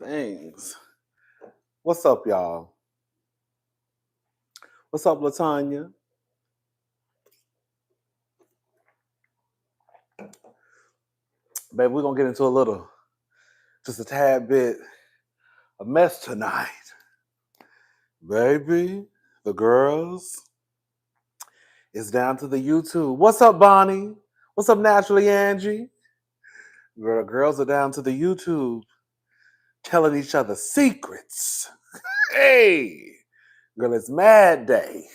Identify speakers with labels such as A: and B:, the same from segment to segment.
A: Things. What's up, y'all? What's up, LaTanya? Baby, we're gonna get into just a tad bit of mess tonight. Baby, the girls is down to the YouTube. What's up, Bonnie? What's up, Naturally Angie? Girl, the girls are down to the YouTube telling each other secrets. Hey, girl, it's Mad Day.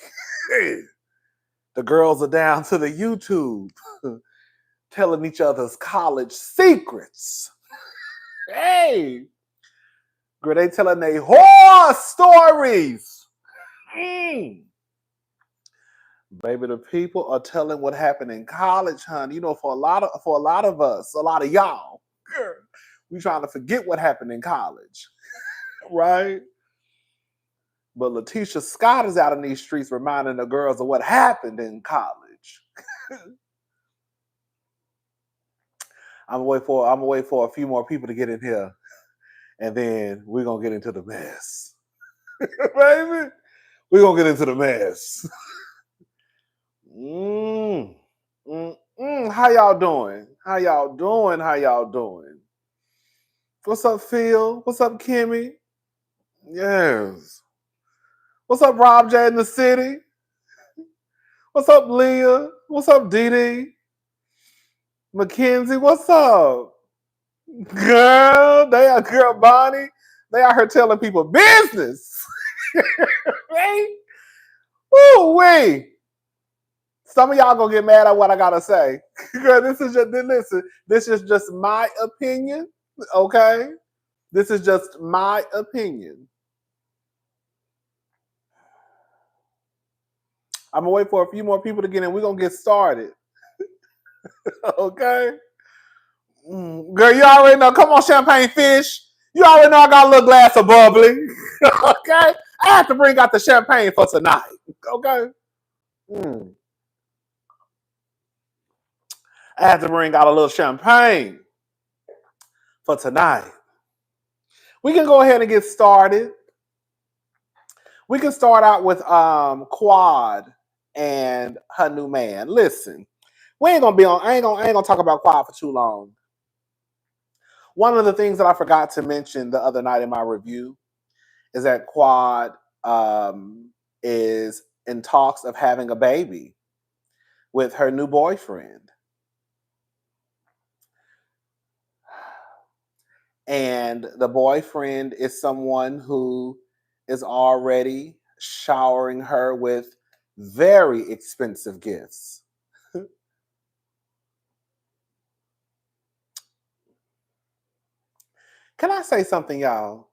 A: The girls are down to the YouTube telling each other's college secrets. Hey, girl, they telling their horror stories. Baby, the people are telling what happened in college, honey. You know, for a lot of us, a lot of y'all, girl, we trying to forget what happened in college, right? But LaTisha Scott is out in these streets reminding the girls of what happened in college. I'm gonna wait for a few more people to get in here, and then we're gonna get into the mess. Baby, we're gonna get into the mess. How y'all doing? How y'all doing? How y'all doing? What's up, Phil? What's up, Kimmy? Yes. What's up, Rob J in the city? What's up, Leah? What's up, Dee Dee? Mackenzie, what's up? Girl Bonnie, they out here telling people business. Right? Woo wee. Some of y'all gonna get mad at what I gotta say. Girl, this is just my opinion. Okay? This is just my opinion. I'm gonna wait for a few more people to get in. We're gonna get started. Okay? Girl, you already know. Come on, champagne fish. You already know I got a little glass of bubbly. Okay? I have to bring out the champagne for tonight. Okay? I have to bring out a little champagne for tonight. We can go ahead and get started. We can start out with Quad and her new man. Listen, I ain't gonna talk about Quad for too long. One of the things that I forgot to mention the other night in my review is that Quad is in talks of having a baby with her new boyfriend. And the boyfriend is someone who is already showering her with very expensive gifts. Can I say something, y'all?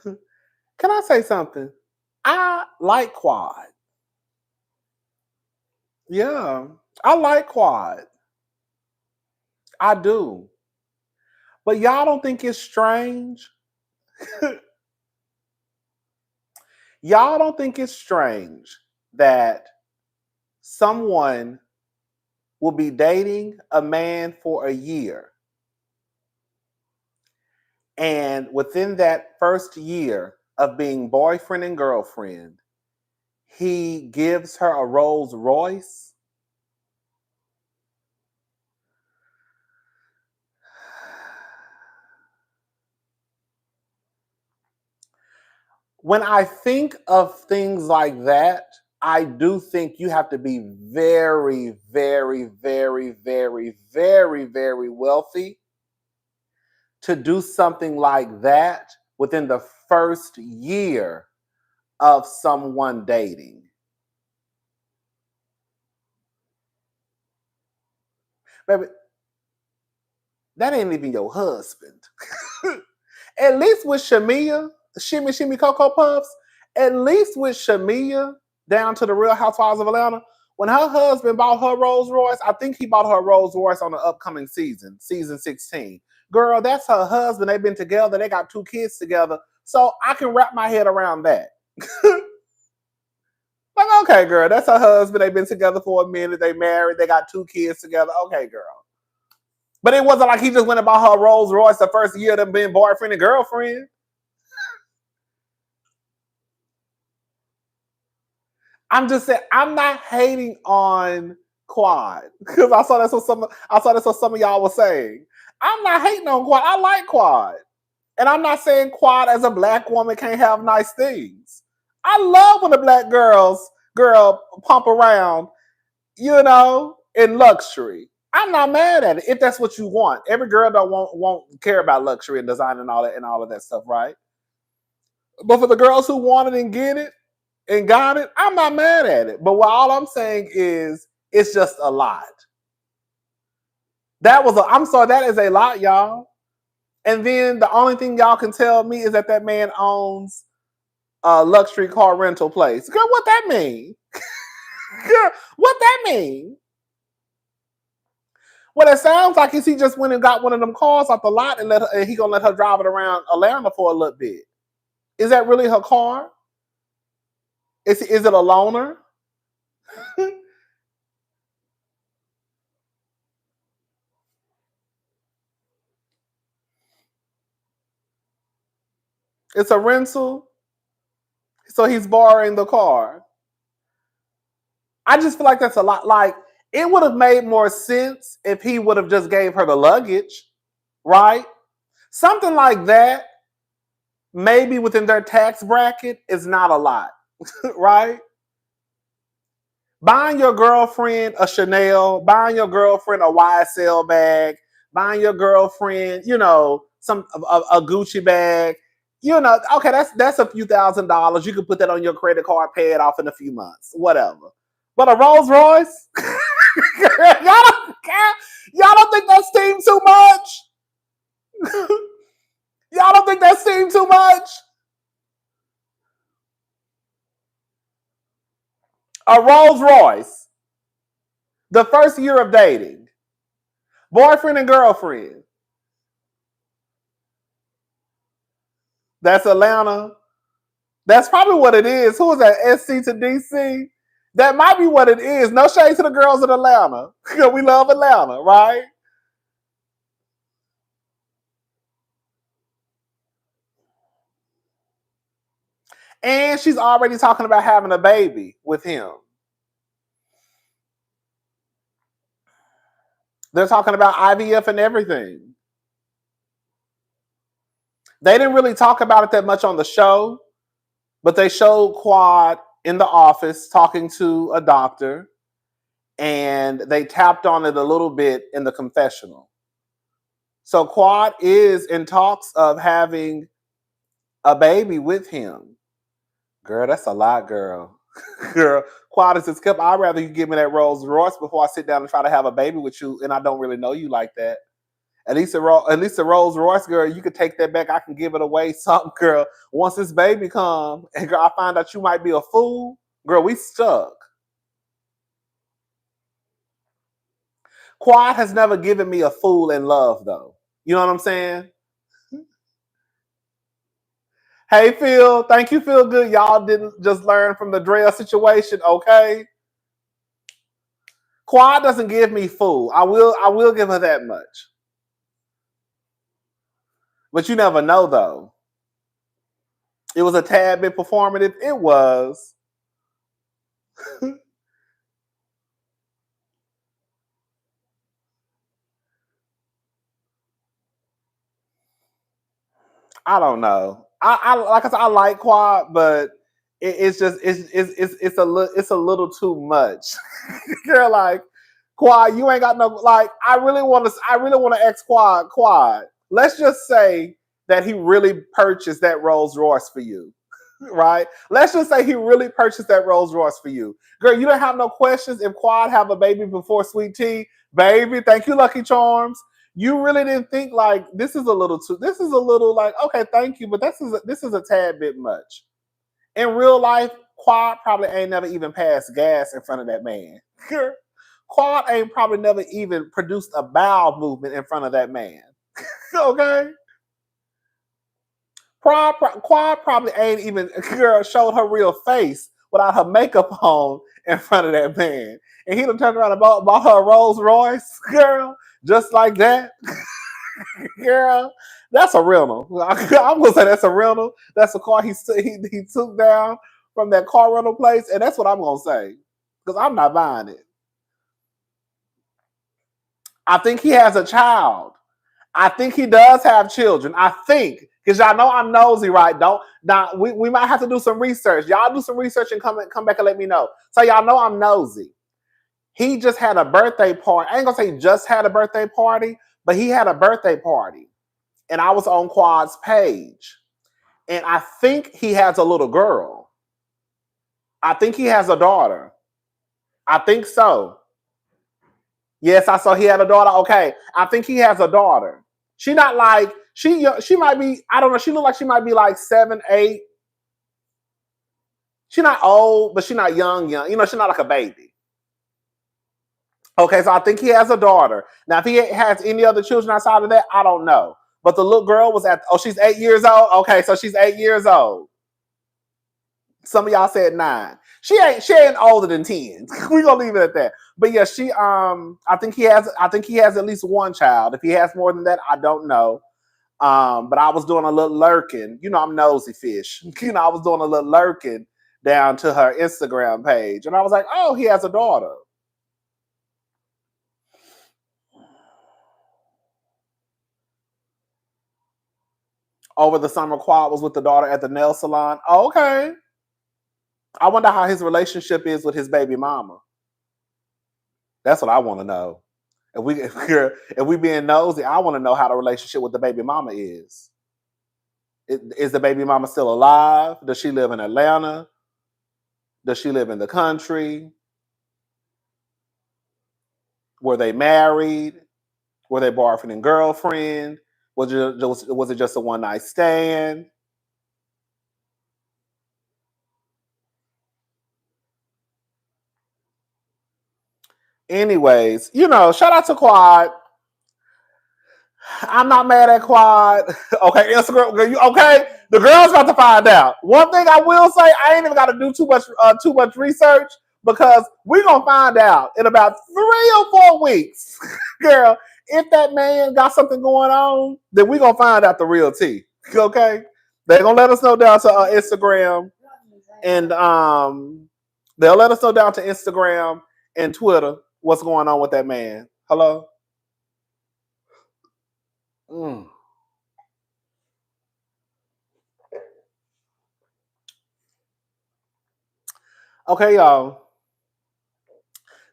A: Can I say something? I like Quad. Yeah, I like Quad. I do. But y'all don't think it's strange? Y'all don't think it's strange that someone will be dating a man for a year, and within that first year of being boyfriend and girlfriend, he gives her a Rolls Royce? When I think of things like that, I do think you have to be very, very, very, very, very, very wealthy to do something like that within the first year of someone dating. Baby, that ain't even your husband. At least with Shamia, Shimmy Shimmy Cocoa Puffs, at least with Shamia, down to the Real Housewives of Atlanta, when her husband bought her Rolls Royce, I think he bought her Rolls Royce on the upcoming season 16. Girl, that's her husband. They've been together. They got 2 kids together. So I can wrap my head around that. Like, okay, girl, that's her husband. They've been together for a minute. They married. They got 2 kids together. Okay, girl. But it wasn't like he just went and bought her Rolls Royce the first year of them being boyfriend and girlfriend. I'm just saying I'm not hating on Quad because I saw that's what some of y'all were saying. I'm not hating on Quad. I like Quad. And I'm not saying Quad as a black woman can't have nice things. I love when the black girl pump around, in luxury. I'm not mad at it if that's what you want. Every girl don't won't care about luxury and design and all of that stuff, right? But for the girls who want it and get it and got it, I'm not mad at it. But all I'm saying is it's just a lot. I'm sorry, that is a lot, y'all. And then the only thing y'all can tell me is that man owns a luxury car rental place. Girl, what that mean? Girl, what that mean? What it sounds like is he just went and got one of them cars off the lot and he gonna let her drive it around Atlanta for a little bit. Is that really her car? Is it a loaner? It's a rental, so he's borrowing the car. I just feel like that's a lot. Like, it would have made more sense if he would have just gave her the luggage, right? Something like that, maybe within their tax bracket, is not a lot, right? Buying your girlfriend a Chanel, buying your girlfriend a YSL bag, buying your girlfriend, some a Gucci bag, okay, that's a few $1,000s. You can put that on your credit card, pay it off in a few months, whatever. But a Rolls Royce, y'all don't think that seemed too much? Y'all don't think that seemed too much? A Rolls Royce, the first year of dating, boyfriend and girlfriend. That's Atlanta. That's probably what it is. Who is that? SC to DC? That might be what it is. No shade to the girls in Atlanta. We love Atlanta, right? And she's already talking about having a baby with him. They're talking about IVF and everything. They didn't really talk about it that much on the show, but they showed Quad in the office talking to a doctor, and they tapped on it a little bit in the confessional. So Quad is in talks of having a baby with him. Girl, that's a lot, girl. Girl, Quad says, Kip, I'd rather you give me that Rolls Royce before I sit down and try to have a baby with you, and I don't really know you like that. At least the Rolls Royce, girl, you could take that back. I can give it away. Something, girl. Once this baby come, and girl, I find out you might be a fool. Girl, we stuck. Quad has never given me a fool in love, though. You know what I'm saying? Hey, Phil. Thank you, Phil Good. Y'all didn't just learn from the Drea situation, okay? Quad doesn't give me fool. I will give her that much. But you never know, though. It was a tad bit performative. It was. I don't know. I like I said, I like Quad, but it's a little too much. You're like, Quad, you ain't got no like. I really want to ask Quad. Let's just say that he really purchased that Rolls Royce for you, right? Let's just say he really purchased that Rolls Royce for you, girl. You don't have no questions if Quad have a baby before Sweet Tea, baby. Thank you, Lucky Charms. You really didn't think like this is a little like, okay, thank you, but this is a tad bit much. In real life, Quad probably ain't never even passed gas in front of that man. Quad ain't probably never even produced a bowel movement in front of that man. Okay? Quad probably ain't even showed her real face without her makeup on in front of that man. And he done turned around and bought her a Rolls Royce, girl, just like that. Girl, that's a rental. I'm gonna say that's a rental. That's a car he took down from that car rental place, and that's what I'm gonna say because I'm not buying it. I think he has a child. I think he does have children. I think because y'all know I'm nosy, right? We might have to do some research. Y'all do some research and come back and let me know. So y'all know I'm nosy. He just had a birthday party. I ain't gonna say he just had a birthday party, but he had a birthday party. And I was on Quad's page. And I think he has a little girl. I think he has a daughter. I think so. Yes, I saw he had a daughter. Okay. I think he has a daughter. She not like, she might be, I don't know, she look like she might be like 7, 8. She's not old, but she's not young. You know, she's not like a baby. Okay, so I think he has a daughter. Now, if he has any other children outside of that, I don't know. But the little girl was she's 8 years old? Okay, so she's 8 years old. Some of y'all said 9. She ain't older than 10. We're gonna leave it at that. But yeah, I think he has at least one child. If he has more than that, I don't know. But I was doing a little lurking. You know, I'm nosy fish. You know, I was doing a little lurking down to her Instagram page. And I was like, oh, he has a daughter. Over the summer, Quad was with the daughter at the nail salon. Okay. I wonder how his relationship is with his baby mama. That's what I want to know. If we being nosy, I want to know how the relationship with the baby mama is. Is the baby mama still alive? Does she live in Atlanta? Does she live in the country? Were they married? Were they boyfriend and girlfriend? Was it just a one night stand? Anyways, you know, shout out to Quad. I'm not mad at Quad. Okay, Instagram. Okay, the girl's about to find out. One thing I will say, I ain't even got to do too much research because we're gonna find out in about 3 or 4 weeks, girl. If that man got something going on, then we're gonna find out the real tea. Okay, they're gonna let us know down to Instagram, and they'll let us know down to Instagram and Twitter what's going on with that man. Hello. Mm. Okay, y'all.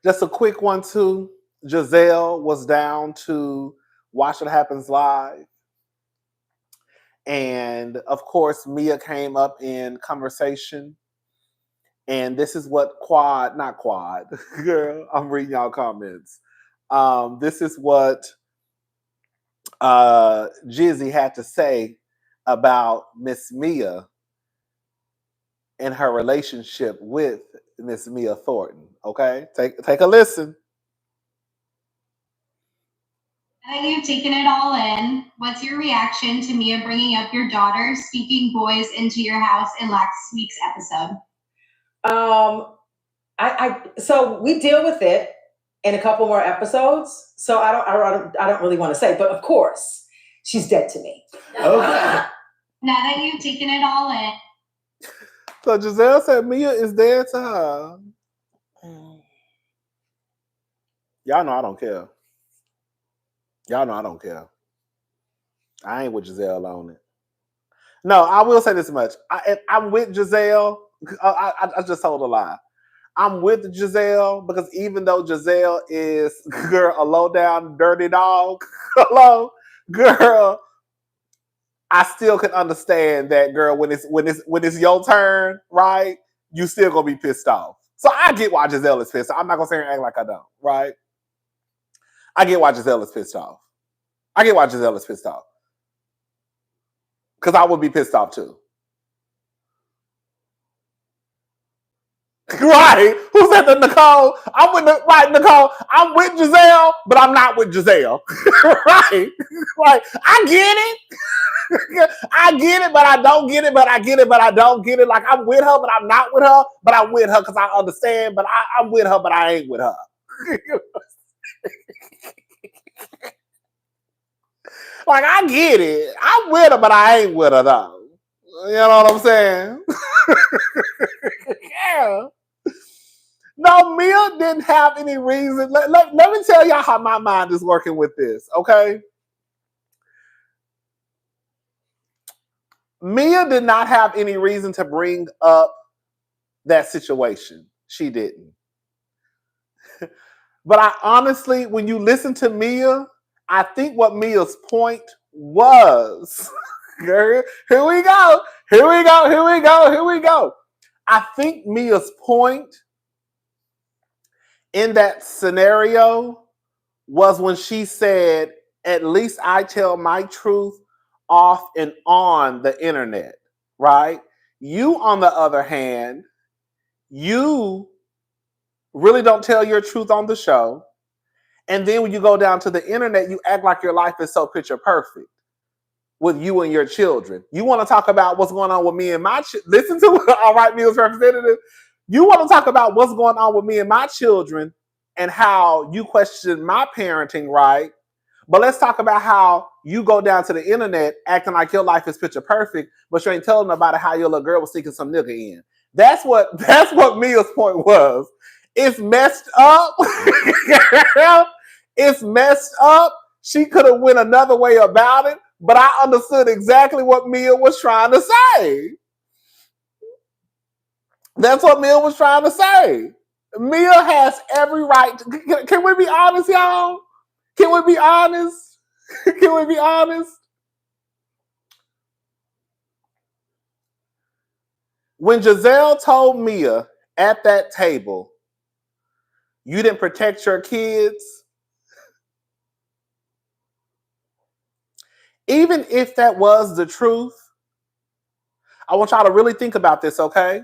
A: Just a quick one too. Jazelle was down to Watch What Happens Live. And of course, Mia came up in conversation. And this is what not Quad, girl, I'm reading y'all comments. This is what Jizzy had to say about Miss Mia and her relationship with Miss Mia Thornton. Okay, take a listen.
B: Now that you've taken it all in, what's your reaction to Mia bringing up your daughter speaking boys into your house in last week's episode?
C: So we deal with it in a couple more episodes. So I don't really want to say, but of course, she's dead to me.
A: Okay.
B: Now that you've taken it all in.
A: So Jazelle said Mia is dead to her. Y'all know I don't care. Y'all know I don't care. I ain't with Jazelle on it. No, I will say this much. I'm with Jazelle. I just told a lie. I'm with Jazelle because even though Jazelle is, girl, a low down dirty dog, hello, girl, I still can understand that, girl. When it's your turn, right? You still gonna be pissed off. So I get why Jazelle is pissed off. I'm not gonna say and act like I don't, right? I get why Jazelle is pissed off. I get why Jazelle is pissed off. Because I would be pissed off too. Right? Who said that, Nicole? Nicole. I'm with Jazelle, but I'm not with Jazelle. Right? Like, I get it. I get it, but I don't get it, but I get it, but I don't get it. Like, I'm with her, but I'm not with her, but I'm with her because I understand, but I'm with her, but I ain't with her. Like, I get it. I'm with her, but I ain't with her, though. You know what I'm saying? Yeah. No, Mia didn't have any reason. Let me tell y'all how my mind is working with this, okay? Mia did not have any reason to bring up that situation. She didn't. But I honestly, when you listen to Mia, I think what Mia's point was, here we go, here we go, here we go, here we go. I think Mia's point in that scenario was when she said, at least I tell my truth off and on the internet, right? You, on the other hand, you really don't tell your truth on the show. And then when you go down to the internet, you act like your life is so picture perfect with you and your children. You want to talk about what's going on with me and my listen to all right, Mills representative. You want to talk about what's going on with me and my children and how you question my parenting, right? But let's talk about how you go down to the internet acting like your life is picture perfect, but you ain't telling nobody how your little girl was sneaking some nigga in. That's what Mia's point was. It's messed up. It's messed up. She could have went another way about it, but I understood exactly what Mia was trying to say. That's what Mia was trying to say. Mia has every right. Can we be honest, y'all? Can we be honest? Can we be honest? When Jazelle told Mia at that table, you didn't protect your kids, even if that was the truth, I want y'all to really think about this, okay?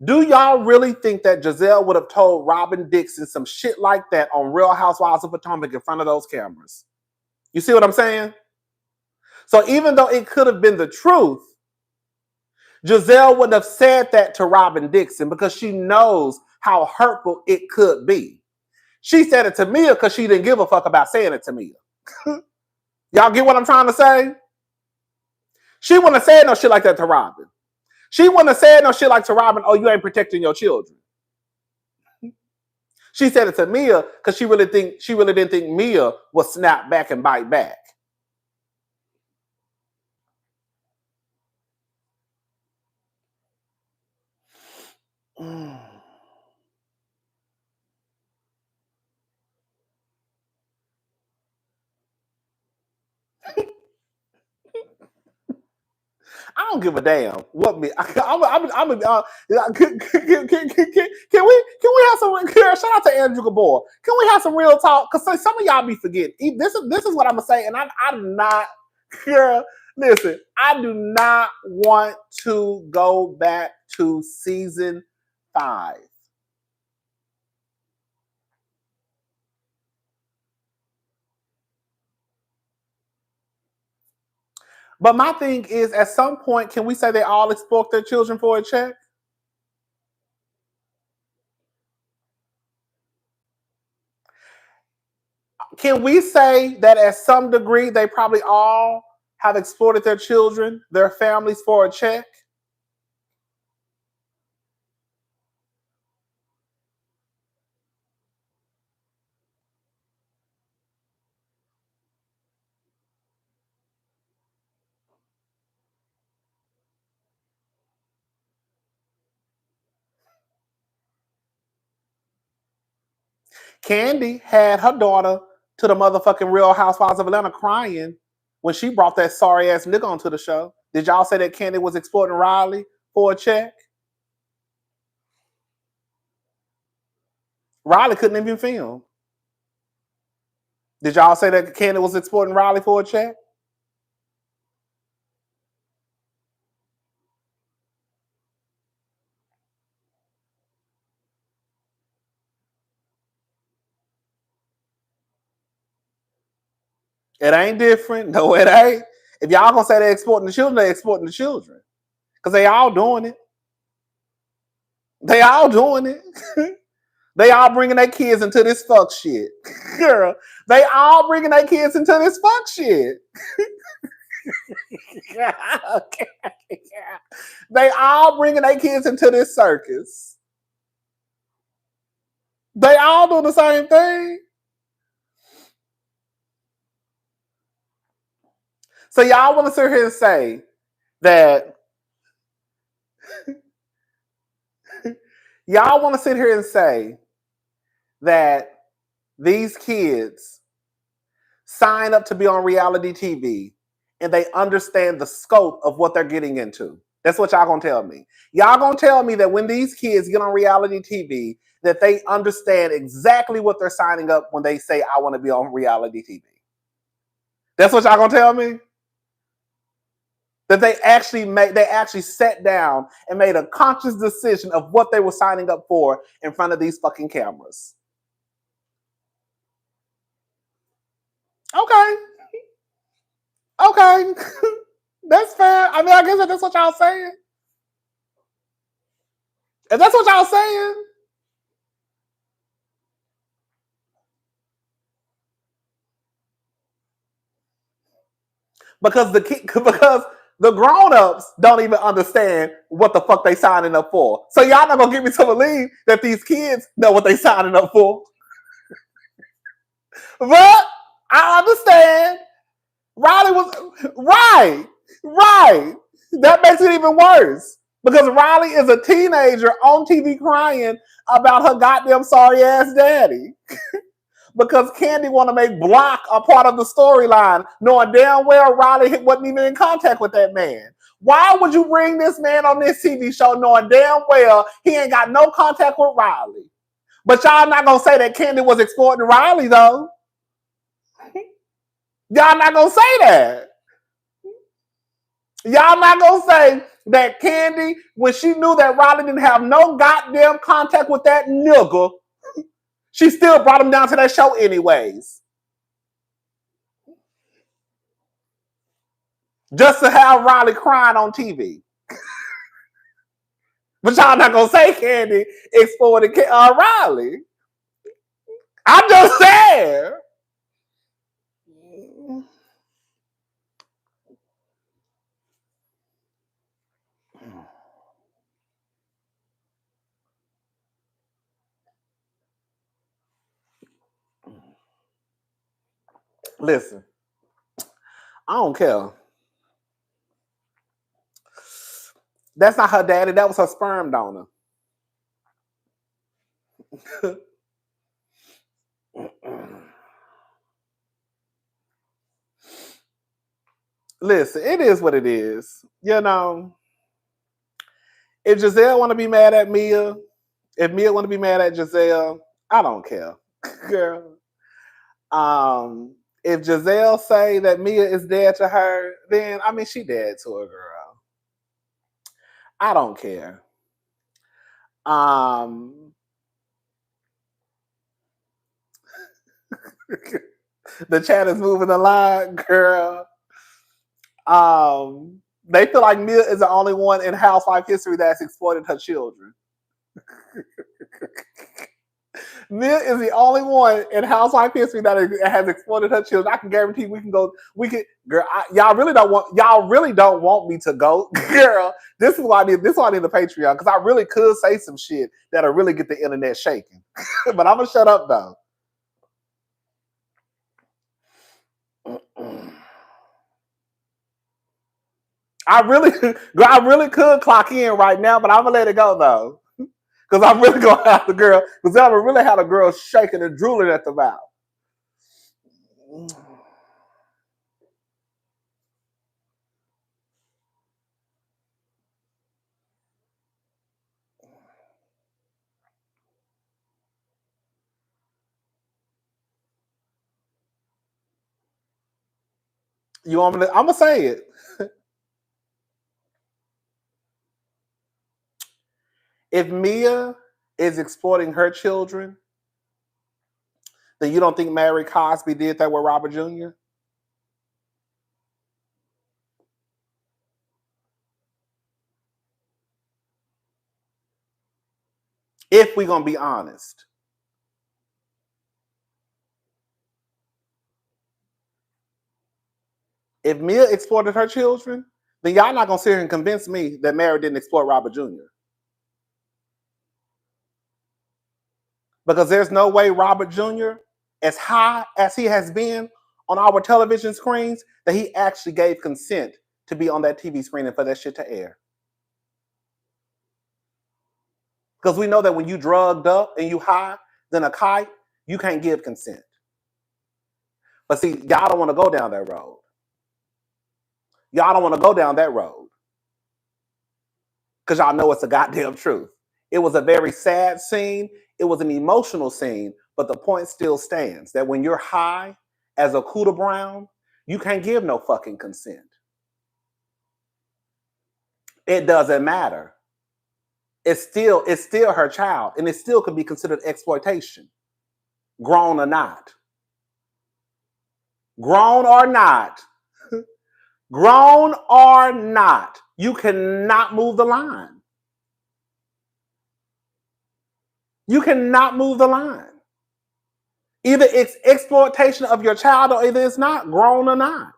A: Do y'all really think that Jazelle would have told Robin Dixon some shit like that on Real Housewives of Potomac in front of those cameras? You see what I'm saying? So even though it could have been the truth, Jazelle wouldn't have said that to Robin Dixon because she knows how hurtful it could be. She said it to Mia because she didn't give a fuck about saying it to Mia. Y'all get what I'm trying to say? She wouldn't have said no shit like that to Robin. She wouldn't have said no shit like to Robin, oh, you ain't protecting your children. She said it to Mia because she really didn't think Mia would snap back and bite back. I don't give a damn what me. Can we have some? Shout out to Andrew Gabor. Can we have some real talk? Because some of y'all be forgetting. This is what I'm gonna say, and I do not. Girl, listen, I do not want to go back to season 5. But my thing is, at some point, can we say they all exploit their children for a check? Can we say that at some degree they probably all have exploited their children, their families for a check? Candy had her daughter to the motherfucking Real Housewives of Atlanta crying when she brought that sorry ass nigga onto the show. Did y'all say that Candy was exploiting Riley for a check? Riley couldn't even film. Did y'all say that Candy was exploiting Riley for a check? It ain't different. No, it ain't. If y'all gonna say they're exporting the children, they're exporting the children. Because they all doing it. They all doing it. They all bringing their kids into this fuck shit. Girl, they all bringing their kids into this fuck shit. Okay. They all bringing their kids into this circus. They all do the same thing. So y'all want to sit here and say that y'all want to sit here and say that these kids sign up to be on reality TV and they understand the scope of what they're getting into. That's what y'all gonna tell me. Y'all gonna tell me that when these kids get on reality TV, that they understand exactly what they're signing up when they say, I want to be on reality TV. That's what y'all gonna tell me? That they actually sat down and made a conscious decision of what they were signing up for in front of these fucking cameras. Okay. Okay. That's fair. I mean, I guess that's what y'all saying. If that's what y'all saying. Because the grown-ups don't even understand what the fuck they signing up for. So y'all not gonna get me to believe that these kids know what they signing up for. But I understand. Riley was right. That makes it even worse. Because Riley is a teenager on TV crying about her goddamn sorry ass daddy. Because Candy want to make Block a part of the storyline, knowing damn well Riley wasn't even in contact with that man. Why would you bring this man on this TV show knowing damn well he ain't got no contact with Riley? But y'all not going to say that Candy was exploiting Riley, though. Y'all not going to say that. Y'all not going to say that Candy, when she knew that Riley didn't have no goddamn contact with that nigga, she still brought him down to that show anyways. Just to have Riley crying on TV. But y'all not gonna say Candy exploited Riley. I'm just saying. Listen, I don't care. That's not her daddy. That was her sperm donor. Listen, it is what it is. You know, if Jazelle want to be mad at Mia, if Mia want to be mad at Jazelle, I don't care, girl. If Jazelle say that Mia is dead to her, then I mean she dead to her, girl. I don't care. The chat is moving a lot, girl. They feel like Mia is the only one in housewife history that's exploited her children. Mia is the only one in housewife history that has exploited her children. I can guarantee girl. Y'all really don't want me to go, girl. This is why I need the Patreon, because I really could say some shit that'll really get the internet shaking. But I'm gonna shut up though. I really could clock in right now, but I'm gonna let it go though, because I'm really gonna have the girl. Because I really had a girl shaking and drooling at the mouth. You want me to? I'm gonna say it. If Mia is exploiting her children, then you don't think Mary Cosby did that with Robert Jr.? If we're gonna be honest. If Mia exploited her children, then y'all not gonna sit here and convince me that Mary didn't exploit Robert Jr. Because there's no way Robert Jr., as high as he has been on our television screens, that he actually gave consent to be on that TV screen and for that shit to air. Because we know that when you drugged up and you high than a kite, you can't give consent. But see, y'all don't want to go down that road. Y'all don't want to go down that road. Because y'all know it's a goddamn truth. It was a very sad scene. It was an emotional scene. But the point still stands that when you're high as a Cuda Brown, you can't give no fucking consent. It doesn't matter. It's still her child. And it still could be considered exploitation. Grown or not. Grown or not. Grown or not. You cannot move the line. You cannot move the line. Either it's exploitation of your child or either it's not, grown or not.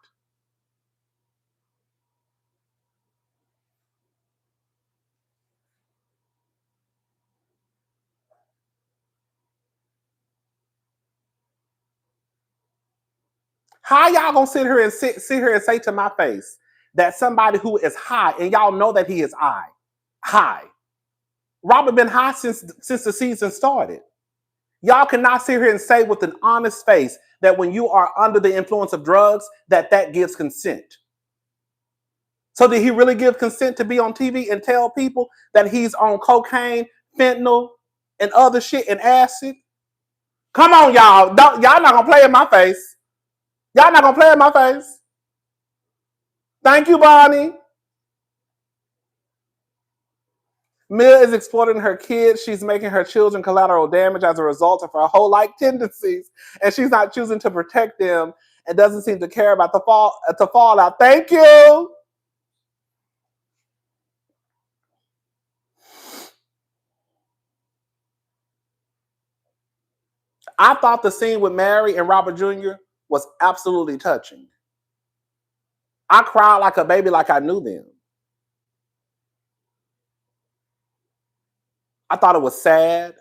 A: How y'all gonna sit here and say to my face that somebody who is high, and y'all know that he is high. Robert been high since the season started. Y'all cannot sit here and say with an honest face that when you are under the influence of drugs, that gives consent. So did he really give consent to be on TV and tell people that he's on cocaine, fentanyl, and other shit and acid? Come on, y'all. Y'all not gonna play in my face. Y'all not gonna play in my face. Thank you, Bonnie. Mia is exploiting her kids. She's making her children collateral damage as a result of her whole-like tendencies, and she's not choosing to protect them and doesn't seem to care about the fallout. Thank you. I thought the scene with Mary and Robert Jr. was absolutely touching. I cried like a baby, like I knew them. I thought it was sad.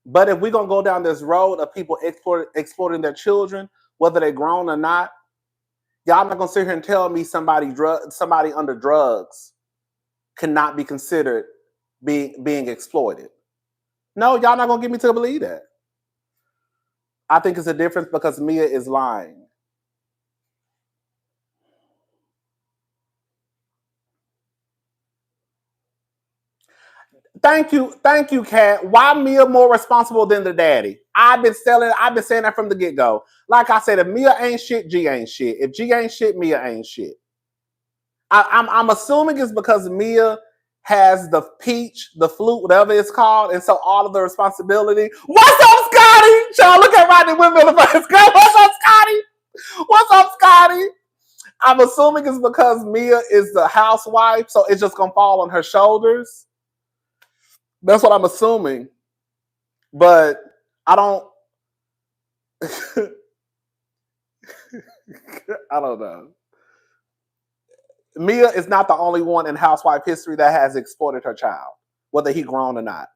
A: But if we're going to go down this road of people exploiting their children, whether they're grown or not, y'all not going to sit here and tell me somebody under drugs cannot be considered being exploited. No, y'all not going to get me to believe that. I think it's a difference because Mia is lying. Thank you, Kat. Why Mia more responsible than the daddy? I've been saying that from the get-go. Like I said, if Mia ain't shit, G ain't shit. If G ain't shit, Mia ain't shit. I'm assuming it's because Mia has the peach, the flute, whatever it's called, and so all of the responsibility. What's up, Scotty? Y'all look at Rodney Windmill first. What's up, Scotty? What's up, Scotty? I'm assuming it's because Mia is the housewife, so it's just gonna fall on her shoulders. That's what I'm assuming. But I don't I don't know. Mia is not the only one in housewife history that has exploited her child, whether he grown or not.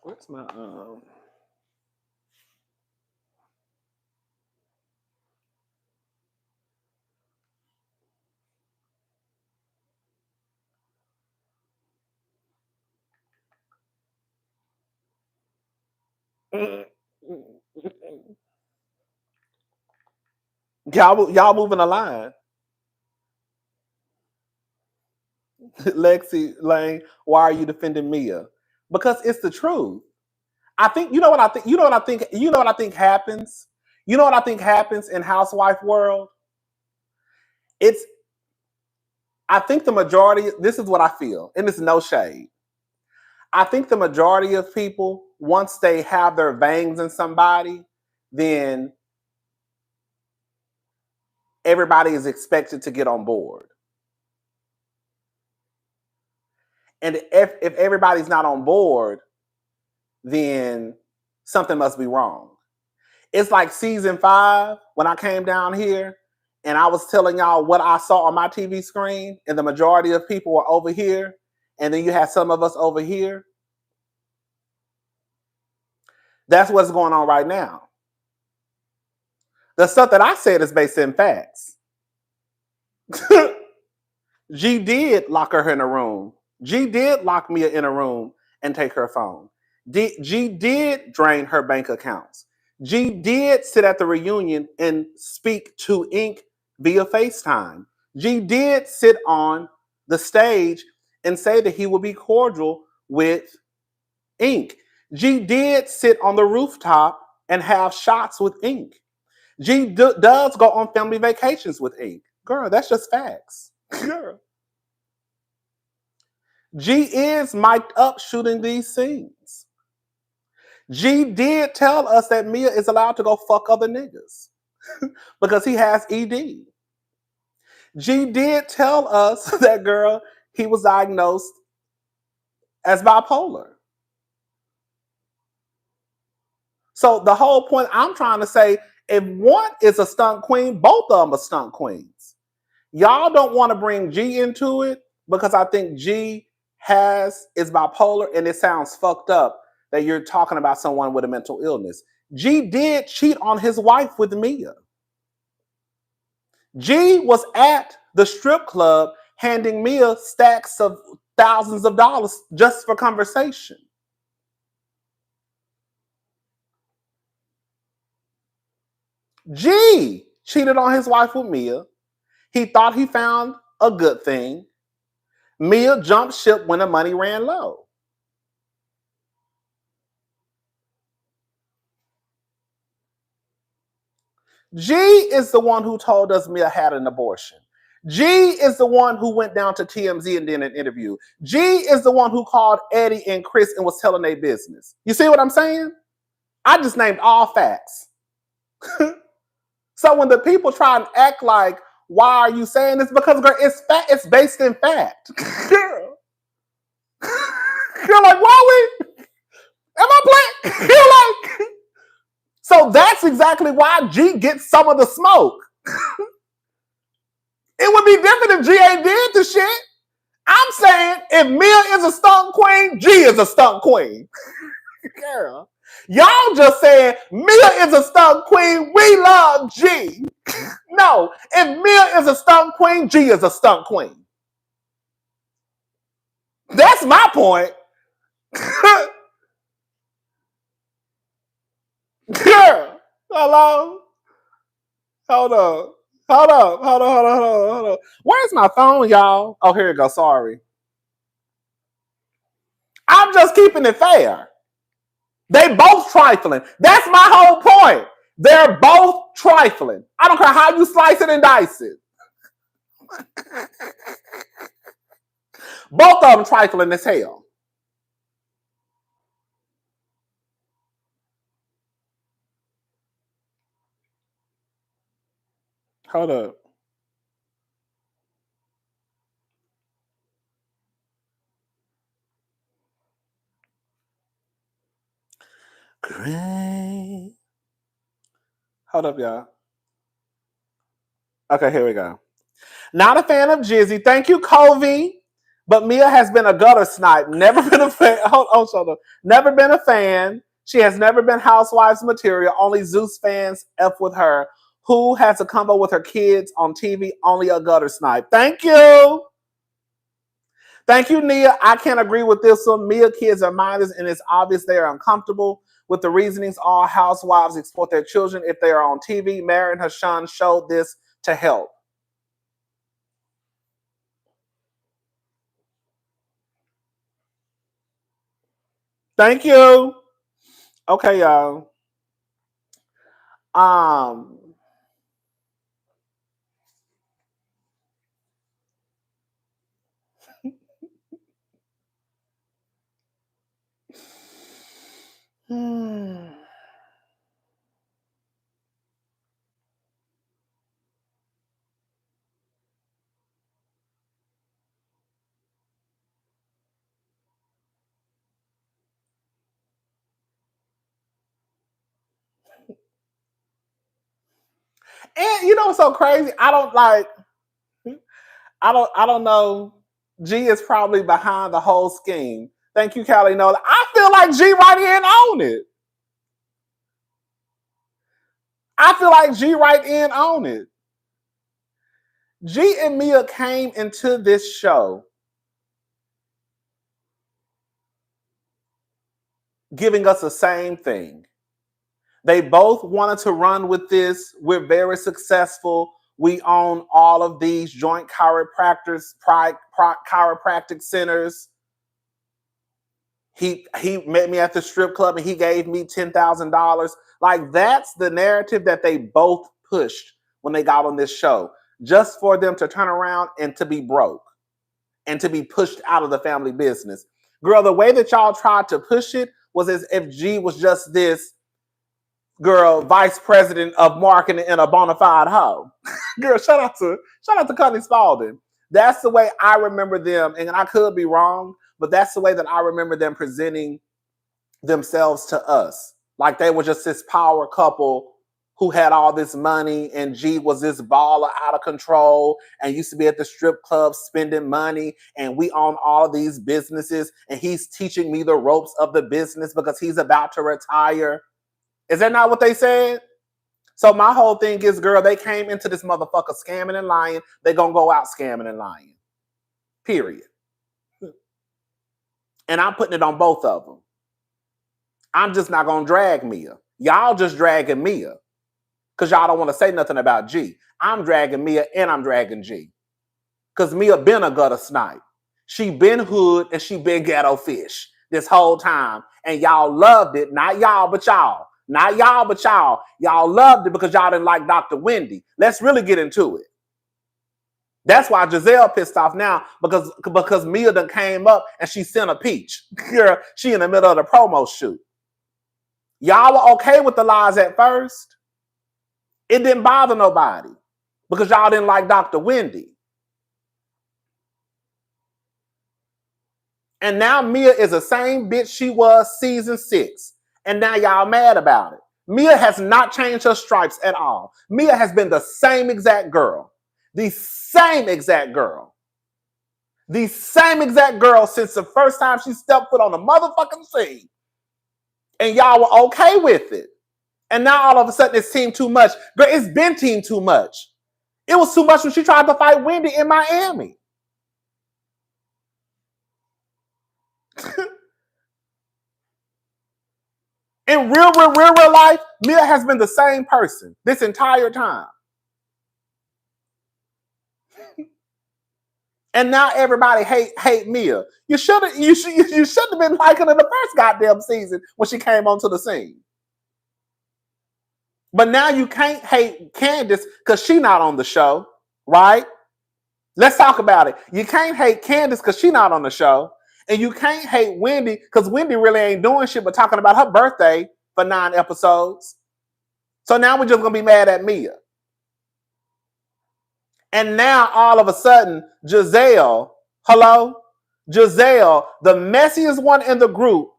A: Where's my y'all moving a line. Lexi Lane, why are you defending Mia? Because it's the truth. I think you know what I think. You know what I think. You know what I think happens. You know what I think happens in housewife world. I think the majority. This is what I feel, and it's no shade. I think the majority of people, once they have their veins in somebody, then everybody is expected to get on board. And if everybody's not on board, then something must be wrong. It's like season 5 when I came down here and I was telling y'all what I saw on my TV screen, and the majority of people were over here, and then you had some of us over here. That's what's going on right now. The stuff that I said is based in facts. G did lock her in a room. G did lock Mia in a room and take her phone. G did drain her bank accounts. G did sit at the reunion and speak to Ink via FaceTime. G did sit on the stage and say that he would be cordial with Ink. G did sit on the rooftop and have shots with Ink. G does go on family vacations with Ink. Girl, that's just facts. Girl. G is mic'd up shooting these scenes. G did tell us that Mia is allowed to go fuck other niggas because he has ED. G did tell us that, girl, he was diagnosed as bipolar. So the whole point I'm trying to say, if one is a stunt queen, both of them are stunt queens. Y'all don't want to bring G into it because I think G is bipolar, and it sounds fucked up that you're talking about someone with a mental illness. G did cheat on his wife with Mia. G was at the strip club handing Mia stacks of thousands of dollars just for conversation. G cheated on his wife with Mia. He thought he found a good thing. Mia jumped ship when the money ran low. G is the one who told us Mia had an abortion. G is the one who went down to TMZ and did an interview. G is the one who called Eddie and Chris and was telling their business. You see what I'm saying? I just named all facts. So when the people try and act like, why are you saying this? Because, girl, it's based in fact. Girl. You're like, why we? Am I playing? You're like, so that's exactly why G gets some of the smoke. It would be different if G ain't did the shit. I'm saying if Mia is a stunt queen, G is a stunt queen. Girl. Y'all just saying Mia is a stunt queen, we love G. No, if Mia is a stunt queen, G is a stunt queen. That's my point. Girl, hello? Hold on. Where's my phone, y'all? Oh, here it goes. Sorry. I'm just keeping it fair. They both trifling. That's my whole point. They're both trifling. I don't care how you slice it and dice it. Both of them trifling as hell. Hold up. Great. Hold up, y'all. Okay, here we go. Not a fan of Jizzy. Thank you, Covey. But Mia has been a gutter snipe. Never been a fan. Never been a fan. She has never been Housewives material. Only Zeus fans F with her. Who has a combo with her kids on TV? Only a gutter snipe. Thank you. Thank you, Nia. I can't agree with this one. Mia kids are minors, and it's obvious they are uncomfortable with the reasonings all housewives exploit their children if they are on TV. Mary and Hashan showed this to help. Thank you. Okay, y'all. And you know what's so crazy? I don't know. G is probably behind the whole scheme. Thank you, Callie. No, I feel like G right in on it. I feel like G right in on it. G and Mia came into this show giving us the same thing. They both wanted to run with this. We're very successful. We own all of these joint chiropractic centers. He met me at the strip club and he gave me $10,000. Like, that's the narrative that they both pushed when they got on this show, just for them to turn around and to be broke and to be pushed out of the family business. Girl, the way that y'all tried to push it was as if G was just this vice president of marketing and a bona fide hoe. Girl, shout out to Connie Spalding. That's the way I remember them, and I could be wrong, but that's the way that I remember them presenting themselves to us. Like they were just this power couple who had all this money, and G was this baller out of control and used to be at the strip club spending money, and we own all of these businesses, and he's teaching me the ropes of the business because he's about to retire. Is that not what they said? So my whole thing is, girl, they came into this motherfucker scamming and lying. They're going to go out scamming and lying. Period. And I'm putting it on both of them. I'm just not going to drag Mia. Y'all just dragging Mia because y'all don't want to say nothing about G. I'm dragging Mia and I'm dragging G because Mia been a gutter snipe. She been hood and she been ghetto fish this whole time. And y'all loved it. Not y'all, but y'all. Not y'all, but y'all. Y'all loved it because y'all didn't like Dr. Wendy. Let's really get into it. That's why Jazelle pissed off now because Mia done came up and she sent a peach. Girl, she in the middle of the promo shoot. Y'all were okay with the lies at first. It didn't bother nobody because y'all didn't like Dr. Wendy. And now Mia is the same bitch she was season 6. And now y'all mad about it. Mia has not changed her stripes at all. Mia has been the same exact girl. The same exact girl. The same exact girl since the first time she stepped foot on the motherfucking scene. And y'all were okay with it. And now all of a sudden it's team too much. Girl, it's been team too much. It was too much when she tried to fight Wendy in Miami. In real life, Mia has been the same person this entire time. And now everybody hate Mia. You should have been liking her the first goddamn season when she came onto the scene. But now you can't hate Candace because she not on the show, right? Let's talk about it. You can't hate Candace because she not on the show. And you can't hate Wendy because Wendy really ain't doing shit but talking about her birthday for 9 episodes. So now we're just going to be mad at Mia. And now all of a sudden, Jazelle, Jazelle, the messiest one in the group,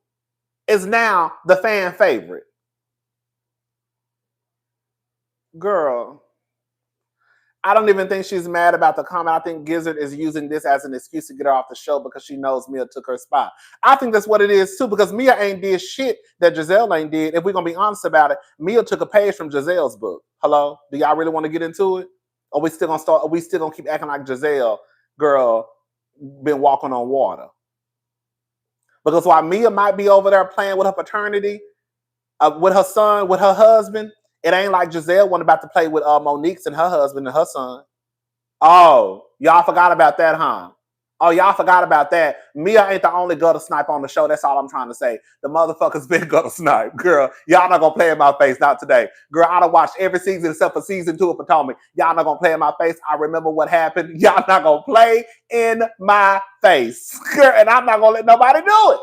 A: is now the fan favorite. Girl, I don't even think she's mad about the comment. I think Gizzard is using this as an excuse to get her off the show because she knows Mia took her spot. I think that's what it is too, because Mia ain't did shit that Jazelle ain't did. If we're going to be honest about it, Mia took a page from Gizelle's book. Hello? Do y'all really want to get into it? Or we still going to keep acting like Jazelle, girl, been walking on water? Because while Mia might be over there playing with her paternity, with her son, with her husband, it ain't like Jazelle wasn't about to play with Monique's and her husband and her son. Oh, y'all forgot about that, huh? Oh, y'all forgot about that. Mia ain't the only gutter snipe on the show. That's all I'm trying to say. The motherfucker's been gutter snipe. Girl, y'all not going to play in my face. Not today. Girl, I done watched every season except for season 2 of Potomac. Y'all not going to play in my face. I remember what happened. Y'all not going to play in my face. Girl, and I'm not going to let nobody do it.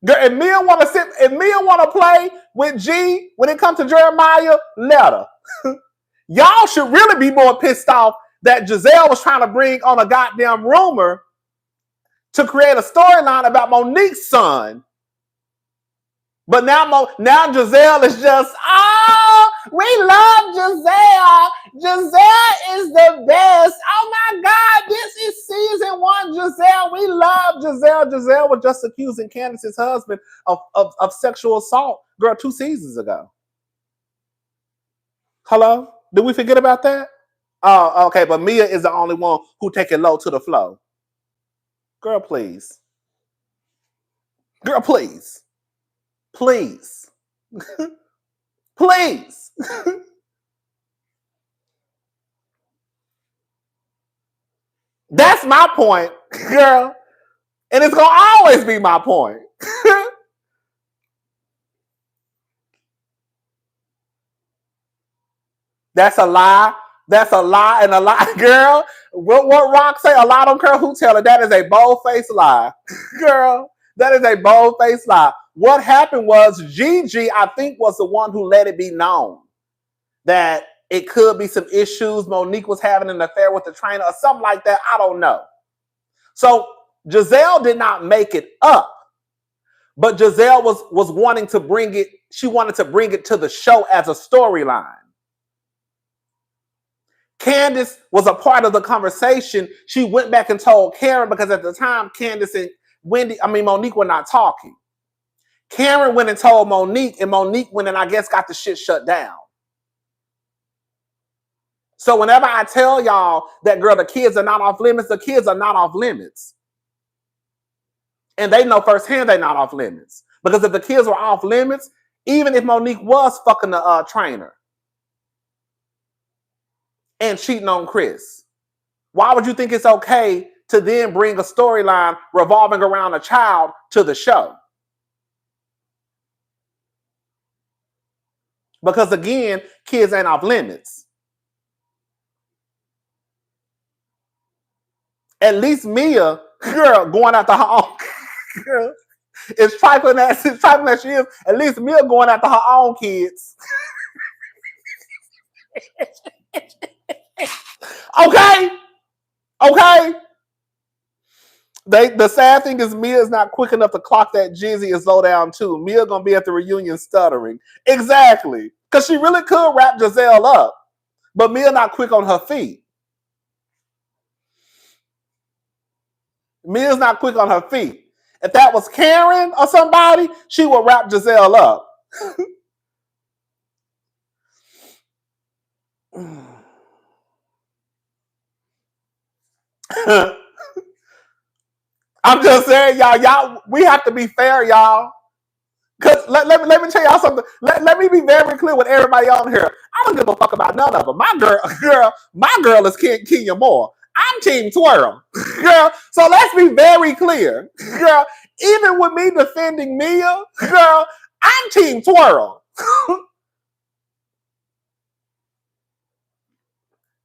A: Girl, if Mia want to play with G when it comes to Jeremiah, let her. Y'all should really be more pissed off that Jazelle was trying to bring on a goddamn rumor to create a storyline about Monique's son But now Gizelle is just, oh, we love Gizelle. Gizelle is the best. Oh my God, this is season 1 Gizelle. We love Gizelle. Gizelle was just accusing Candace's husband of sexual assault, girl, 2 seasons ago. Hello? Did we forget about that? Oh, okay, but Mia is the only one who take it low to the flow. Girl, please. Girl, please. Please. Please. That's my point, girl. And it's going to always be my point. That's a lie. That's a lie and a lie, girl. What Rock say? A lie don't care who tell it. That is a bold-faced lie. Girl, that is a bold-faced lie. What happened was Gigi, I think, was the one who let it be known that it could be some issues. Monique was having an affair with the trainer or something like that. I don't know. So Gizelle did not make it up. But Gizelle was wanting to bring it. She wanted to bring it to the show as a storyline. Candace was a part of the conversation. She went back and told Karen because at the time, Candace and Monique were not talking. Karen went and told Monique, and Monique went and I guess got the shit shut down. So whenever I tell y'all that, girl, the kids are not off limits, the kids are not off limits. And they know firsthand they're not off limits. Because if the kids were off limits, even if Monique was fucking the trainer and cheating on Chris, why would you think it's okay to then bring a storyline revolving around a child to the show? Because again, kids ain't off limits. At least Mia, girl, going after her own girl, it's trifling as she is. At least Mia going after her own kids. Okay. The sad thing is Mia is not quick enough to clock that Jizzy is low down too. Mia gonna be at the reunion stuttering. Exactly. Because she really could wrap Jazelle up. But Mia not quick on her feet. Mia's not quick on her feet. If that was Karen or somebody, she would wrap Jazelle up. I'm just saying, y'all, we have to be fair, y'all. Because let me tell y'all something. Let me be very clear with everybody on here. I don't give a fuck about none of them. My girl is Kenya Moore. I'm Team Twirl. Girl, so let's be very clear. Girl, even with me defending Mia, girl, I'm Team Twirl.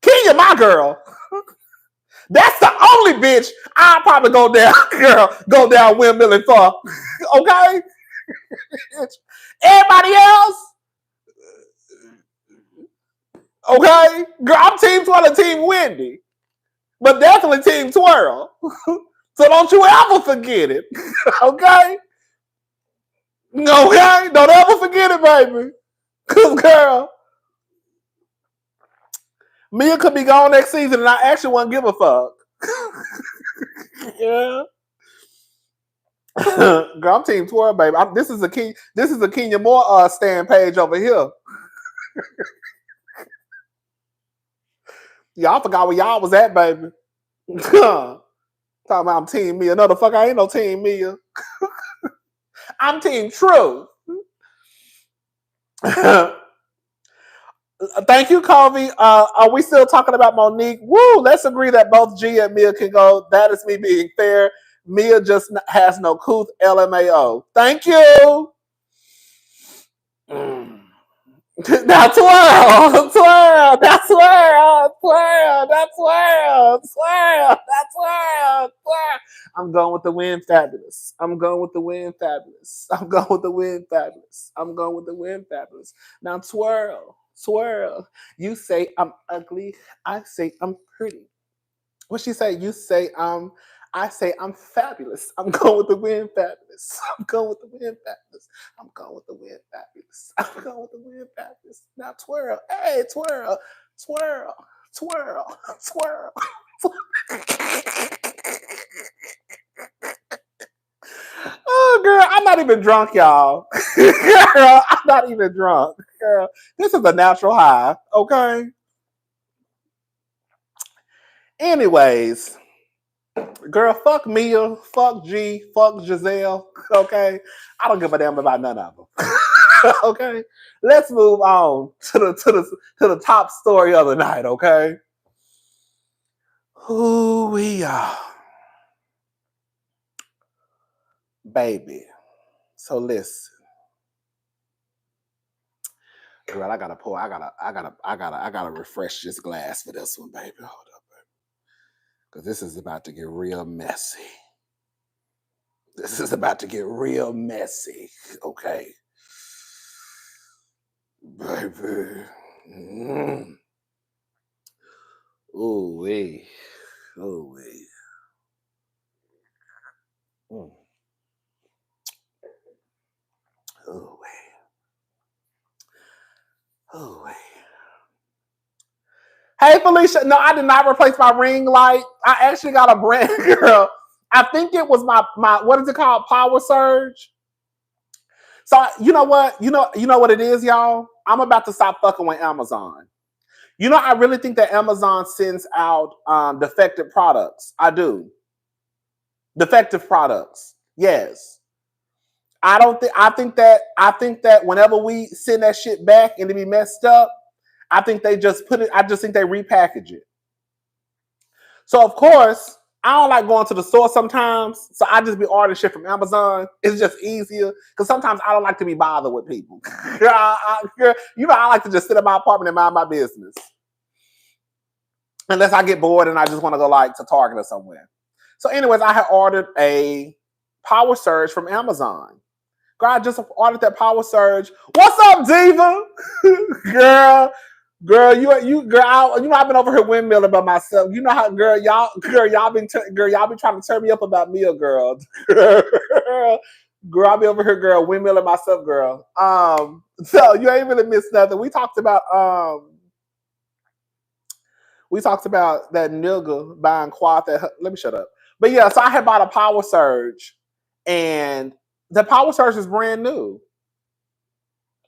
A: Kenya, my girl. That's the only bitch I'll probably go down windmilling for. Okay? Everybody else? Okay? Girl, I'm Team Twirl and Team Wendy. But definitely Team Twirl. So don't you ever forget it. Okay? Okay? Don't ever forget it, baby. Because, girl, Mia could be gone next season and I actually wouldn't give a fuck. Yeah. Girl, I'm Team Twirl, baby. This is a Kenya Moore stand page over here. Y'all forgot where y'all was at, baby. Talking about I'm Team Mia. No, the fuck I ain't no Team Mia. I'm Team True. Thank you, Colby. Are we still talking about Monique? Woo! Let's agree that both G and Mia can go. That is me being fair. Mia just has no couth. LMAO. Thank you. Now twirl. I'm going with the win, fabulous. Now twirl. You say I'm ugly. I say I'm pretty. What she say? You say I'm I say I'm fabulous. I'm going with the win, fabulous. I'm going with the win, fabulous. I'm going with the win, fabulous. I'm going with the win, fabulous. Now twirl. Hey, twirl, twirl, twirl, twirl. Oh, girl, I'm not even drunk, y'all. Girl, I'm not even drunk. Girl, this is a natural high, okay? Anyways, girl, fuck Mia, fuck G, fuck Gizelle, okay? I don't give a damn about none of them. Okay? Let's move on to the top story of the night, okay? Who we are. Baby. So listen. Girl, I gotta refresh this glass for this one, baby. Hold up, baby. Because this is about to get real messy. This is about to get real messy, okay? Baby. Ooh, wee. Ooh, wee. Ooh, wee. Ooh, wee. Hey, Felicia. No, I did not replace my ring light. I actually got a brand girl. I think it was my what is it called? Power Surge. So you know what? You know what it is, y'all? I'm about to stop fucking with Amazon. You know, I really think that Amazon sends out defective products. I do. Defective products. Yes. I think that whenever we send that shit back and it be messed up, I think they just put it, I just think they repackage it. So of course, I don't like going to the store sometimes. So I just be ordering shit from Amazon. It's just easier. Because sometimes I don't like to be bothered with people. You know, I like to just sit in my apartment and mind my business. Unless I get bored and I just want to go like to Target or somewhere. So anyways, I had ordered a Power Surge from Amazon. Girl, I just ordered that Power Surge. What's up, Diva? Girl, you know I've been over here windmilling by myself. You know how, y'all been trying to turn me up about me, girl. Girl, I'll be over here, girl, windmilling myself, girl. So you ain't really missed nothing. We talked about that nigga buying quad that. Let me shut up. But yeah, so I had bought a Power Surge, and the Power Surge is brand new,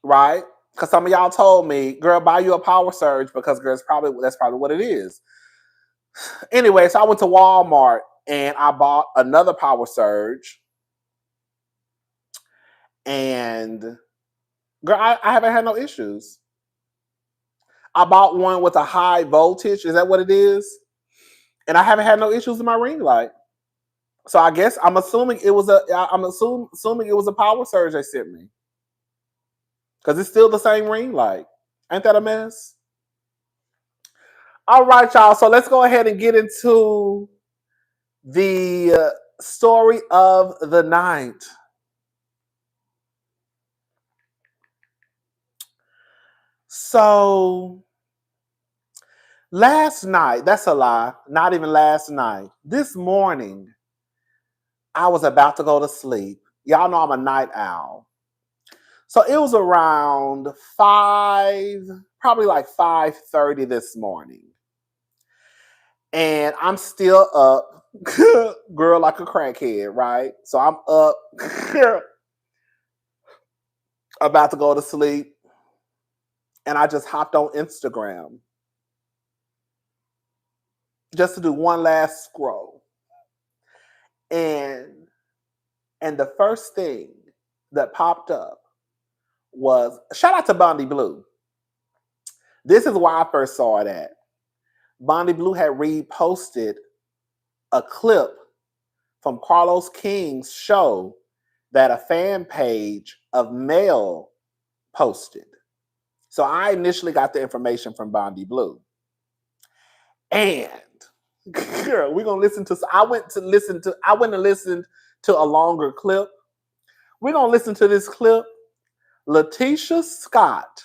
A: right? Because some of y'all told me, girl, buy you a Power Surge because girl, that's probably what it is. Anyway, so I went to Walmart and I bought another Power Surge. And girl, I haven't had no issues. I bought one with a high voltage. Is that what it is? And I haven't had no issues with my ring light. So I guess I'm assuming it was assuming it was a Power Surge they sent me. Because it's still the same ring light. Ain't that a mess? All right, y'all. So let's go ahead and get into the story of the night. So last night, that's a lie. Not even last night. This morning, I was about to go to sleep. Y'all know I'm a night owl. So it was around 5:30 this morning. And I'm still up, girl, like a crackhead, right? So I'm up, about to go to sleep. And I just hopped on Instagram just to do one last scroll. And the first thing that popped up was, shout out to Bondi Blue. This is why I first saw it at. Bondi Blue had reposted a clip from Carlos King's show that a fan page of Mel posted. So I initially got the information from Bondi Blue. And girl, we're gonna listen to. I went and listened to a longer clip. We're gonna listen to this clip. LaTisha Scott.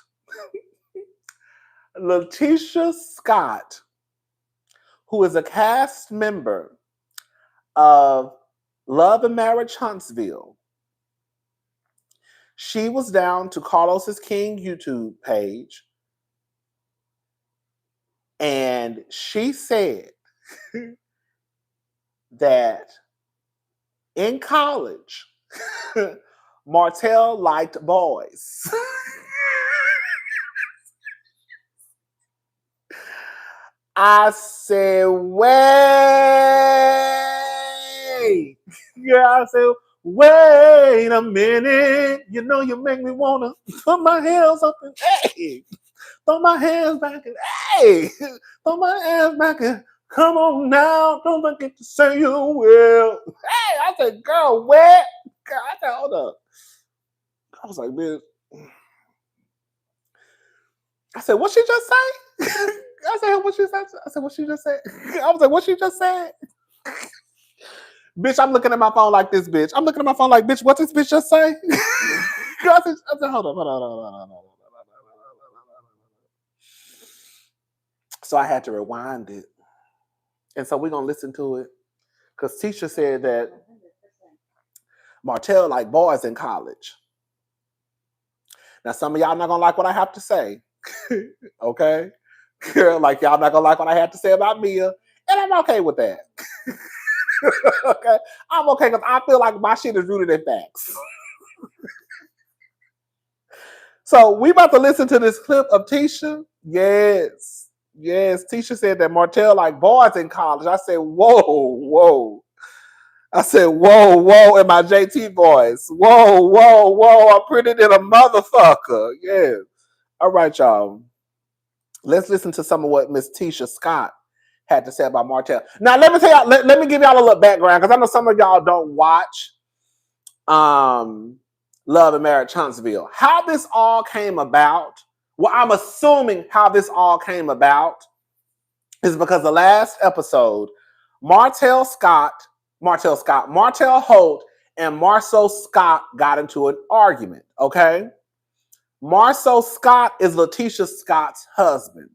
A: LaTisha Scott, who is a cast member of Love and Marriage Huntsville. She was down to Carlos is King YouTube page, and she said that in college, Martel liked boys. I said, wait. Yeah, I said, wait a minute. You know, you make me want to put my hands up and, hey, throw my hands back and, hey, throw my hands back and, come on now. Don't forget to say you will. Hey, I said, girl, where? Girl, I said, hold up. I was like, bitch. I said, what she just say? I said, what she said? I said, what she just said? I was like, what she just said? Bitch, I'm looking at my phone like this, bitch. I'm looking at my phone like, bitch, what this bitch just say? I said, hold on. So I had to rewind it. And so we're going to listen to it. Because Tisha said that Martel like boys in college. Now, some of y'all not going to like what I have to say. Okay? Like, y'all not going to like what I have to say about Mia. And I'm okay with that. Okay? I'm okay because I feel like my shit is rooted in facts. So we about to listen to this clip of Tisha. Yes. Tisha said that Martel like boys in college. I said, whoa. I said, whoa, in my JT voice. Whoa. I'm pretty than a motherfucker. Yeah. All right, y'all. Let's listen to some of what Miss Tisha Scott had to say about Martel. Now, let me tell y'all, let me give y'all a little background, because I know some of y'all don't watch Love and Marriage Huntsville. How this all came about, well, I'm assuming how this all came about is because the last episode, Martell Holt and Marcel Scott got into an argument, okay? Marcel Scott is LaTisha Scott's husband.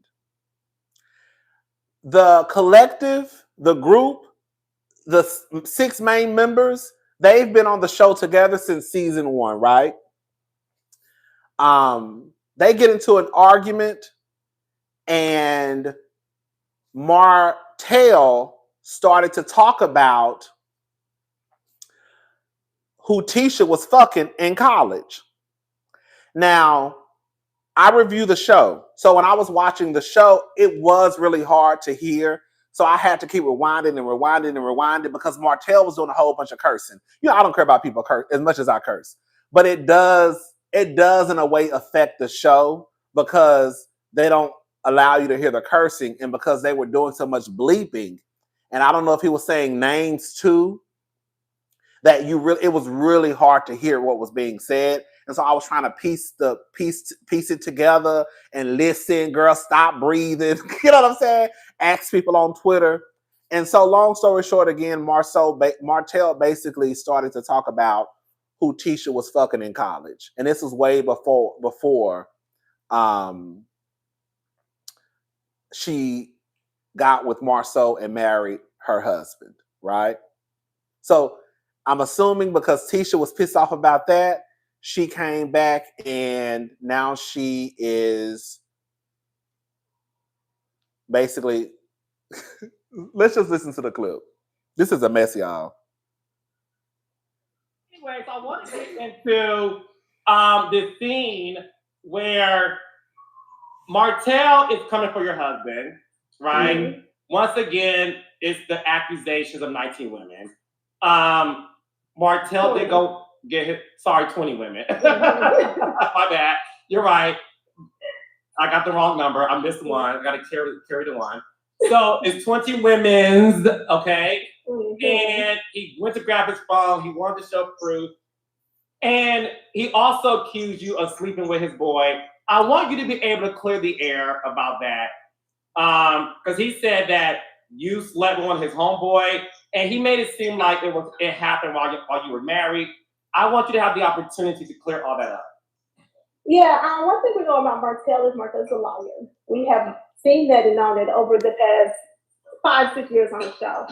A: The collective, the group, the 6 main members, they've been on the show together since season 1, right? They get into an argument, and Martell started to talk about who Tisha was fucking in college. Now, I review the show. So when I was watching the show, it was really hard to hear. So I had to keep rewinding because Martell was doing a whole bunch of cursing. You know, I don't care about people curse as much as I curse. But it does in a way affect the show because they don't allow you to hear the cursing, and because they were doing so much bleeping. And I don't know if he was saying names too, that it was really hard to hear what was being said. And so I was trying to piece it together and listen. Girl, stop breathing. You know what I'm saying? Ask people on Twitter. And so long story short, again, Martell basically started to talk about who Tisha was fucking in college. And this was way before she got with Marceau and married her husband, right? So I'm assuming because Tisha was pissed off about that, she came back and now she is basically, let's just listen to the clip. This is a mess, y'all.
D: Anyways, I want to get into the scene where Martell is coming for your husband, right? Mm-hmm. Once again, it's the accusations of 19 women. Martell did go get hit. Sorry, 20 women. My bad. You're right. I got the wrong number. I missed one. I got to carry the one. So it's 20 women's, okay? Mm-hmm. And he went to grab his phone. He wanted to show proof. And he also accused you of sleeping with his boy. I want you to be able to clear the air about that. Because he said that you slept with one of his homeboy, and he made it seem like it happened while you were married. I want you to have the opportunity to clear all that up.
E: Yeah, one thing we know about Martell is Martell's a lawyer. We have seen that and known it over the past 5-6 years on the show.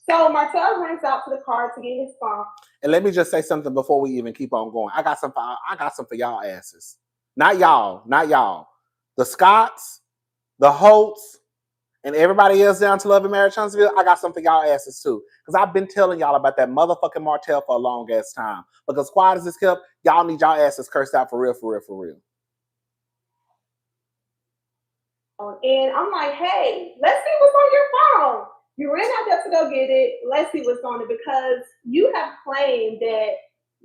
E: So Martell runs out to the car to get his phone.
A: And let me just say something before we even keep on going. I got some for y'all asses. Not y'all. The Scotts, the Holts, and everybody else down to Love and Marriage Huntsville, I got something for y'all asses too. Because I've been telling y'all about that motherfucking Martel for a long ass time. Because quiet as it's kept, y'all need y'all asses cursed out for real.
E: And I'm like, hey, let's see what's on your phone. You ran out there to go get it. Let's see what's on it, because you have claimed that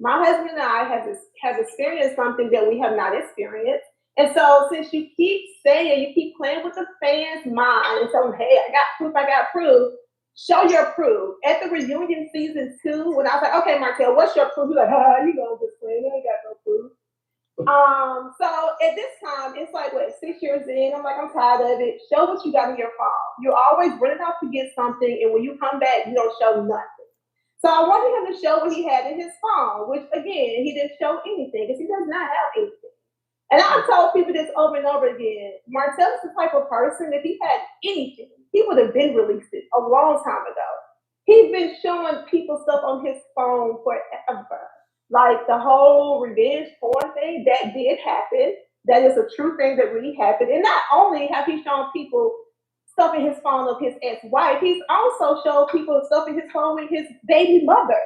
E: my husband and I have experienced something that we have not experienced. And so since you keep saying, you keep playing with the fans' mind and telling them, hey, I got proof, show your proof. At the reunion season 2, when I was like, okay, Martell, what's your proof? He's like, you know, just playing, I ain't got no proof. So at this time, it's like, what, 6 years in, I'm like, I'm tired of it. Show what you got in your phone. You're always running out to get something, and when you come back, you don't show nothing. So I wanted him to show what he had in his phone, which again, he didn't show anything because he does not have anything. And I've told people this over and over again. Martell is the type of person, if he had anything, he would have been released it a long time ago. He's been showing people stuff on his phone forever. Like the whole revenge porn thing, that did happen. That is a true thing that really happened. And not only have he shown people stuff in his phone of his ex-wife, he's also shown people stuff in his phone with his baby mother.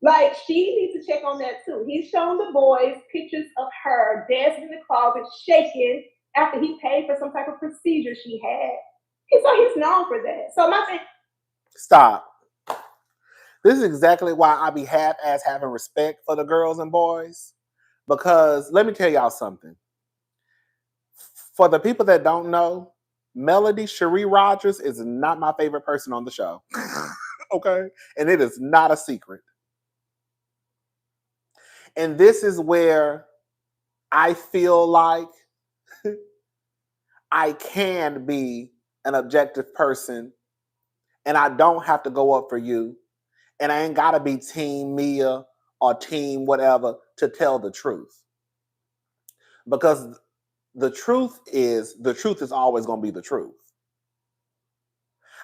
E: Like, she needs to check on that too. He's shown the boys pictures of her dancing in the closet, shaking after he paid for some type of procedure she had. So he's known for that. So my thing.
A: Stop. This is exactly why I be half-ass having respect for the girls and boys. Because let me tell y'all something. For the people that don't know, Melody Cherie Rogers is not my favorite person on the show. Okay? And it is not a secret. And this is where I feel like I can be an objective person and I don't have to go up for you. And I ain't got to be Team Mia or Team whatever to tell the truth. Because the truth is always going to be the truth.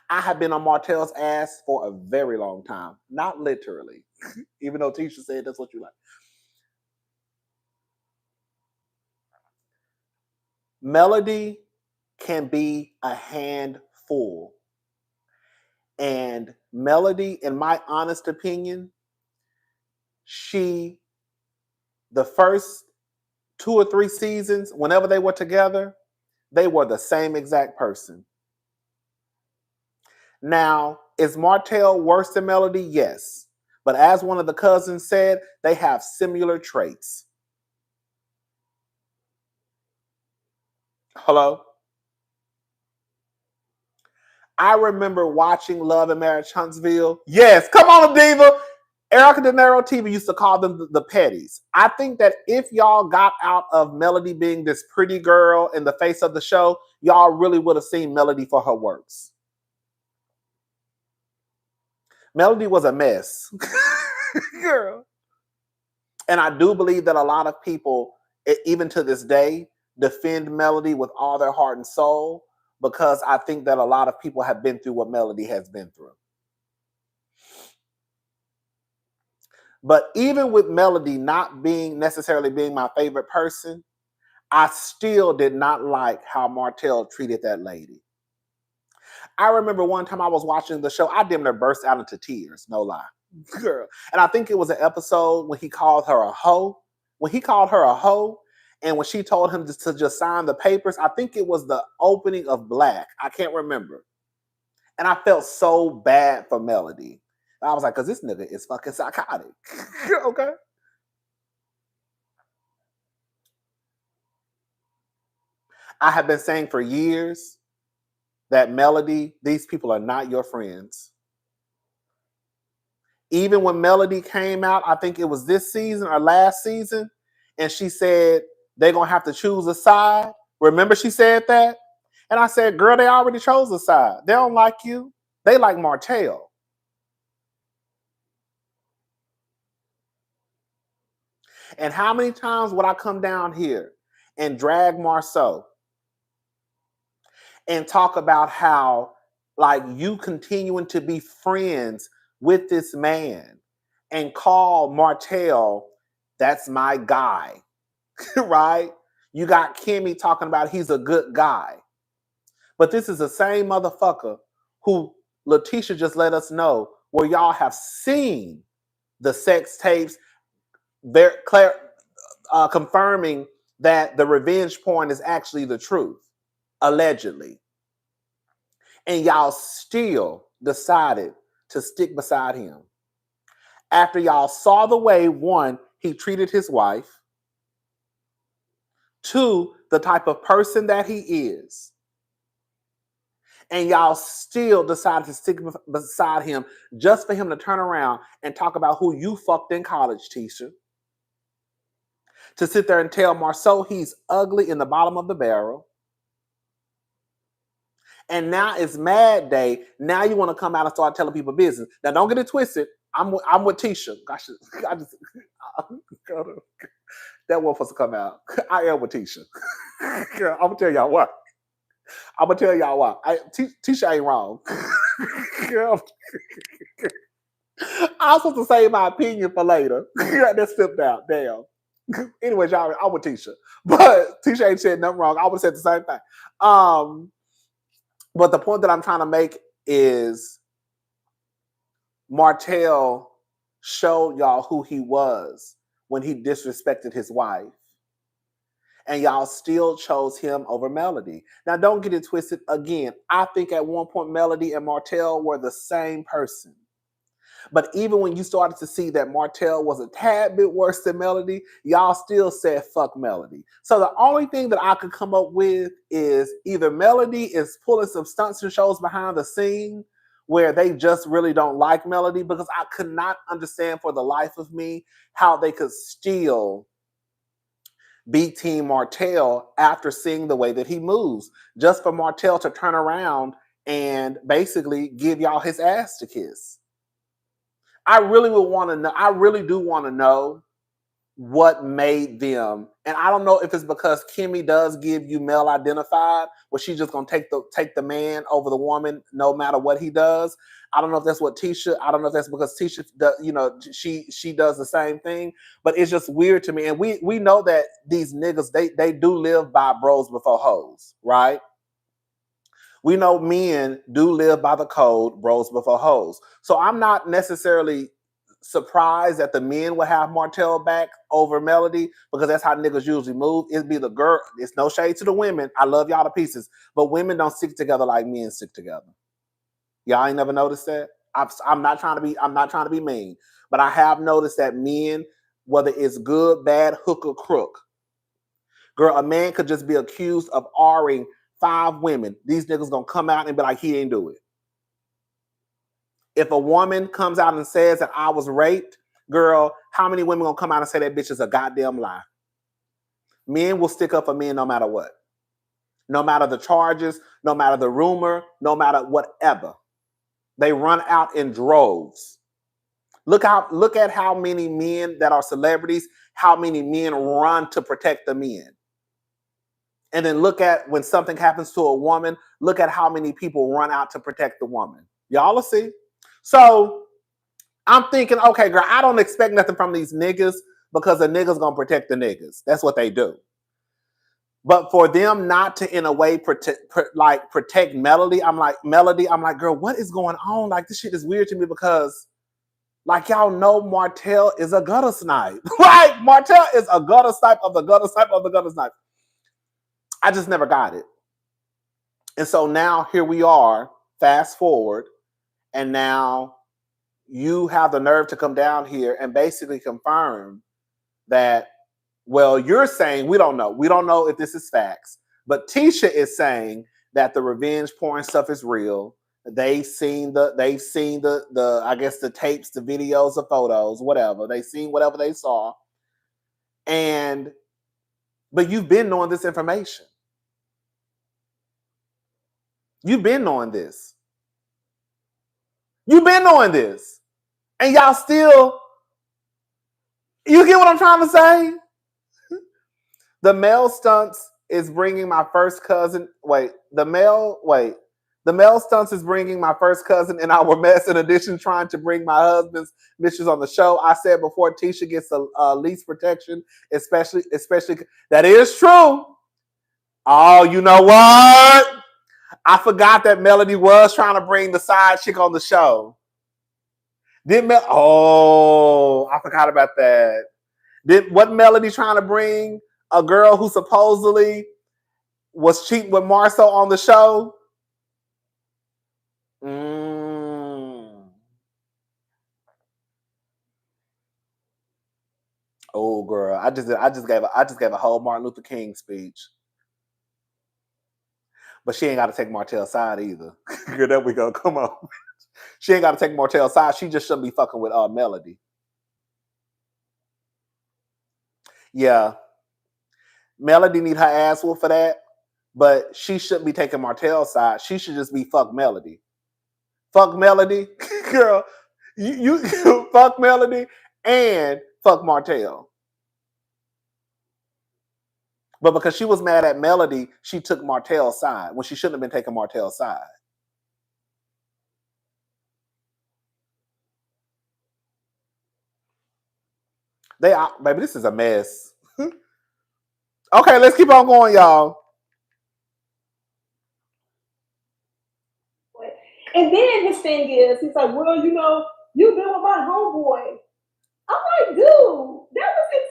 A: I have been on Martell's ass for a very long time. Not literally. Even though Tisha said that's what you like. Melody can be a handful. And Melody, in my honest opinion, the first 2 or 3 seasons, whenever they were together, they were the same exact person. Now, is Martell worse than Melody? Yes. But as one of the cousins said, they have similar traits. Hello? I remember watching Love and Marriage Huntsville. Yes, come on, Diva. Erica De Niro TV used to call them the petties. I think that if y'all got out of Melody being this pretty girl in the face of the show, y'all really would have seen Melody for her works. Melody was a mess. Girl. And I do believe that a lot of people, even to this day, defend Melody with all their heart and soul, because I think that a lot of people have been through what Melody has been through. But even with Melody not necessarily being my favorite person, I still did not like how Martell treated that lady. I remember one time I was watching the show, I damn near burst out into tears, no lie. Girl. And I think it was an episode when he called her a hoe. When he called her a hoe, and when she told him to just sign the papers, I think it was the opening of Black. I can't remember. And I felt so bad for Melody. I was like, because this nigga is fucking psychotic. Okay? I have been saying for years that Melody, these people are not your friends. Even when Melody came out, I think it was this season or last season, and she said they're going to have to choose a side. Remember she said that? And I said, girl, they already chose a side. They don't like you. They like Martell. And how many times would I come down here and drag Marceau and talk about how like you continuing to be friends with this man and call Martell, that's my guy, right? You got Kimmy talking about he's a good guy. But this is the same motherfucker who LaTisha just let us know where y'all have seen the sex tapes, confirming that the revenge porn is actually the truth, allegedly. And y'all still decided to stick beside him. After y'all saw the way, one, he treated his wife, two, the type of person that he is, and y'all still decided to stick beside him just for him to turn around and talk about who you fucked in college, Tisha. To sit there and tell Marceau he's ugly in the bottom of the barrel. And now it's Mad Day. Now you want to come out and start telling people business. Now don't get it twisted. I'm with Tisha. That one supposed to come out. I am with Tisha. I'm gonna tell y'all what. Tisha ain't wrong. I was supposed to say my opinion for later. That slipped out. Damn. Anyway, y'all, I'm with Tisha. But Tisha ain't said nothing wrong. I would have said the same thing. But the point that I'm trying to make is Martell showed y'all who he was when he disrespected his wife. And y'all still chose him over Melody. Now, don't get it twisted. Again, I think at one point Melody and Martell were the same person. But even when you started to see that Martell was a tad bit worse than Melody, y'all still said fuck Melody. So the only thing that I could come up with is either Melody is pulling some stunts and shows behind the scene where they just really don't like Melody, because I could not understand for the life of me how they could still be Team Martell after seeing the way that he moves, just for Martell to turn around and basically give y'all his ass to kiss. I really would want to know. I really do want to know what made them. And I don't know if it's because Kimmy does give you male identified, where she's just gonna take the man over the woman no matter what he does. I don't know if that's what Tisha. I don't know if that's because Tisha does, she does the same thing. But it's just weird to me. And we know that these niggas they do live by bros before hoes, right? We know men do live by the code, bros before hoes. So I'm not necessarily surprised that the men will have Martell back over Melody, because that's how niggas usually move. It'd be the girl. It's no shade to the women. I love y'all to pieces. But women don't stick together like men stick together. Y'all ain't never noticed that? I'm not trying to be mean. But I have noticed that men, whether it's good, bad, hook, or crook, girl, a man could just be accused of R-ing 5 women. These niggas gonna come out and be like, he ain't do it. If a woman comes out and says that I was raped, girl, how many women gonna come out and say that bitch is a goddamn lie? Men will stick up for men no matter what. No matter the charges, no matter the rumor, no matter whatever. They run out in droves. Look at how many men that are celebrities, how many men run to protect the men. And then look at when something happens to a woman, look at how many people run out to protect the woman. Y'all will see. So I'm thinking, okay, girl, I don't expect nothing from these niggas, because the niggas gonna protect the niggas. That's what they do. But for them not to, in a way, protect Melody, I'm like, girl, what is going on? Like, this shit is weird to me, because, like, y'all know Martell is a gutter snipe. Right? Martell is a gutter snipe of the gutter snipe of the gutter snipe. I just never got it. And so now here we are, fast forward, and now you have the nerve to come down here and basically confirm that, well, you're saying, we don't know. We don't know if this is facts, but Tisha is saying that the revenge porn stuff is real. They've seen the I guess the tapes, the videos, the photos, whatever. They've seen whatever they saw. But you've been knowing this information. You've been knowing this. You've been knowing this. And y'all still, you get what I'm trying to say? The male stunts is bringing my first cousin. The male The male stunts is bringing my first cousin in our mess. In addition, trying to bring my husband's missions on the show. I said before, Tisha gets the least protection, especially that is true. Oh, you know what? I forgot that Melody was trying to bring the side chick on the show. Oh, I forgot about that. What Melody trying to bring a girl who supposedly was cheating with Marcel on the show? Oh, girl, I just gave a whole Martin Luther King speech, but she ain't got to take Martel's side either. There we go. Come on, she ain't got to take Martel's side. She just shouldn't be fucking with Melody. Yeah, Melody need her ass whooped for that, but she shouldn't be taking Martel's side. She should just be fuck Melody. Fuck Melody, girl. You fuck Melody and fuck Martel. But because she was mad at Melody, she took Martel's side when she shouldn't have been taking Martel's side. Baby, this is a mess. Okay, let's keep on going, y'all.
E: And then his thing is, he's like, well, you know, you've been with my homeboy. I'm like, dude, that was in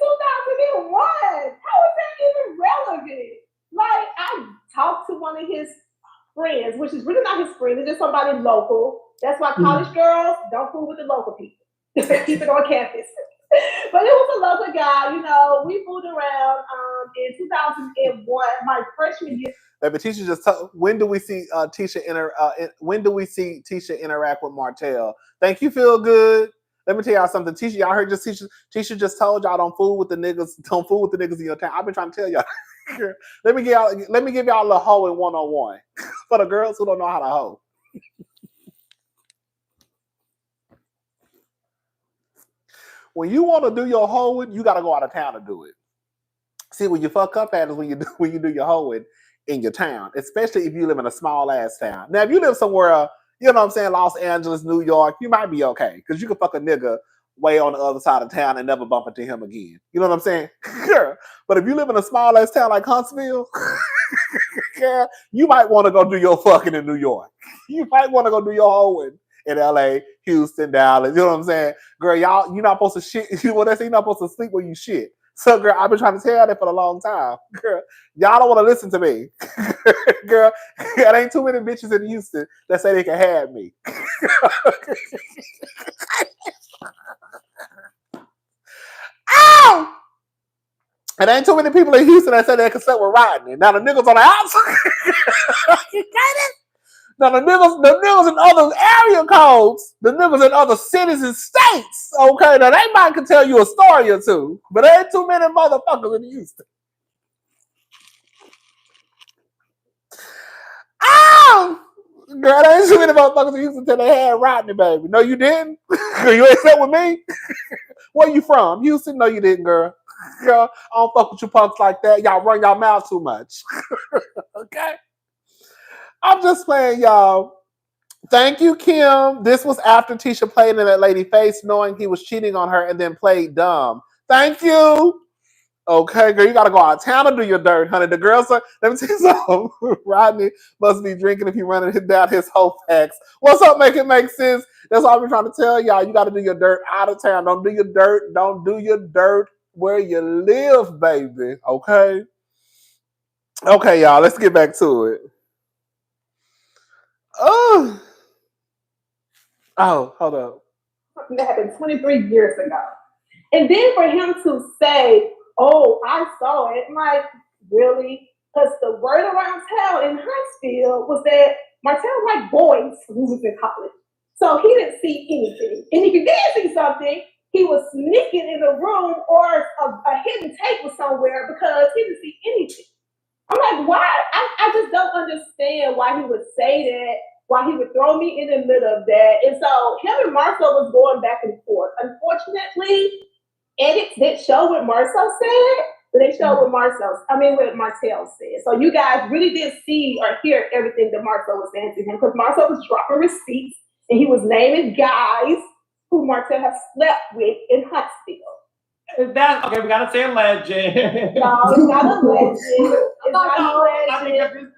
E: 2001. How is that even relevant? Like, I talked to one of his friends, which is really not his friend, it's just somebody local. That's why college girls don't fool with the local people. Keep it on campus. But it was a local guy, you know. We fooled around in 2001, my freshman year.
A: Baby, Tisha just told, when do we see Tisha interact with Martel? Thank you, feel good. Let me tell y'all something. Tisha, y'all heard just Tisha just told y'all don't fool with the niggas in your town. I've been trying to tell y'all. Let me give y'all a little hoe in 101 for the girls who don't know how to hoe. When you want to do your hoeing, you got to go out of town to do it. See, when you fuck up at is when you do your hoeing in your town, especially if you live in a small ass town. Now, if you live somewhere, you know what I'm saying, Los Angeles, New York, you might be okay because you can fuck a nigga way on the other side of town and never bump into him again. You know what I'm saying? Sure. But if you live in a small ass town like Huntsville, yeah, you might want to go do your fucking in New York. You might want to go do your hoeing in LA, Houston, Dallas. You know what I'm saying? Girl, y'all, you're not supposed to shit. What they say, you're not supposed to sleep when you shit. So, girl, I've been trying to tell you that for a long time. Girl, y'all don't want to listen to me. Girl, there ain't too many bitches in Houston that say they can have me. Ow! And there ain't too many people in Houston that say they can sleep with Rodney. Now, the niggas on the outside. You get it? Now, the niggas in other area codes, the niggas in other cities and states, okay, now they might can tell you a story or two, but there ain't too many motherfuckers in Houston. Oh! Girl, there ain't too many motherfuckers in Houston until they had Rodney, baby. No, you didn't? You ain't slept with me? Where you from? Houston? No, you didn't, girl. Girl, I don't fuck with you punks like that. Y'all run y'all mouth too much. Okay? I'm just playing, y'all. Thank you, Kim. This was after Tisha played in that lady face, knowing he was cheating on her and then played dumb. Thank you. Okay, girl, you gotta go out of town to do your dirt, honey. The girls are, let me tell you something. Rodney must be drinking if you running down his whole facts. What's up, make it make sense? That's all I've been trying to tell y'all. You gotta do your dirt out of town. Don't do your dirt where you live, baby. Okay? Okay, y'all, let's get back to it. Oh, hold up.
E: Something that happened 23 years ago. And then for him to say, oh, I saw it, I'm like, really? Because the word around town in Huntsville was that Martel liked boys when he was in college. So he didn't see anything. And if he did see something, he was sneaking in a room or a hidden tape was somewhere because he didn't see anything. I'm like, why? I just don't understand why he would say that, why he would throw me in the middle of that. And so him and Marcel was going back and forth. Unfortunately, edits that show what Marcel said, but they showed what what Martell said. So you guys really did see or hear everything that Martell was saying to him, because Martell was dropping receipts and he was naming guys who Martell has slept with in Huntsville.
D: Is that okay? We gotta say a legend.
E: No, it's not a legend. It's not a legend.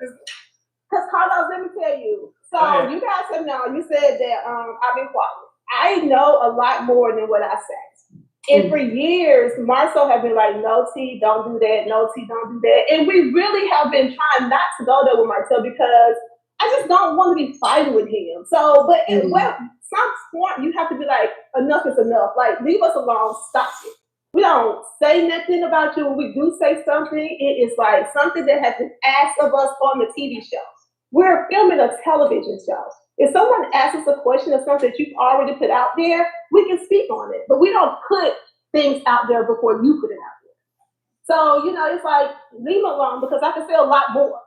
E: Because Carlos, let me tell you. So you guys have known. You said that I've been quiet. I know a lot more than what I say. And for years, Marcel have been like, no, T, don't do that. No, T, don't do that. And we really have been trying not to go there with Martel because I just don't want to be fighting with him. So, but at some point, you have to be like, enough is enough. Like, leave us alone. Stop it. We don't say nothing about you. When we do say something, it is like something that has been asked of us on the TV show. We're filming a television show. If someone asks us a question or something that you've already put out there, we can speak on it. But we don't put things out there before you put it out there. So, you know, it's like, leave it alone because I can say a lot more.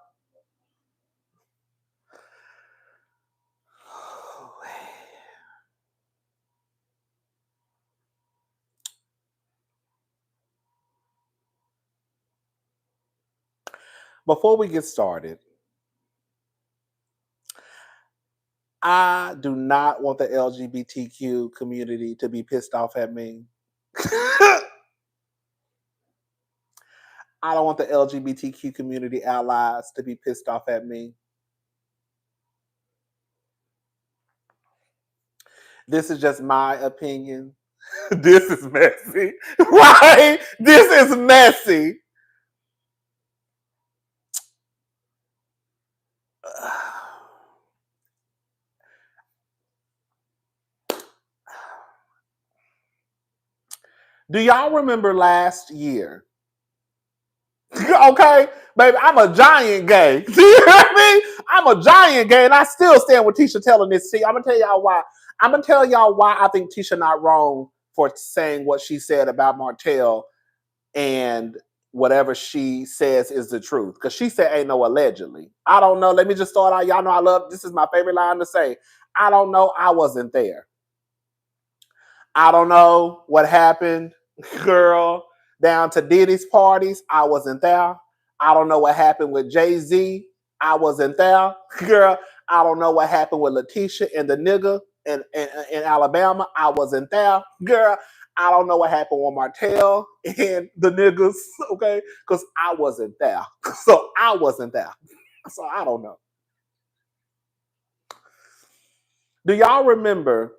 A: Before we get started, I do not want the LGBTQ community to be pissed off at me. I don't want the LGBTQ community allies to be pissed off at me. This is just my opinion. This is messy. Right? This is messy. Do y'all remember last year? Okay, baby, I'm a giant gay. Do you hear me? I'm a giant gay, and I still stand with Tisha telling this. See, I'm gonna tell y'all why. I'm gonna tell y'all why I think Tisha not wrong for saying what she said about Martel and whatever she says is the truth. Because she said ain't no allegedly. I don't know. Let me just start out. Y'all know I love, this is my favorite line to say. I don't know. I wasn't there. I don't know what happened, girl, down to Diddy's parties. I wasn't there. I don't know what happened with Jay-Z. I wasn't there. Girl, I don't know what happened with LaTisha and the nigga in Alabama. I wasn't there. Girl, I don't know what happened with Martel and the niggas, okay? Because I wasn't there. So I wasn't there. So I don't know. Do y'all remember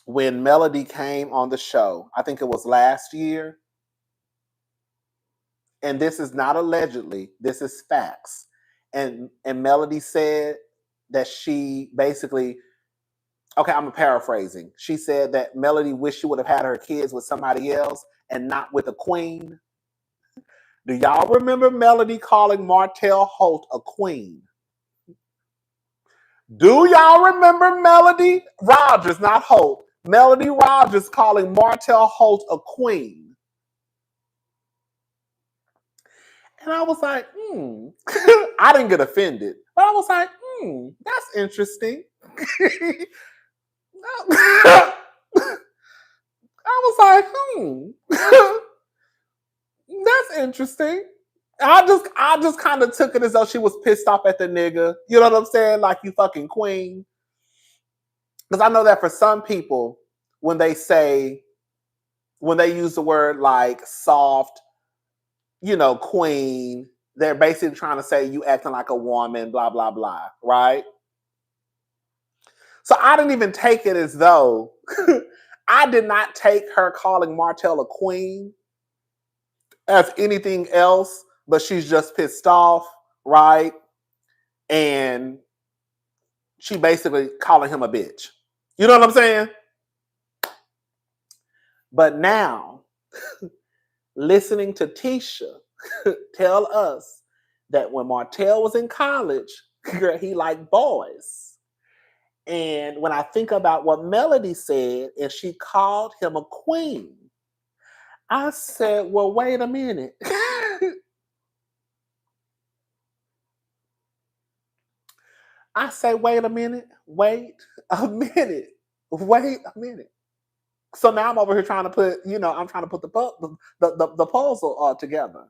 A: when Melody came on the show? I think it was last year. And this is not allegedly, this is facts. And Melody said that she basically, okay, I'm paraphrasing. She said that Melody wished she would have had her kids with somebody else and not with a queen. Do y'all remember Melody calling Martell Holt a queen? Do y'all remember Melody Rogers, not Holt, Melody Rogers calling Martell Holt a queen? And I was like, I didn't get offended, but I was like, that's interesting. I was like, that's interesting. I just kind of took it as though she was pissed off at the nigga. You know what I'm saying? Like, you fucking queen. Because I know that for some people, when they use the word like soft, you know, queen, they're basically trying to say you acting like a woman, blah, blah, blah, right? So I didn't even take it as though, I did not take her calling Martell a queen as anything else, but she's just pissed off, right? And she basically calling him a bitch. You know what I'm saying? But now, listening to Tisha tell us that when Martell was in college, he liked boys. And when I think about what Melody said, and she called him a queen, I said, well, wait a minute. I say, wait a minute. So now I'm over here trying to put, I'm trying to put the puzzle all together.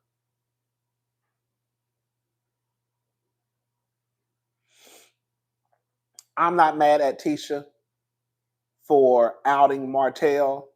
A: I'm not mad at Tisha for outing Martell,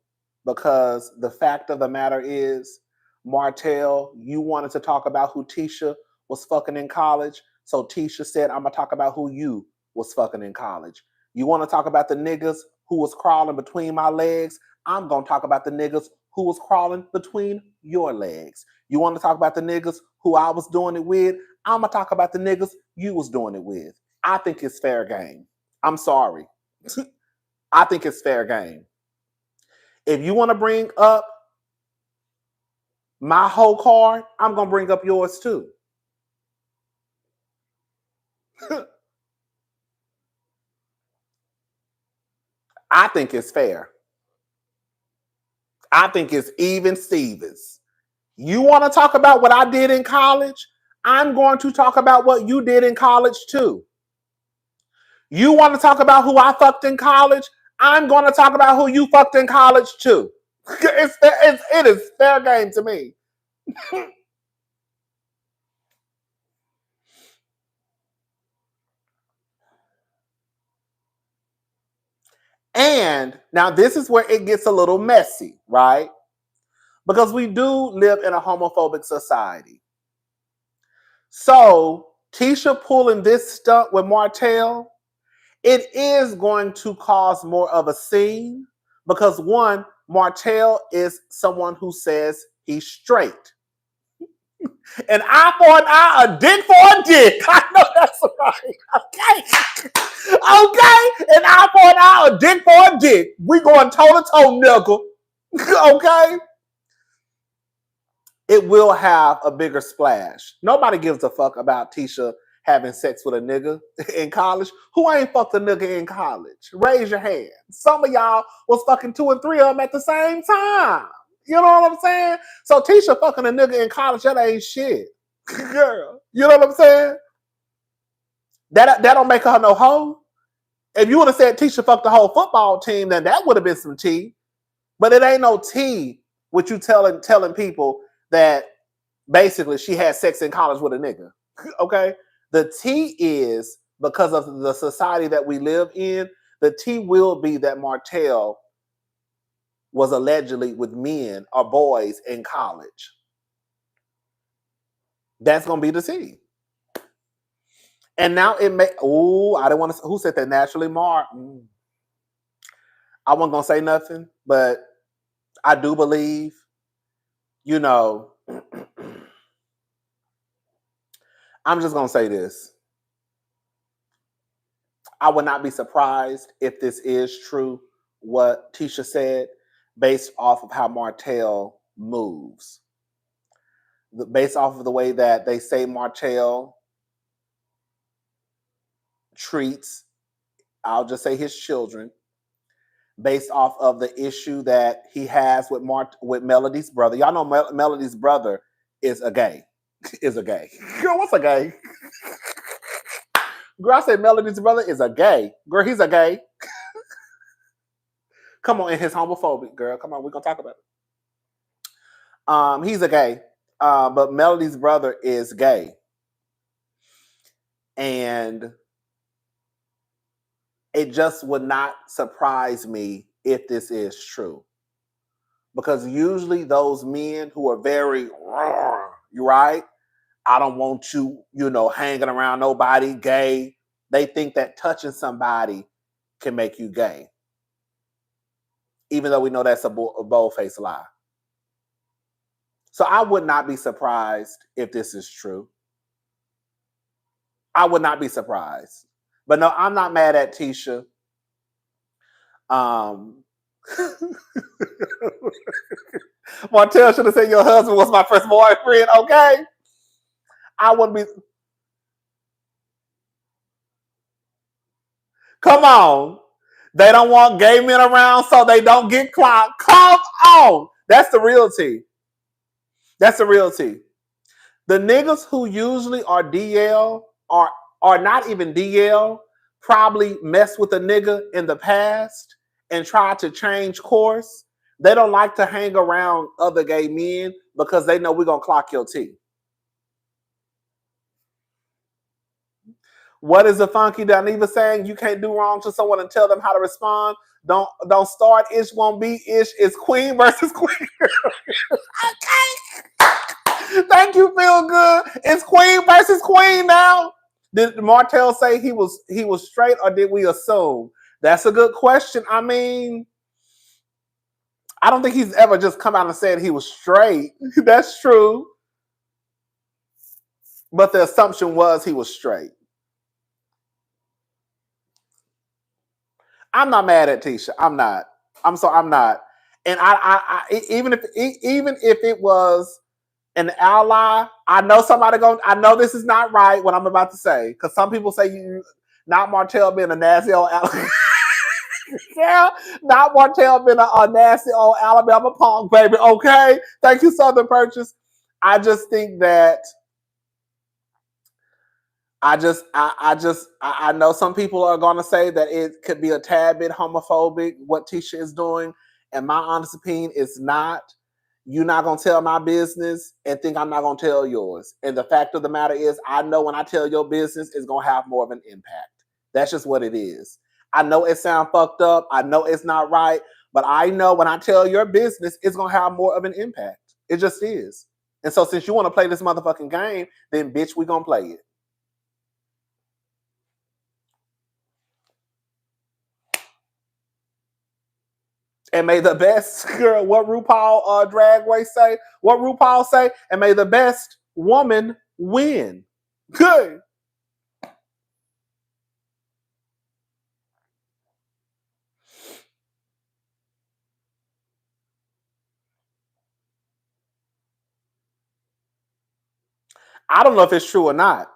A: because the fact of the matter is, Martell, you wanted to talk about who Tisha was fucking in college. So Tisha said, I'm going to talk about who you was fucking in college. You want to talk about the niggas who was crawling between my legs? I'm going to talk about the niggas who was crawling between your legs. You want to talk about the niggas who I was doing it with? I'm going to talk about the niggas you was doing it with. I think it's fair game. I'm sorry. I think it's fair game. If you want to bring up my whole card, I'm going to bring up yours too. I think it's fair. I think it's even Stevens. You want to talk about what I did in college? I'm going to talk about what you did in college too. You want to talk about who I fucked in college? I'm going to talk about who you fucked in college too. It is fair game to me. And now this is where it gets a little messy, right? Because we do live in a homophobic society. So Tisha pulling this stunt with Martell, it is going to cause more of a scene, because one, Martell is someone who says he's straight. An eye for an eye, a dick for a dick. I know that's right. Okay. An eye for an eye, a dick for a dick. We going toe to toe, nigga. Okay. It will have a bigger splash. Nobody gives a fuck about Tisha having sex with a nigga in college. Who ain't fucked a nigga in college? Raise your hand. Some of y'all was fucking 2 and 3 of them at the same time. You know what I'm saying? So Tisha fucking a nigga in college, that ain't shit. Girl, you know what I'm saying? That don't make her no hoe. If you would have said Tisha fucked the whole football team, then that would have been some tea. But it ain't no tea with you telling people that basically she had sex in college with a nigga. Okay? The tea is, because of the society that we live in, the tea will be that Martell was allegedly with men or boys in college. That's going to be the tea. And now it may, I didn't want to, who said that? Naturally, Mark. I wasn't going to say nothing, but I do believe, I'm just going to say this. I would not be surprised if this is true, what Tisha said, based off of how Martell moves. Based off of the way that they say Martell treats, I'll just say his children, based off of the issue that he has with Melody's brother. Y'all know Melody's brother is a gay. Girl, what's a gay? Girl, I said Melody's brother is a gay. Girl, he's a gay. Come on, and his homophobic, girl. Come on, we're going to talk about it. He's a gay. But Melody's brother is gay. And it just would not surprise me if this is true. Because usually those men who are very, you right? I don't want you, hanging around nobody, gay. They think that touching somebody can make you gay. Even though we know that's a bold-faced lie. So I would not be surprised if this is true. I would not be surprised. But no, I'm not mad at Tisha. Martell should have said your husband was my first boyfriend, okay? I wouldn't be. Come on. They don't want gay men around so they don't get clocked. Come on. That's the real tea. That's the real tea. The niggas who usually are DL are not even DL, probably messed with a nigga in the past and try to change course, they don't like to hang around other gay men because they know we're going to clock your tea. What is the funky Daniva saying? You can't do wrong to someone and tell them how to respond. Don't start. Ish won't be ish. It's queen versus queen. Okay. Thank you, feel good. It's queen versus queen now. Did Martel say he was straight, or did we assume? That's a good question. I mean, I don't think he's ever just come out and said he was straight. That's true. But the assumption was he was straight. I'm not mad at Tisha. I'm not. I'm not. And I even if it was an ally, I know I know this is not right what I'm about to say, because some people say you not Martel being a nasty old ally. Yeah, not Martel being a nasty old Alabama punk baby. Okay, thank you, Southern Purchase. I just think that I know some people are going to say that it could be a tad bit homophobic what Tisha is doing, and my honest opinion is not. You're not going to tell my business and think I'm not going to tell yours. And the fact of the matter is, I know when I tell your business, it's going to have more of an impact. That's just what it is. I know it sounds fucked up. I know it's not right. But I know when I tell your business, it's going to have more of an impact. It just is. And so since you want to play this motherfucking game, then bitch, we going to play it. And may the best girl, what RuPaul drag race say? What RuPaul say? And may the best woman win. Good. I don't know if it's true or not.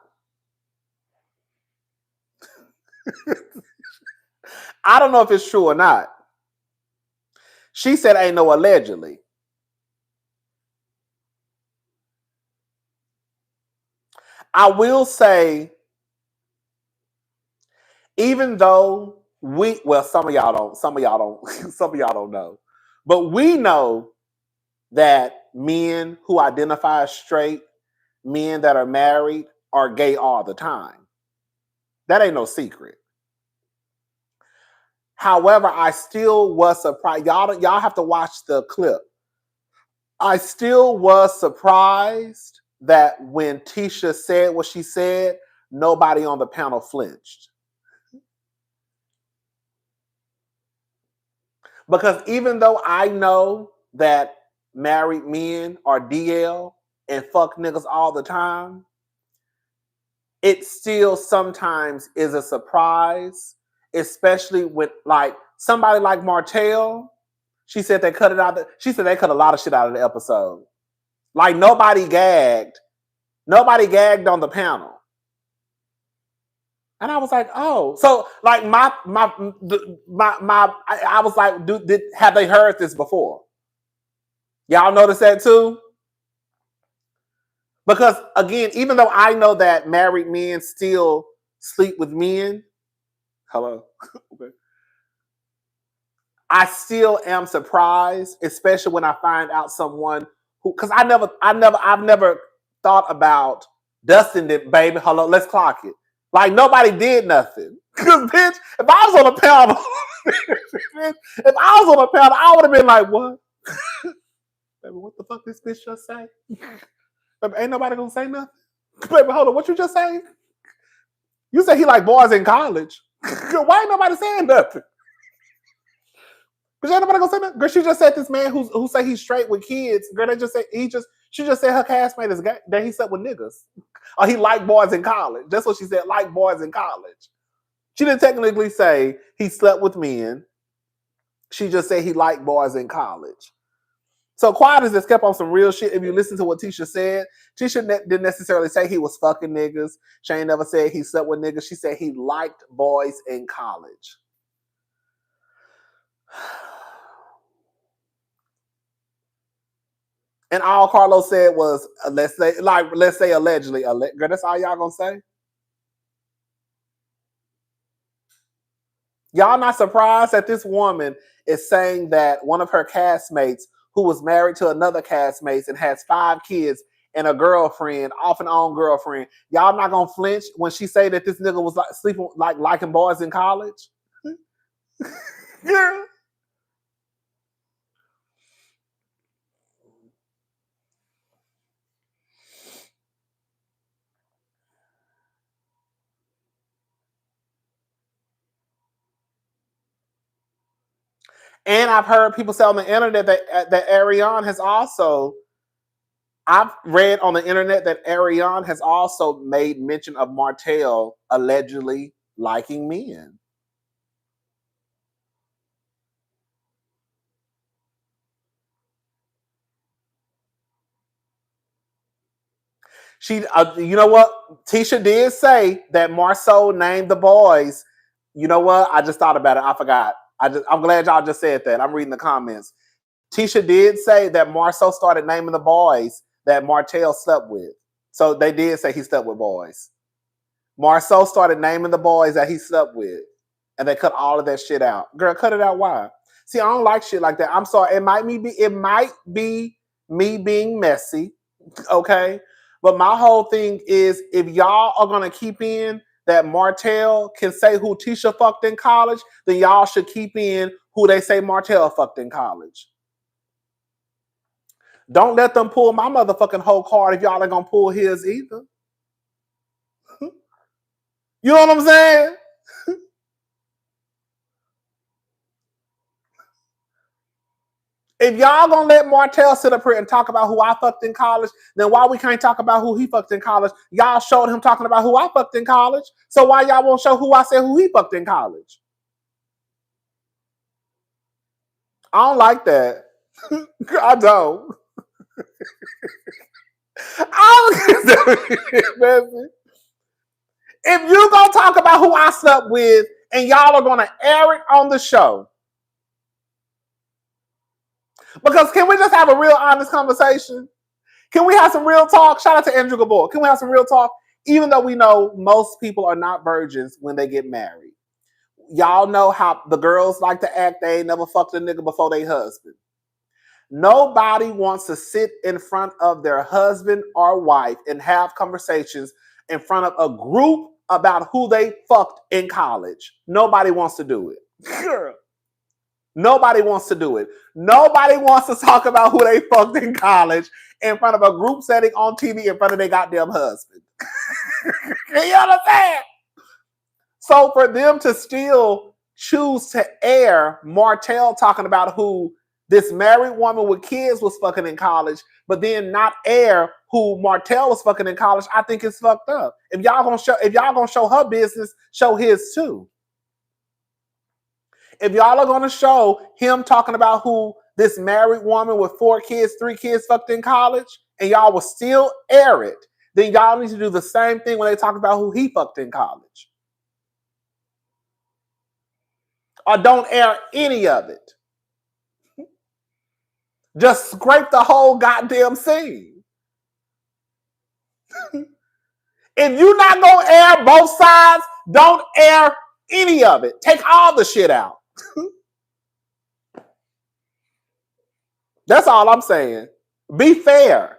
A: I don't know if it's true or not. She said ain't no allegedly. I will say, even though some of y'all don't know, but we know that men who identify as straight, men that are married, are gay all the time. That ain't no secret. However, I still was surprised. Y'all have to watch the clip. I still was surprised that when Tisha said what she said, nobody on the panel flinched. Because even though I know that married men are DL and fuck niggas all the time, it still sometimes is a surprise, especially with like somebody like Martel. She said they cut it out. She said they cut a lot of shit out of the episode. Like nobody gagged. Nobody gagged on the panel. And I was like, oh, so like I was like, have they heard this before? Y'all notice that too? Because again, even though I know that married men still sleep with men, hello, okay. I still am surprised, especially when I find out someone who, because I've never thought about Dustin did, baby. Hello, let's clock it. Like nobody did nothing. Because bitch, if I was on a panel, I would have been like, what? Baby, what the fuck this bitch just say? Baby, ain't nobody gonna say nothing. Baby, hold on, what you just say? You said he like boys in college. Why ain't nobody saying nothing? Because ain't nobody gonna say nothing. Girl, she just said this man who say he's straight with kids. Girl, she just said her castmate is gay, that he slept with niggas. Or he liked boys in college. That's what she said, like boys in college. She didn't technically say he slept with men. She just said he liked boys in college. So Quiet as this kept on some real shit. If you listen to what Tisha said, Tisha didn't necessarily say he was fucking niggas. She ain't never said he slept with niggas. She said he liked boys in college. And all Carlos said was, let's say allegedly. Girl, that's all y'all gonna say? Y'all not surprised that this woman is saying that one of her castmates who was married to another castmate and has 5 kids and a girlfriend, off and on girlfriend. Y'all not gonna flinch when she say that this nigga was like sleeping like liking boys in college? Yeah. And I've heard people say on the internet that Ariane has also. I've read on the internet that Ariane has also made mention of Martel allegedly liking men. She, you know what? Tisha did say that Marceau named the boys. You know what? I just thought about it. I forgot. I'm glad y'all just said that. I'm reading the comments. Tisha did say that Marceau started naming the boys that Martel slept with. So they did say he slept with boys. Marceau started naming the boys that he slept with. And they cut all of that shit out. Girl, cut it out. Why? See, I don't like shit like that. I'm sorry. It might be me being messy. Okay. But my whole thing is if y'all are gonna keep in that Martel can say who Tisha fucked in college, then y'all should keep in who they say Martel fucked in college. Don't let them pull my motherfucking whole card if y'all ain't gonna pull his either. You know what I'm saying? If y'all gonna let Martel sit up here and talk about who I fucked in college, then why we can't talk about who he fucked in college? Y'all showed him talking about who I fucked in college. So why y'all won't show who I said who he fucked in college? I don't like that. I don't. If you gonna talk about who I slept with and y'all are gonna air it on the show, because can we just have a real honest conversation? Can we have some real talk? Shout out to Andrew Gabor. Can we have some real talk? Even though we know most people are not virgins when they get married. Y'all know how the girls like to act. They ain't never fucked a nigga before they husband. Nobody wants to sit in front of their husband or wife and have conversations in front of a group about who they fucked in college. Nobody wants to do it. Girl. Nobody wants to do it. Nobody wants to talk about who they fucked in college in front of a group setting on TV in front of their goddamn husband. You understand? So for them to still choose to air Martel talking about who this married woman with kids was fucking in college, but then not air who Martel was fucking in college, I think it's fucked up. If y'all gonna show her business, show his too. If y'all are gonna show him talking about who this married woman with 4 kids, 3 kids fucked in college, and y'all will still air it, then y'all need to do the same thing when they talk about who he fucked in college. Or don't air any of it. Just scrape the whole goddamn scene. If you're not gonna air both sides, don't air any of it. Take all the shit out. That's all I'm saying. Be fair.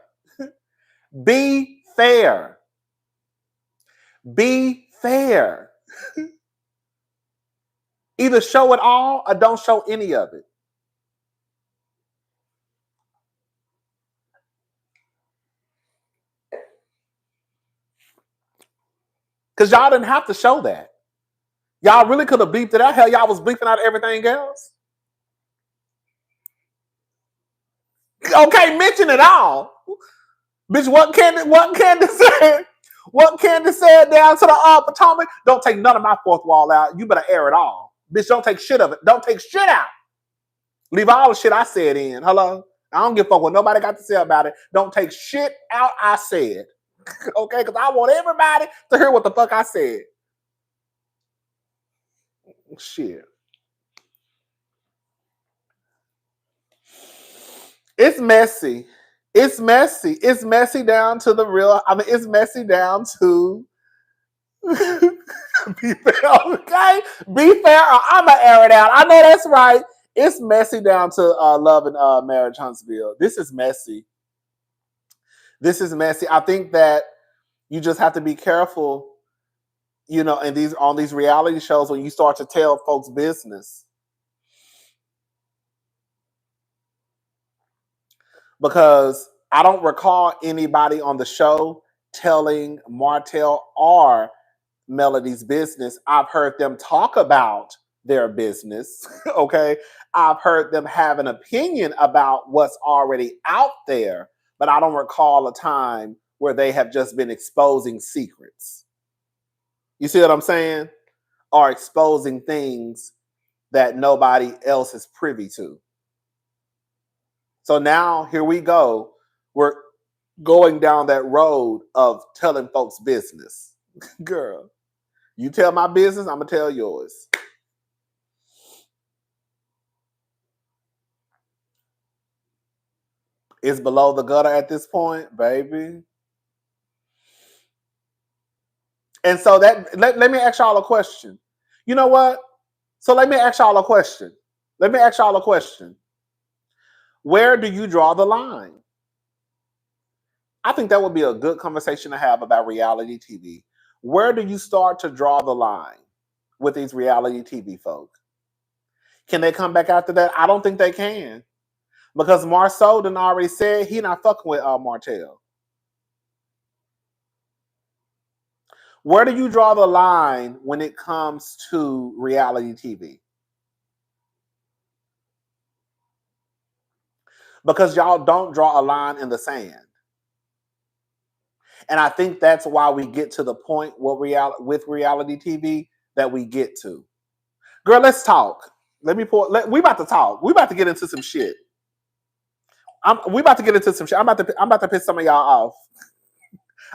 A: Be fair. Be fair. Either show it all or don't show any of it. Because y'all didn't have to show that. Y'all really could have bleeped it out. Hell, y'all was bleeping out everything else. Okay, mention it all. Bitch, what Candace said? What Candace said down to the Potomac? Don't take none of my fourth wall out. You better air it all. Bitch, don't take shit of it. Don't take shit out. Leave all the shit I said in. Hello? I don't give a fuck what nobody got to say about it. Don't take shit out I said. Okay? Because I want everybody to hear what the fuck I said. Shit. It's messy. It's messy. It's messy down to the real. I mean, it's messy down to Be fair, okay? Be fair, or I'ma air it out. I know that's right. It's messy down to Love and Marriage Huntsville. This is messy. This is messy. I think that you just have to be careful, you know, in these on these reality shows when you start to tell folks business. Because I don't recall anybody on the show telling Martel or Melody's business. I've heard them talk about their business. Okay. I've heard them have an opinion about what's already out there, but I don't recall a time where they have just been exposing secrets. You see what I'm saying? Or exposing things that nobody else is privy to. So now here we go. We're going down that road of telling folks business. Girl, you tell my business, I'm going to tell yours. It's below the gutter at this point, baby. And so that let me ask y'all a question. You know what? So let me ask y'all a question. Let me ask y'all a question. Where do you draw the line? I think that would be a good conversation to have about reality TV. Where do you start to draw the line with these reality TV folk? Can they come back after that? I don't think they can. Because Marceau done already said he not fucking with Martel. Where do you draw the line when it comes to reality TV? Because y'all don't draw a line in the sand. And I think that's why we get to the point with reality TV that we get to. Girl, let's talk. We about to talk. We about to get into some shit. We about to get into some shit. I'm about to piss some of y'all off.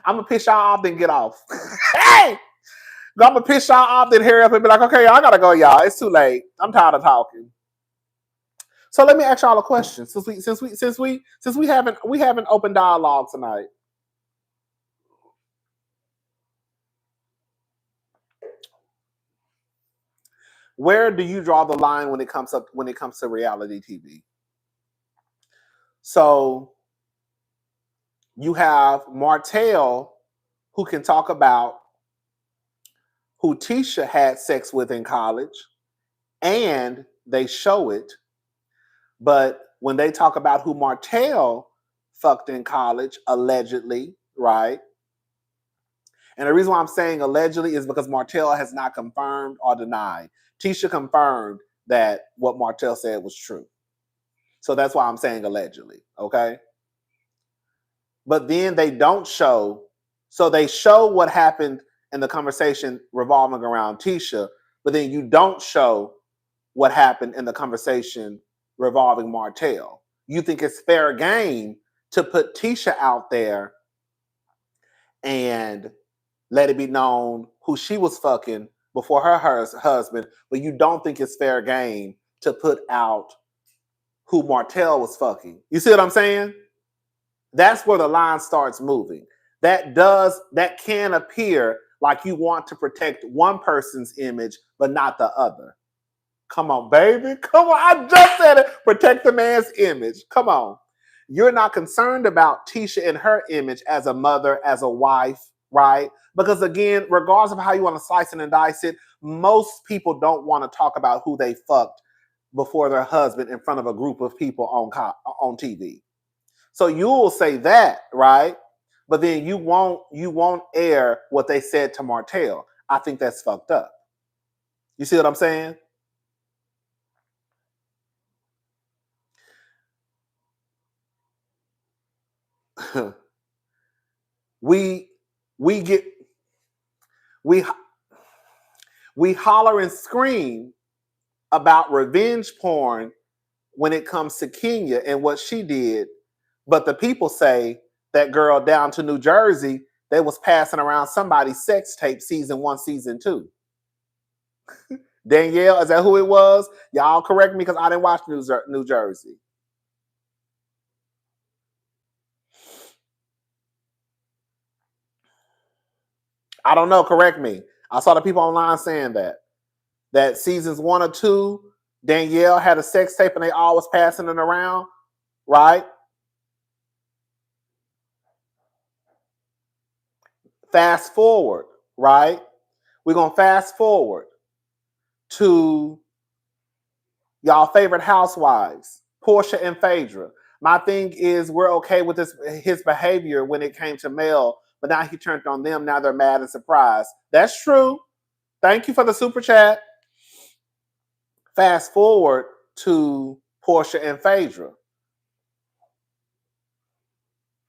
A: I'm gonna piss y'all off, then get off. Hey! I'm gonna piss y'all off, then hurry up and be like, okay, I gotta go, y'all. It's too late. I'm tired of talking. So let me ask y'all a question. Since we haven't open dialogue tonight. Where do you draw the line when it comes to reality TV? So you have Martel, who can talk about who Tisha had sex with in college, and they show it. But when they talk about who Martel fucked in college, allegedly, right? And the reason why I'm saying allegedly is because Martel has not confirmed or denied. Tisha confirmed that what Martel said was true. So that's why I'm saying allegedly, okay? But then they don't show, so they show what happened in the conversation revolving around Tisha, but then you don't show what happened in the conversation revolving Martel. You think it's fair game to put Tisha out there and let it be known who she was fucking before her husband, but you don't think it's fair game to put out who Martel was fucking. You see what I'm saying? That's where the line starts moving. That can appear like you want to protect one person's image, but not the other. Come on, baby. Come on. I just said it. Protect the man's image. Come on. You're not concerned about Tisha and her image as a mother, as a wife, right? Because again, regardless of how you want to slice it and dice it, most people don't want to talk about who they fucked before their husband in front of a group of people on TV. So you'll say that, right? But then you won't air what they said to Martel. I think that's fucked up. You see what I'm saying? we holler and scream about revenge porn when it comes to Kenya and what she did, but the people say that girl down to New Jersey, they was passing around somebody's sex tape season 1, season 2. Danielle, is that who it was? Y'all correct me because I didn't watch New Jersey. I don't know. Correct me. I saw the people online saying that seasons 1 or 2, Danielle had a sex tape and they all was passing it around, right? Fast forward, right? We're going to fast forward to y'all favorite housewives, Portia and Phaedra. My thing is we're okay with his behavior when it came to Mel, but now he turned on them. Now they're mad and surprised. That's true. Thank you for the super chat. Fast forward to Portia and Phaedra.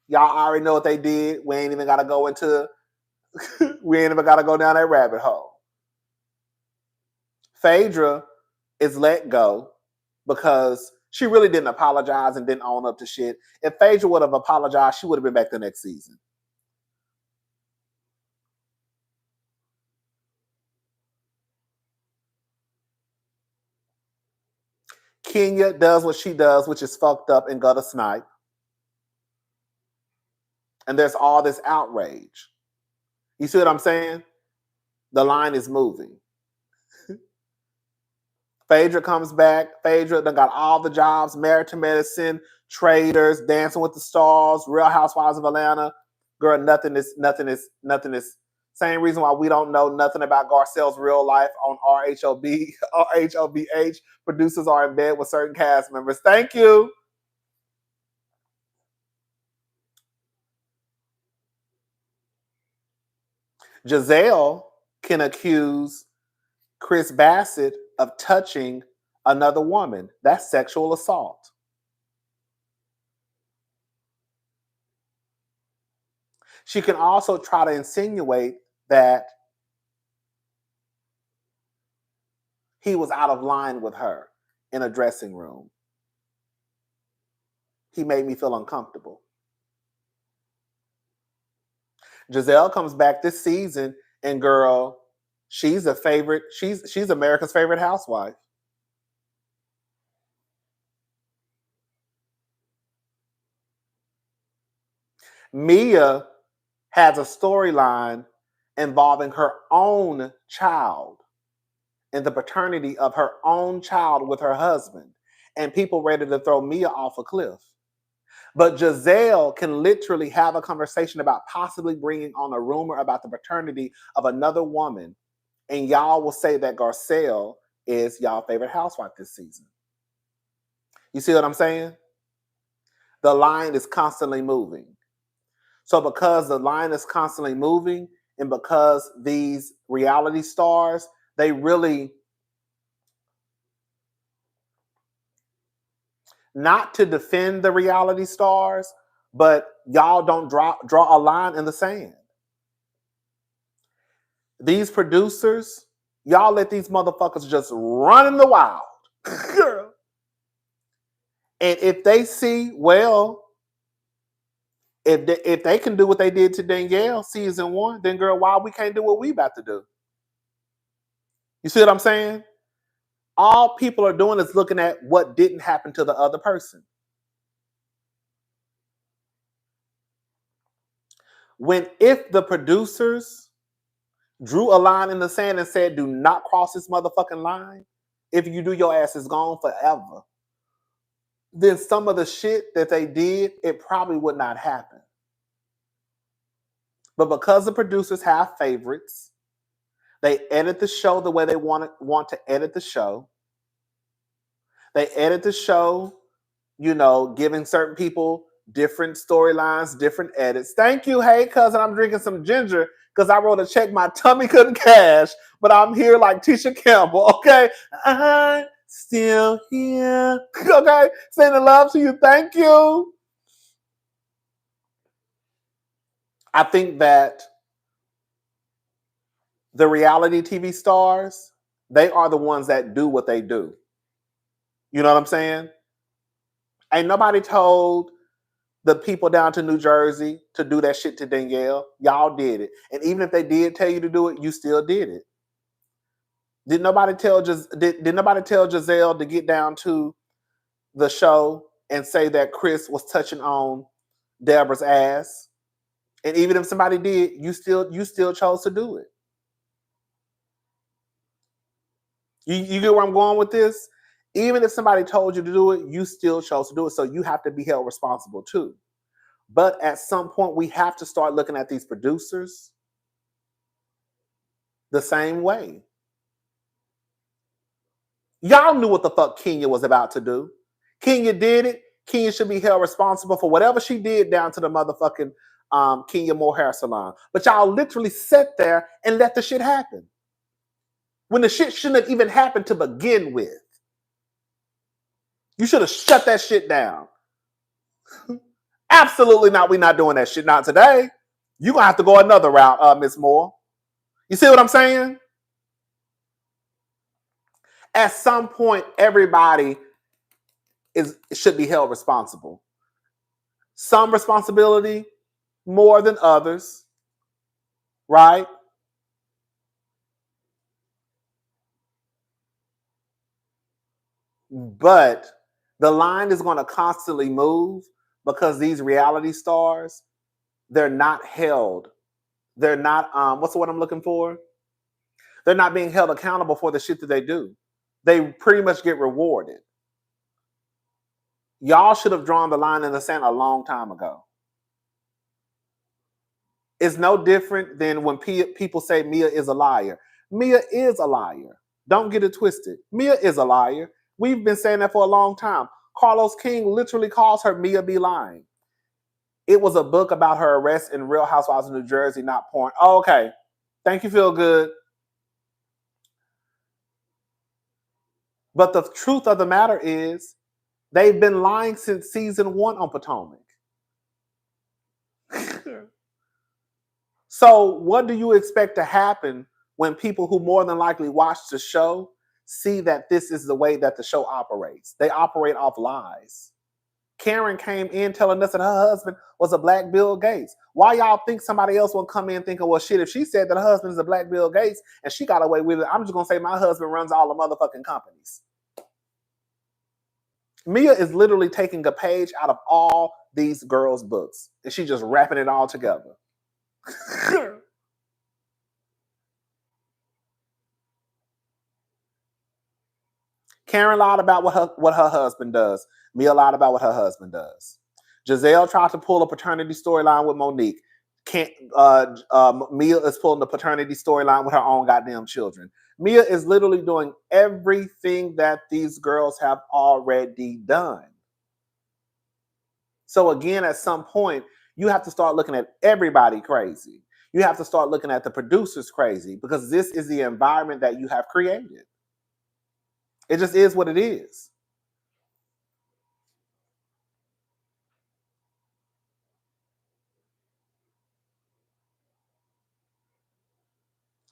A: Y'all already know what they did. We ain't even got to go into, we ain't even got to go down that rabbit hole. Phaedra is let go because she really didn't apologize and didn't own up to shit. If Phaedra would have apologized, she would have been back the next season. Kenya does what she does, which is fucked up and gutter snipe. And there's all this outrage. You see what I'm saying? The line is moving. Phaedra comes back. Phaedra done got all the jobs, Married to Medicine, Traders, Dancing with the Stars, Real Housewives of Atlanta. Girl, nothing is. Same reason why we don't know nothing about Garcelle's real life on RHOBH. Producers are in bed with certain cast members. Thank you. Gizelle can accuse Chris Bassett of touching another woman. That's sexual assault. She can also try to insinuate that he was out of line with her in a dressing room. He made me feel uncomfortable. Jazelle comes back this season, and girl, she's a favorite. She's America's favorite housewife. Mia has a storyline involving her own child and the paternity of her own child with her husband, and people ready to throw Mia off a cliff. But Jazelle can literally have a conversation about possibly bringing on a rumor about the paternity of another woman, and y'all will say that Garcelle is y'all favorite housewife this season. You see what I'm saying? The line is constantly moving. So because the line is constantly moving, and because these reality stars, they really, not to defend the reality stars, but y'all don't draw a line in the sand. These producers, y'all let these motherfuckers just run in the wild. Girl. And if they see, well, if they can do what they did to Danielle season 1, then girl, why we can't do what we about to do? You see what I'm saying? All people are doing is looking at what didn't happen to the other person. If the producers drew a line in the sand and said, do not cross this motherfucking line, if you do, your ass is gone forever, then some of the shit that they did, it probably would not happen. But because the producers have favorites, they edit the show the way they want to edit the show. They edit the show, giving certain people different storylines, different edits. Thank you. Hey, cousin, I'm drinking some ginger because I wrote a check my tummy couldn't cash, but I'm here like Tisha Campbell, okay? I'm still here, okay? Sending love to you. Thank you. I think that the reality TV stars, they are the ones that do what they do. You know what I'm saying? Ain't nobody told the people down to New Jersey to do that shit to Danielle. Y'all did it. And even if they did tell you to do it, you still did it. Did nobody tell Jazelle to get down to the show and say that Chris was touching on Deborah's ass? And even if somebody did, you still chose to do it. You get where I'm going with this? Even if somebody told you to do it, you still chose to do it. So you have to be held responsible too. But at some point, we have to start looking at these producers the same way. Y'all knew what the fuck Kenya was about to do. Kenya did it. Kenya should be held responsible for whatever she did down to the motherfucking Kenya Moore hair salon. But y'all literally sat there and let the shit happen. When the shit shouldn't have even happened to begin with. You should have shut that shit down. Absolutely not. We're not doing that shit. Not today. You're going to have to go another route, Miss Moore. You see what I'm saying? At some point, everybody should be held responsible. Some responsibility more than others, right? But the line is going to constantly move because these reality stars, they're not held. They're not, what's the word I'm looking for? They're not being held accountable for the shit that they do. They pretty much get rewarded. Y'all should have drawn the line in the sand a long time ago. It's no different than when people say Mia is a liar. Mia is a liar. Don't get it twisted. Mia is a liar. We've been saying that for a long time. Carlos King literally calls her Mia be lying. It was a book about her arrest in Real Housewives of New Jersey, not porn. Oh, okay. Thank you, feel good. But the truth of the matter is, they've been lying since season 1 on Potomac. So what do you expect to happen when people who more than likely watch the show see that this is the way that the show operates? They operate off lies. Karen came in telling us that her husband was a black Bill Gates. Why y'all think somebody else will come in thinking, well, shit, if she said that her husband is a black Bill Gates and she got away with it, I'm just going to say my husband runs all the motherfucking companies. Mia is literally taking a page out of all these girls' books and she's just wrapping it all together. Karen lied about what her husband does. Mia lied about what her husband does. Gizelle tried to pull a paternity storyline with Monique. Mia is pulling the paternity storyline with her own goddamn children. Mia is literally doing everything that these girls have already done. So again, at some point, you have to start looking at everybody crazy. You have to start looking at the producers crazy because this is the environment that you have created. It just is what it is.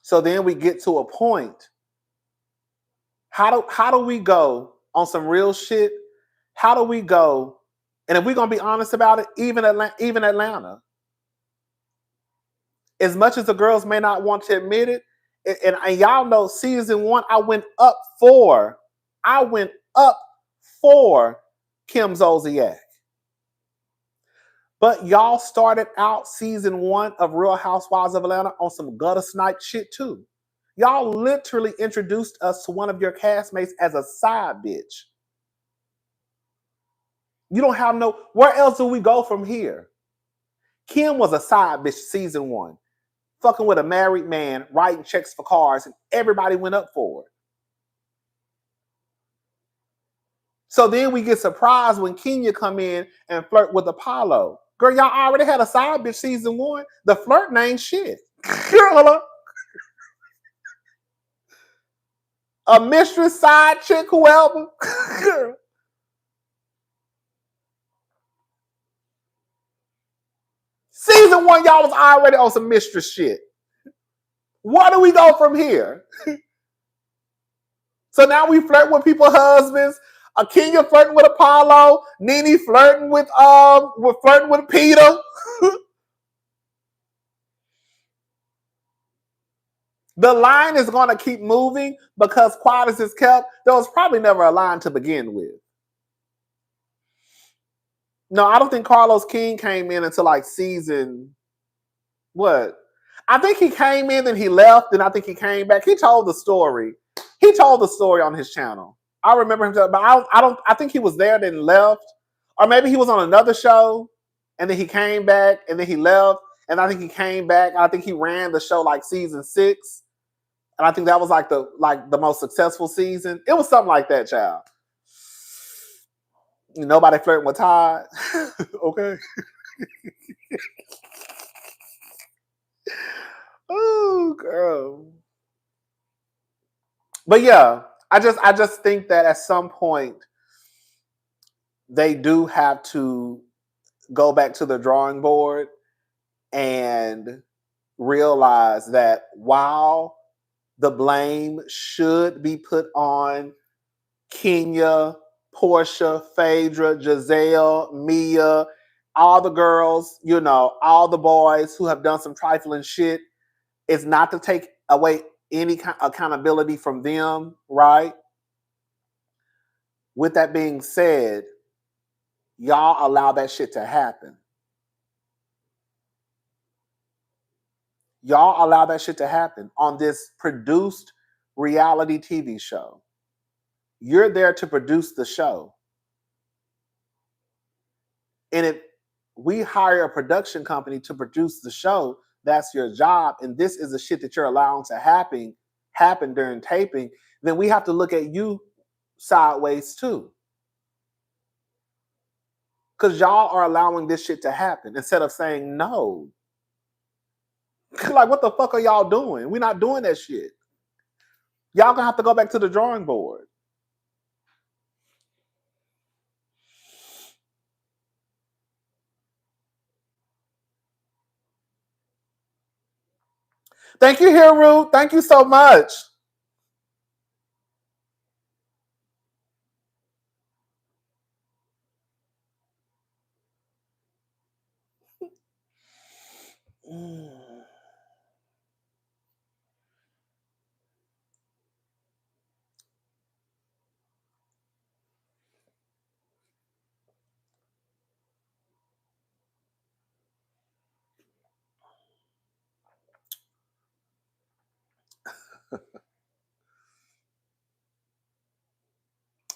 A: So then we get to a point. How do we go on some real shit? How do we go? And if we're going to be honest about it, even Atlanta. As much as the girls may not want to admit it, and y'all know season 1, I went up for Kim Zolciak. But y'all started out season 1 of Real Housewives of Atlanta on some gutter snipe shit too. Y'all literally introduced us to one of your castmates as a side bitch. You don't have where else do we go from here? Kim was a side bitch season 1. Fucking with a married man, writing checks for cars, and everybody went up for it. So then we get surprised when Kenya come in and flirt with Apollo. Girl, y'all already had a side bitch season 1. The flirt ain't shit. Girl, a mistress, side chick, whoever. Girl. Season 1, y'all was already on some mistress shit. Where do we go from here? So now we flirt with people's husbands. Kenya flirting with Apollo. Nene flirting with Peter. The line is going to keep moving because quiet as it's kept, there was probably never a line to begin with. No, I don't think Carlos King came in until like season, what? I think he came in and he left, and I think he came back. He told the story. He told the story on his channel. I remember him, but I think he was there, then left, or maybe he was on another show, and then he came back, and then he left, and I think he came back. I think he ran the show like season 6, and I think that was like the most successful season. It was something like that, child. Nobody flirting with Todd. Okay. Oh, girl. But yeah, I just think that at some point they do have to go back to the drawing board and realize that while the blame should be put on Kenya, Portia, Phaedra, Gizelle, Mia, all the girls, all the boys who have done some trifling shit, it's not to take away any kind of accountability from them, right? With that being said, y'all allow that shit to happen. Y'all allow that shit to happen on this produced reality TV show. You're there to produce the show. And if we hire a production company to produce the show, that's your job, and this is the shit that you're allowing to happen during taping, then we have to look at you sideways too. Because y'all are allowing this shit to happen instead of saying no. Like, what the fuck are y'all doing? We're not doing that shit. Y'all gonna have to go back to the drawing board. Thank you, Hiru. Thank you so much.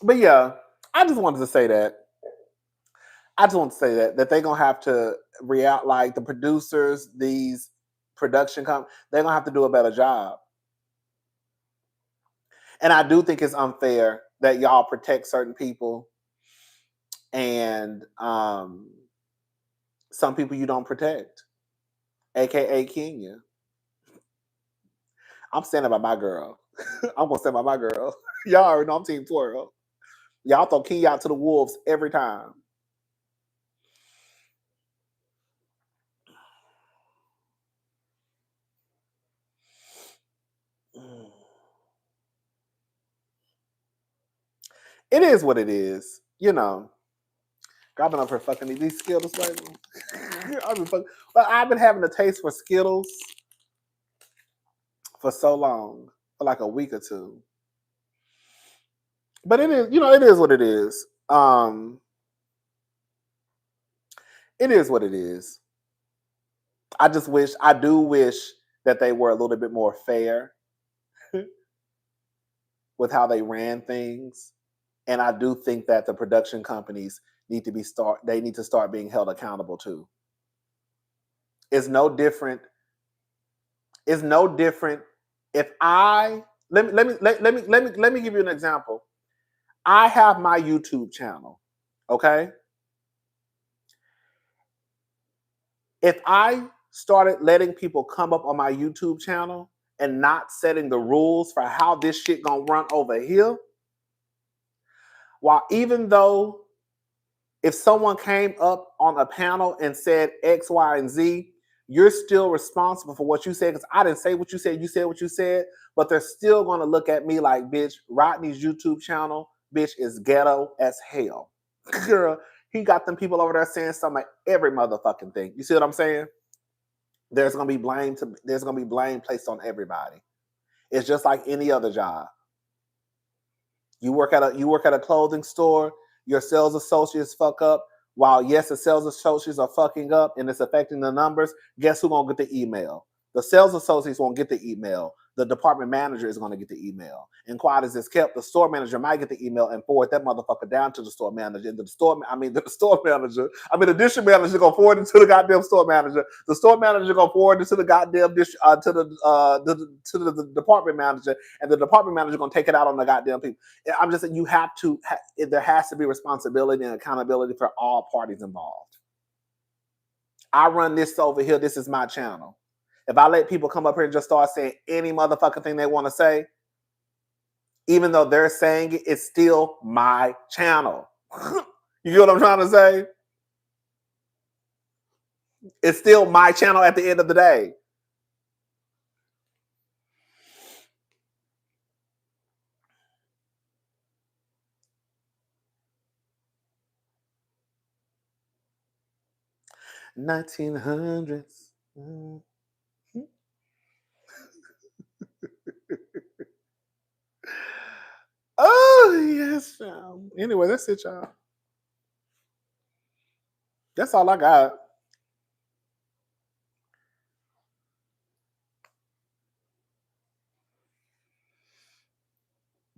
A: But yeah, I just wanted to say that. That they're gonna have to react, like the producers, these production companies, they're gonna have to do a better job. And I do think it's unfair that y'all protect certain people and some people you don't protect, aka Kenya. I'm standing by my girl. I'm gonna stand by my girl. Y'all already know I'm Team Twirl. Y'all throw Kenya out to the wolves every time. It is what it is, I've been up here fucking these Skittles, baby. I've been having a taste for Skittles for so long, for like a week or two. But it is, it is what it is. It is what it is. I do wish that they were a little bit more fair with how they ran things. And I do think that the production companies need to start being held accountable too. It's no different. It's no different if let me give you an example. I have my YouTube channel, okay? If I started letting people come up on my YouTube channel and not setting the rules for how this shit gonna run over here, while even though if someone came up on a panel and said X, Y, and Z, you're still responsible for what you said, because I didn't say what you said what you said, but they're still gonna look at me like, bitch, Rodney's YouTube channel, bitch, is ghetto as hell. Girl, he got them people over there saying something like every motherfucking thing. You see what I'm saying? There's gonna be blame placed on everybody. It's just like any other job. You work at a clothing store, your sales associates fuck up. While yes, the sales associates are fucking up and it's affecting the numbers, guess who gonna get the email? The sales associates won't get the email. the department manager is going to get the email. And quiet as it's kept, the store manager might get the email and forward that motherfucker down to the store manager. And the district manager going to forward it to the goddamn store manager. The store manager going to forward it to the goddamn to the department manager, and the department manager going to take it out on the goddamn people. I'm just saying, you have to. There has to be responsibility and accountability for all parties involved. I run this over here. This is my channel. If I let people come up here and just start saying any motherfucking thing they want to say, even though they're saying it, it's still my channel. You get what I'm trying to say? It's still my channel at the end of the day. $1900s. Oh, yes, y'all. Anyway, that's it, y'all. That's all I got.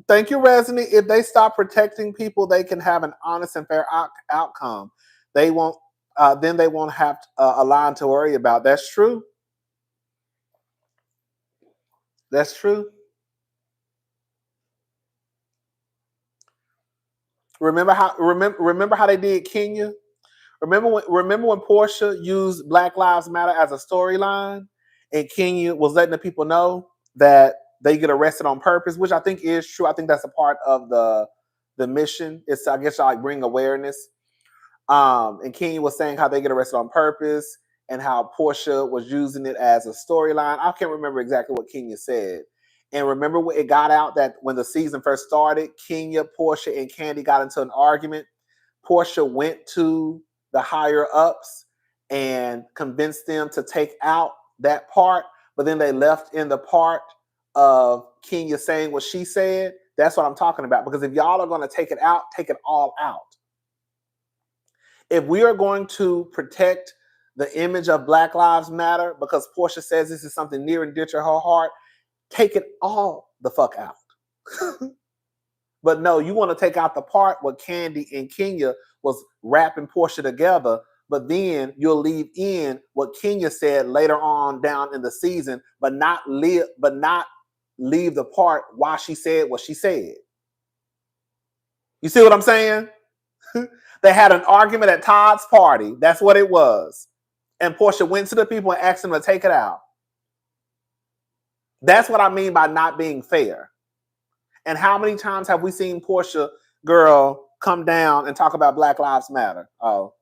A: Thank you, Resonant. If they stop protecting people, they can have an honest and fair outcome. They won't. Then they won't have a line to worry about. That's true. That's true. Remember how they did Kenya? Remember when Portia used Black Lives Matter as a storyline, and Kenya was letting the people know that they get arrested on purpose, which I think is true. I think that's a part of the mission. It's, I guess, like bring awareness. And Kenya was saying how they get arrested on purpose, and how Portia was using it as a storyline. I can't remember exactly what Kenya said. And remember when it got out that when the season first started, Kenya, Portia, and Candy got into an argument. Portia went to the higher ups and convinced them to take out that part, but then they left in the part of Kenya saying what she said. That's what I'm talking about. Because if y'all are going to take it out, take it all out. If we are going to protect the image of Black Lives Matter, because Portia says this is something near and dear to her heart, take it all the fuck out. But no, you want to take out the part where Candy and Kenya was rapping Portia together, but then you'll leave in what Kenya said later on down in the season, but not leave the part why she said what she said. You see what I'm saying? They had an argument at Todd's party. That's what it was. And Portia went to the people and asked them to take it out. That's what I mean by not being fair. And how many times have we seen Portia, girl, come down and talk about Black Lives Matter? Oh,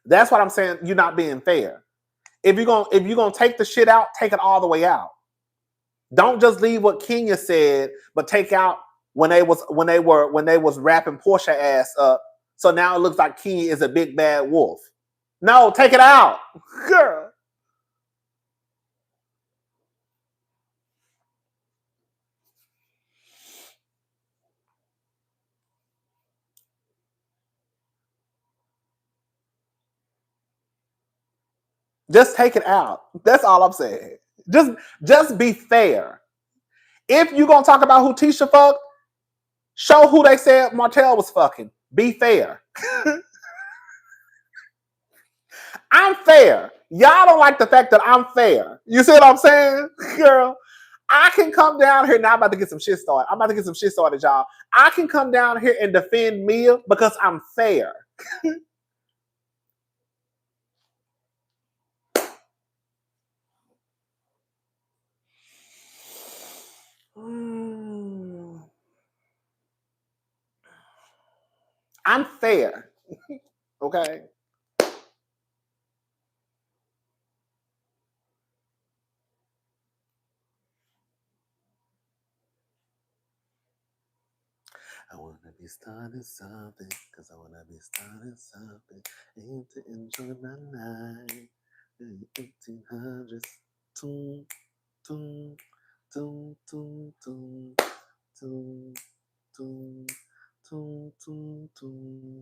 A: that's what I'm saying. You're not being fair. If you're gonna take the shit out, take it all the way out. Don't just leave what Kenya said, but take out when they was wrapping Portia ass up. So now it looks like Kenya is a big bad wolf. No, take it out, girl. Just take it out. That's all I'm saying. Just be fair. If you're gonna talk about who Tisha fucked, show who they said Martell was fucking. Be fair. I'm fair. Y'all don't like the fact that I'm fair. You see what I'm saying? Girl, I can come down here. Now I'm about to get some shit started. I'm about to get some shit started, y'all. I can come down here and defend Mia because I'm fair. I'm fair. Okay. I wanna be starting something, cause I wanna be starting something. Aim to enjoy my night. 1800s. Toom, toom, toom, toom, toom, toom, toom, toom, toom, toom.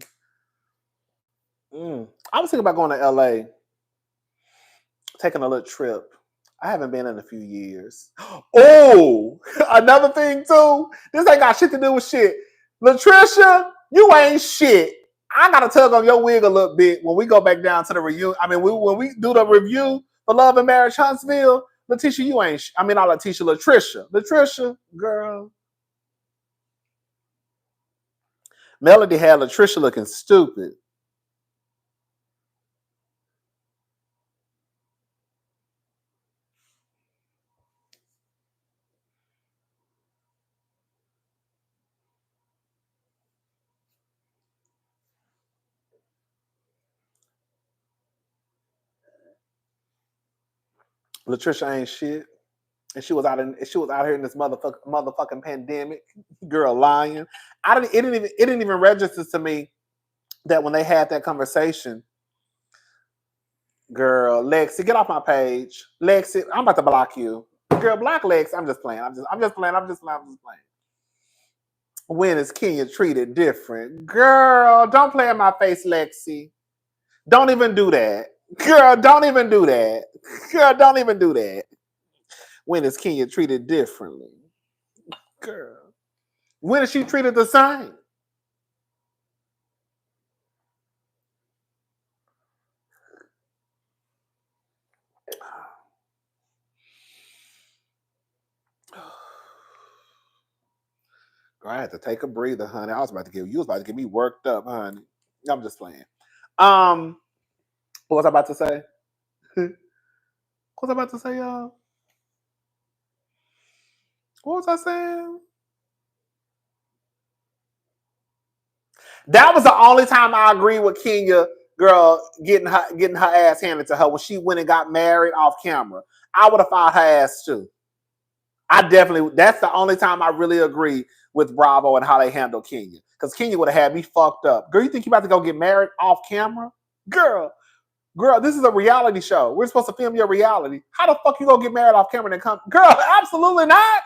A: I was thinking about going to LA, taking a little trip. I haven't been in a few years. Oh, another thing too. This ain't got shit to do with shit. LaTisha, you ain't shit. I gotta tug on your wig a little bit when we go back down to the reunion. I mean, when we do the review for Love and Marriage Huntsville, LaTisha, you ain't. I mean, not LaTisha, LaTisha, girl. Melody had LaTisha looking stupid. LaTisha ain't shit. And she was out here in this motherfucking pandemic. Girl lying. It didn't even register to me that when they had that conversation, girl, Lexi, get off my page. Lexi, I'm about to block you. Girl, block Lexi. I'm just playing. I'm just playing. When is Kenya treated different? Girl, don't play in my face, Lexi. Don't even do that. Girl, don't even do that. Girl, don't even do that. When is Kenya treated differently? Girl. When is she treated the same? Girl, I had to take a breather, honey. You was about to get me worked up, honey. I'm just playing. What was I about to say? What was I about to say, y'all? What was I saying? That was the only time I agree with Kenya, girl, getting her ass handed to her when she went and got married off camera. I would have fought her ass too. That's the only time I really agree with Bravo and how they handle Kenya. Because Kenya would have had me fucked up. Girl, you think you about to go get married off camera? Girl, this is a reality show. We're supposed to film your reality. How the fuck you gonna get married off camera and then come? Girl, absolutely not.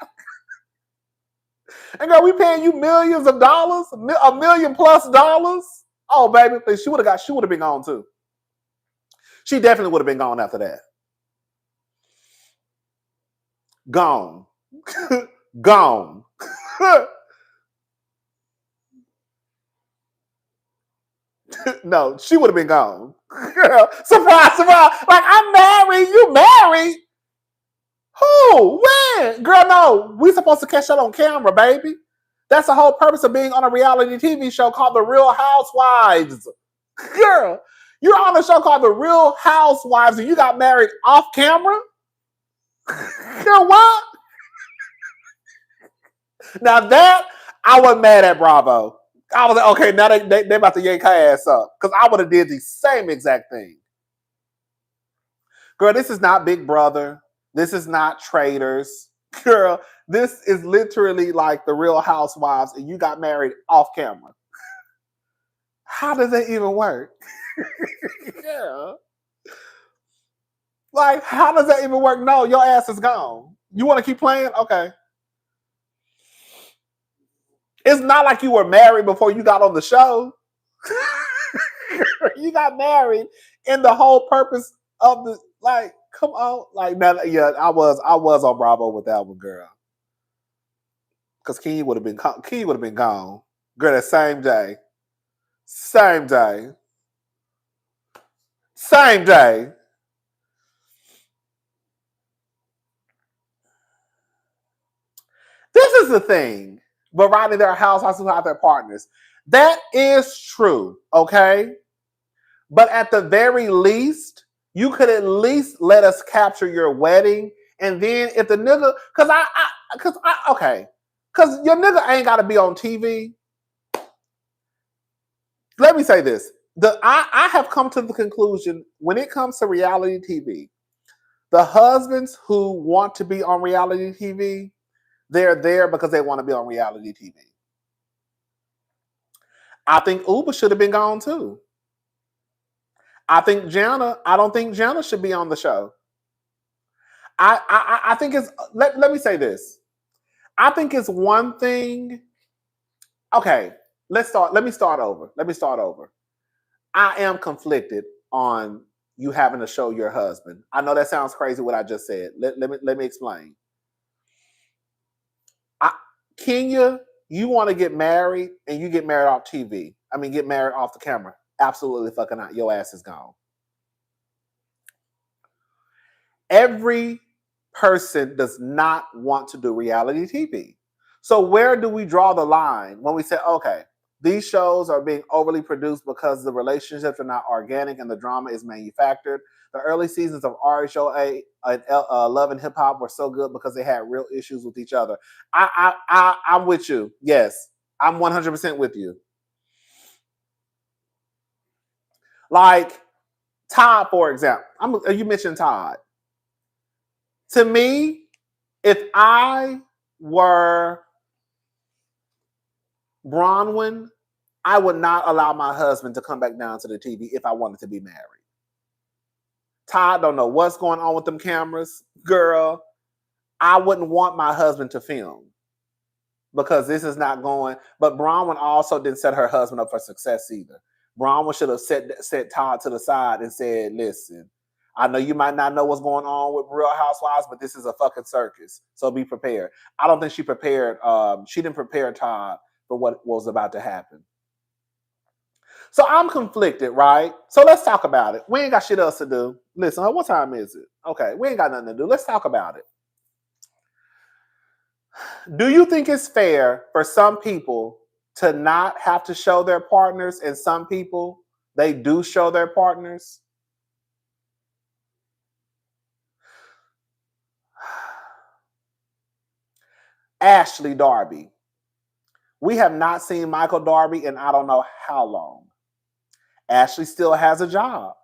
A: And girl, we paying you millions of dollars, $1 million plus. Oh, baby, she would have been gone too. She definitely would have been gone after that. Gone. Gone. No, she would have been gone. Girl, surprise. Like, I'm married. You married? Who? When? Girl, no. We supposed to catch that on camera, baby. That's the whole purpose of being on a reality TV show called The Real Housewives. Girl, you're on a show called The Real Housewives and you got married off camera? Girl, what? Now that, I wasn't mad at Bravo. I was like, okay, now they about to yank her ass up. Because I would have did the same exact thing. Girl, this is not Big Brother. This is not Traitors. Girl, this is literally like The Real Housewives and you got married off camera. How does that even work? Yeah. Like, how does that even work? No, your ass is gone. You want to keep playing? Okay. It's not like you were married before you got on the show. You got married, and the whole purpose of the, like, come on, like, now, yeah, I was on Bravo with that one, girl, because Kenya would have been gone, girl, that same day. This is the thing. But riding their housewives who have their partners. That is true, okay? But at the very least, you could at least let us capture your wedding. And then if the nigga, because your nigga ain't got to be on TV. Let me say this. I have come to the conclusion when it comes to reality TV, the husbands who want to be on reality TV, they're there because they want to be on reality TV. I think Uber should have been gone too. I don't think Jana should be on the show. I think it's, let me say this. I think it's one thing. Okay, let me start over. I am conflicted on you having to show your husband. I know that sounds crazy what I just said. Let me explain. Kenya, you want to get married and you get married off TV. I mean, get married off the camera. Absolutely fucking not. Your ass is gone. Every person does not want to do reality TV. So where do we draw the line when we say, okay, these shows are being overly produced because the relationships are not organic and the drama is manufactured? The early seasons of RHOA and Love and Hip Hop were so good because they had real issues with each other. I'm with you. Yes, I'm 100% with you. Like Todd, for example. You mentioned Todd. To me, if I were Bronwyn, I would not allow my husband to come back down to the TV if I wanted to be married. Todd don't know what's going on with them cameras. Girl, I wouldn't want my husband to film because this is not going. But Bronwyn also didn't set her husband up for success either. Bronwyn should have set Todd to the side and said, listen, I know you might not know what's going on with Real Housewives, but this is a fucking circus. So be prepared. I don't think she prepared. She didn't prepare Todd for what was about to happen. So I'm conflicted, right? So let's talk about it. We ain't got shit else to do. Listen, what time is it? Okay, we ain't got nothing to do. Let's talk about it. Do you think it's fair for some people to not have to show their partners and some people, they do show their partners? Ashley Darby. We have not seen Michael Darby in I don't know how long. Ashley still has a job.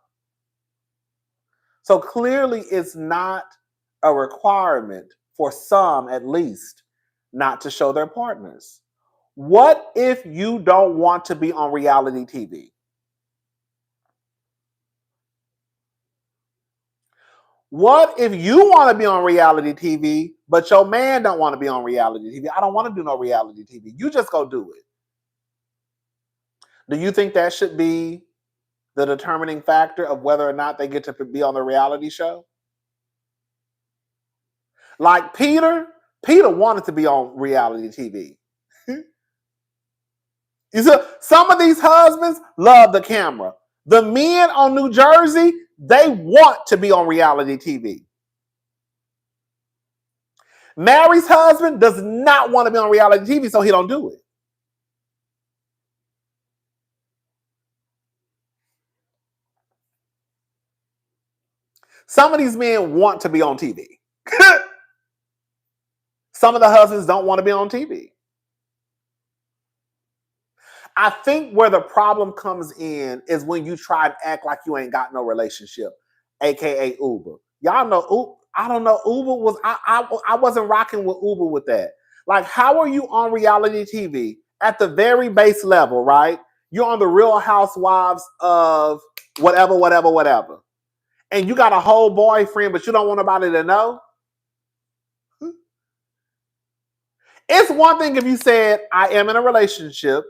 A: So clearly it's not a requirement for some, at least, not to show their partners. What if you don't want to be on reality TV? What if you want to be on reality TV, but your man don't want to be on reality TV? I don't want to do no reality TV. You just go do it. Do you think that should be the determining factor of whether or not they get to be on the reality show? Like Peter wanted to be on reality TV. You see, some of these husbands love the camera. The men on New Jersey, they want to be on reality TV. Mary's husband does not want to be on reality TV, so he don't do it. Some of these men want to be on TV. Some of the husbands don't want to be on TV. I think where the problem comes in is when you try and act like you ain't got no relationship, aka Uber. Y'all know, I don't know, Uber was, I wasn't rocking with Uber with that. Like, how are you on reality TV at the very base level, right? You're on the Real Housewives of whatever. And you got a whole boyfriend, but you don't want nobody to know? It's one thing if you said, I am in a relationship.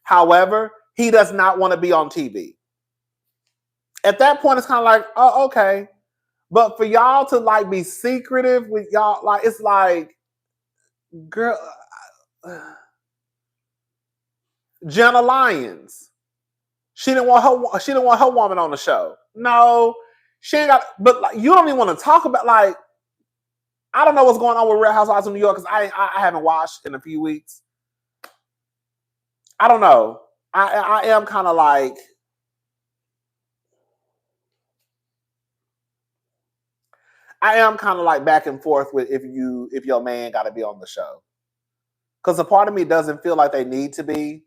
A: However, he does not want to be on TV. At that point, it's kind of like, oh, okay. But for y'all to like be secretive with y'all, like it's like, girl, Jenna Lyons. She didn't want her woman on the show. No, she ain't got. But like, you don't even want to talk about like. I don't know what's going on with Real Housewives of New York because I haven't watched in a few weeks. I don't know. I am kind of like. I am kind of like back and forth with if your man got to be on the show. Because a part of me doesn't feel like they need to be.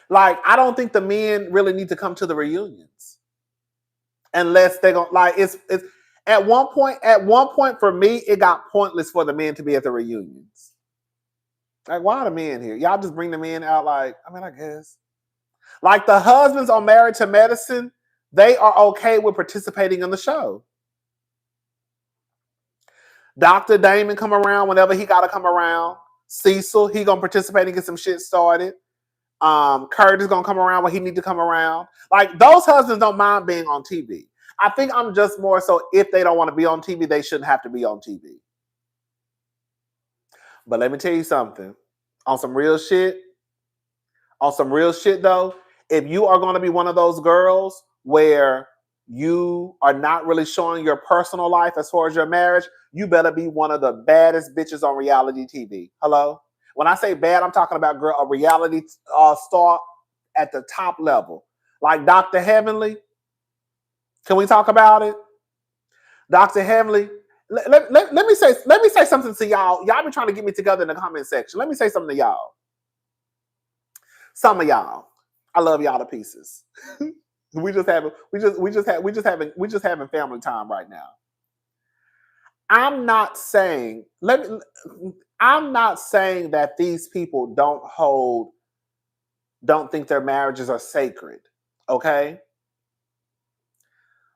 A: Like, I don't think the men really need to come to the reunions. Unless they're going to, like, it's at one point for me, it got pointless for the men to be at the reunions. Like, why are the men here? Y'all just bring the men out like, I mean, I guess. Like the husbands on Married to Medicine, they are okay with participating in the show. Dr. Damon come around whenever he got to come around. Cecil, he gonna participate and get some shit started. Kurt is gonna come around when he need to come around. Like those husbands don't mind being on TV. I think I'm just more so if they don't want to be on TV, they shouldn't have to be on TV. But let me tell you something. On some real shit though, if you are going to be one of those girls where you are not really showing your personal life as far as your marriage, you better be one of the baddest bitches on reality TV. Hello? When I say bad, I'm talking about a reality star at the top level. Like Dr. Heavenly. Can we talk about it? Dr. Heavenly, let me say something to y'all. Y'all been trying to get me together in the comment section. Let me say something to y'all. Some of y'all, I love y'all to pieces. we just having family time right now. I'm not saying that these people don't think their marriages are sacred. Okay?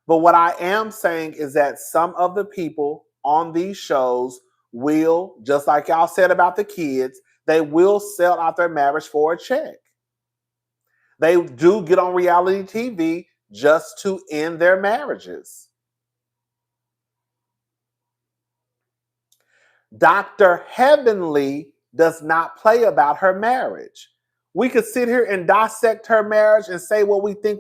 A: But what I am saying is that some of the people on these shows will, just like y'all said about the kids, they will sell out their marriage for a check. They do get on reality TV just to end their marriages. Dr. Heavenly does not play about her marriage. We could sit here and dissect her marriage and say what we think.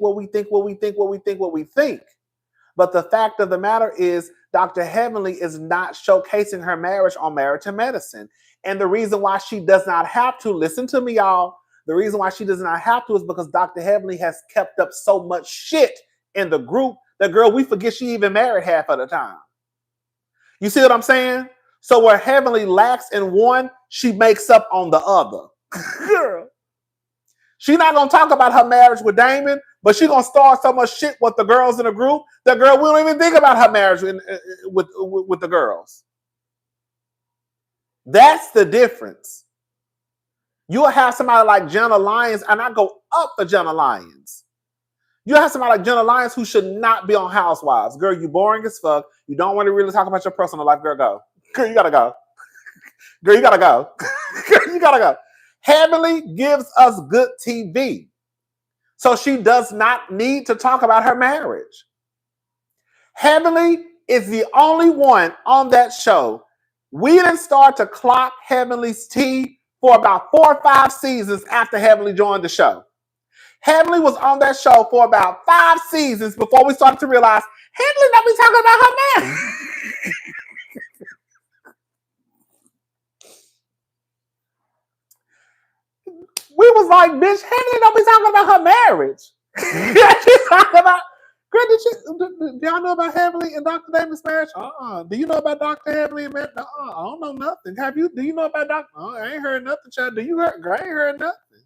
A: But the fact of the matter is, Dr. Heavenly is not showcasing her marriage on Married to Medicine. And the reason why she does not have to, listen to me, y'all, the reason why she does not have to is because Dr. Heavenly has kept up so much shit in the group that, girl, we forget she even married half of the time. You see what I'm saying? So where Heavenly lacks in one, she makes up on the other. Girl. She's not going to talk about her marriage with Damon, but she's going to start so much shit with the girls in the group that, girl, we don't even think about her marriage with the girls. That's the difference. You'll have somebody like Jenna Lyons, and I go up for Jenna Lyons. You'll have somebody like Jenna Lyons who should not be on Housewives. Girl, you boring as fuck. You don't want to really talk about your personal life. Girl, go. Girl, you got to go. Girl, you got to go. Girl, you got to go. Heavenly gives us good TV. So she does not need to talk about her marriage. Heavenly is the only one on that show. We didn't start to clock Heavenly's tea for about 4 or 5 seasons after Heavenly joined the show. Heavenly was on that show for about 5 seasons before we started to realize Heavenly don't be talking about her marriage. We was like, bitch, Heavenly don't be talking about her marriage. She's talking about, girl, do y'all know about Heavenly and Dr. Damon's marriage? Do you know about Dr. Heavenly and marriage? I don't know nothing. Do you know about Dr. I ain't heard nothing, child. Do you heard? Girl, I ain't heard nothing.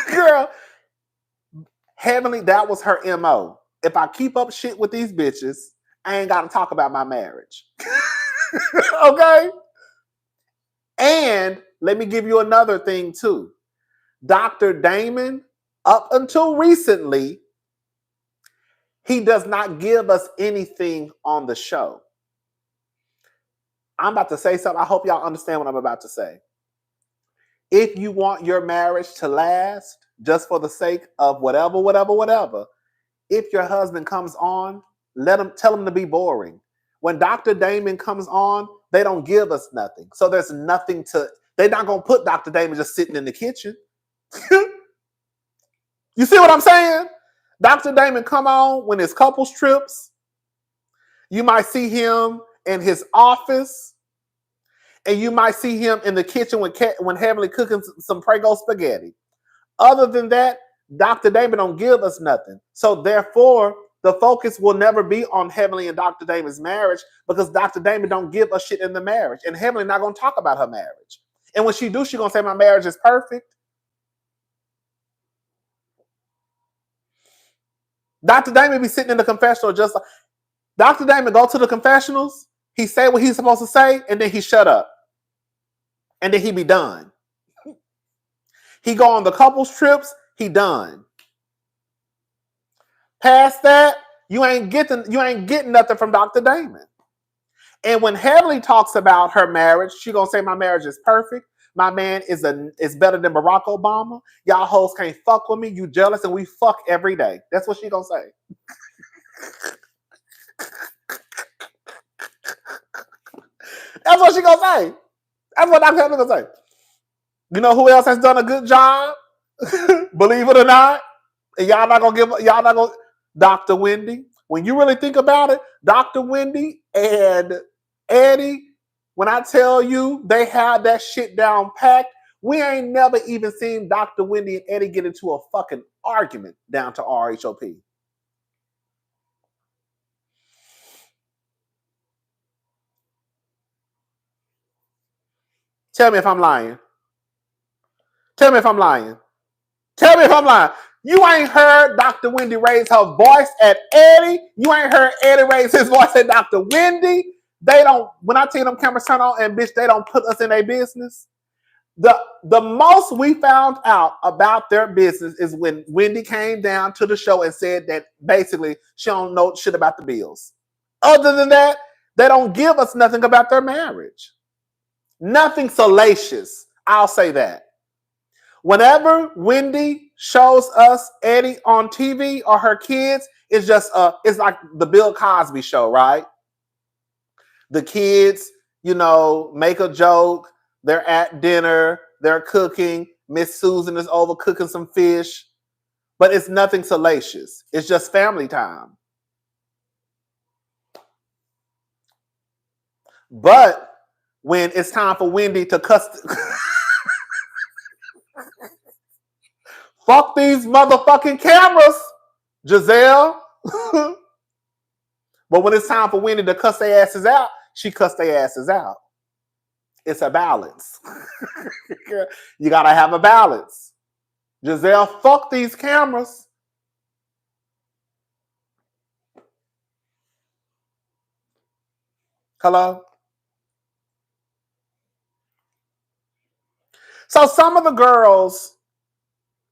A: Girl, Heavenly, that was her MO. If I keep up shit with these bitches, I ain't got to talk about my marriage. Okay? And let me give you another thing too. Dr. Damon, up until recently, he does not give us anything on the show. I'm about to say something. I hope y'all understand what I'm about to say. If you want your marriage to last, just for the sake of whatever, if your husband comes on, tell him to be boring. When Dr. Damon comes on, they don't give us nothing. So there's nothing to, they're not going to put Dr. Damon just sitting in the kitchen. You see what I'm saying? Dr. Damon come on when it's couples trips. You might see him in his office, and you might see him in the kitchen when Heavenly cooking some Prego spaghetti. Other than that, Dr. Damon don't give us nothing. So therefore, the focus will never be on Heavenly and Dr. Damon's marriage because Dr. Damon don't give a shit in the marriage. And Heavenly not going to talk about her marriage. And when she do, she going to say my marriage is perfect. Dr. Damon be sitting in the confessional just like, Dr. Damon go to the confessionals, he say what he's supposed to say, and then he shut up. And then he be done. He go on the couples trips, he done. Past that, you ain't getting nothing from Dr. Damon. And when Heavenly talks about her marriage, she gonna say my marriage is perfect. My man is better than Barack Obama. Y'all hoes can't fuck with me. You jealous, and we fuck every day. That's what she gonna say. That's what she gonna say. That's what Dr. Heavenly gonna say. You know who else has done a good job? Believe it or not, and y'all not gonna Dr. Wendy. When you really think about it, Dr. Wendy and Eddie, when I tell you they have that shit down packed, we ain't never even seen Dr. Wendy and Eddie get into a fucking argument down to RHOP. Tell me if I'm lying. Tell me if I'm lying. Tell me if I'm lying. You ain't heard Dr. Wendy raise her voice at Eddie. You ain't heard Eddie raise his voice at Dr. Wendy. They don't, when I tell you them cameras turn on and bitch, they don't put us in their business. The most we found out about their business is when Wendy came down to the show and said that basically she don't know shit about the bills. Other than that, they don't give us nothing about their marriage. Nothing salacious. I'll say that. Whenever Wendy shows us Eddie on TV or her kids, it's just it's like the Bill Cosby show, right? The kids, make a joke. They're at dinner. They're cooking. Miss Susan is over cooking some fish, but it's nothing salacious. It's just family time. But when it's time for Wendy to cuss. Fuck these motherfucking cameras, Gizelle. But when it's time for Wendy to cuss their asses out, she cuss their asses out. It's a balance. You gotta have a balance. Gizelle, fuck these cameras. Hello? So some of the girls,